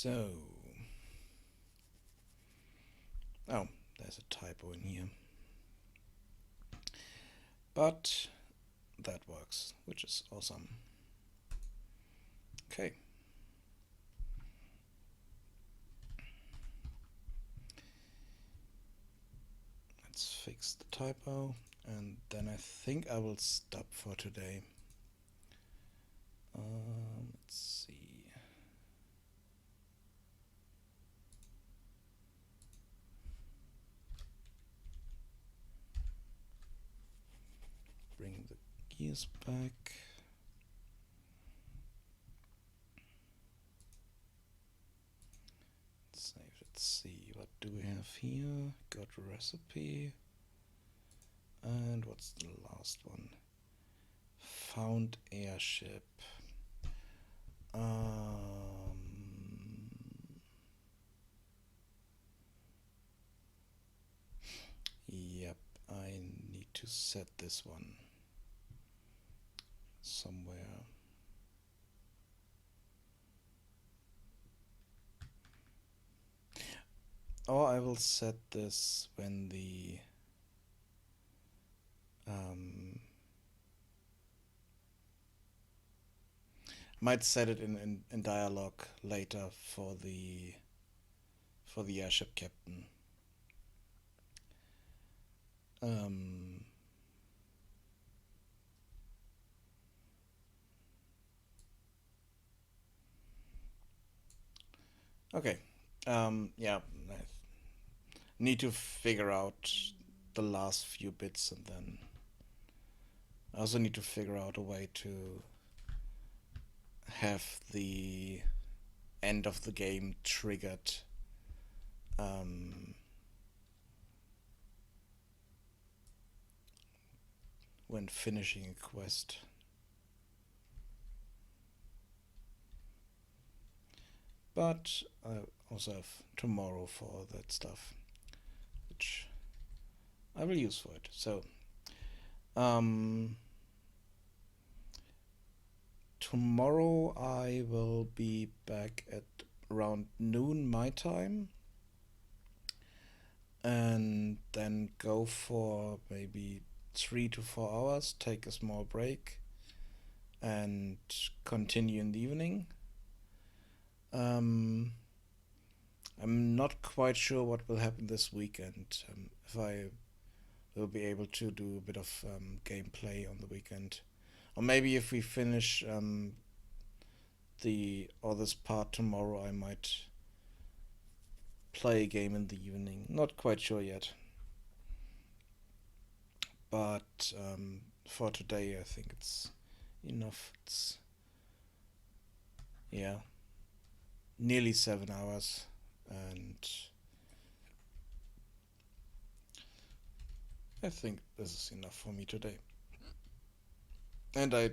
So, oh, there's a typo in here. But that works, which is awesome. Okay. Let's fix the typo, and then I think I will stop for today. Let's see. Bring the gears back. Save. Let's see, what do we have here? Got recipe. And what's the last one? Found airship. Yep, I need to set this one somewhere. Or I will set this when the might set it in dialogue later for the airship captain. Okay. Yeah, I need to figure out the last few bits, and then I also need to figure out a way to have the end of the game triggered when finishing a quest. But I also have tomorrow for that stuff, which I will use for it. So, tomorrow I will be back at around noon my time, and then go for maybe 3 to 4 hours, take a small break, and continue in the evening. I'm not quite sure what will happen this weekend. If I will be able to do a bit of gameplay on the weekend, or maybe if we finish this part tomorrow, I might play a game in the evening. Not quite sure yet. But for today, I think it's enough. It's, yeah, nearly 7 hours, and I think this is enough for me today. And I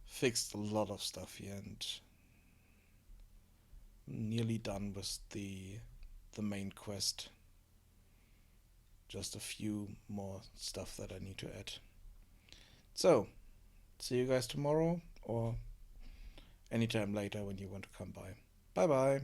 fixed a lot of stuff here, and nearly done with the main quest. Just a few more stuff that I need to add. So, see you guys tomorrow, or anytime later when you want to come by. Bye bye.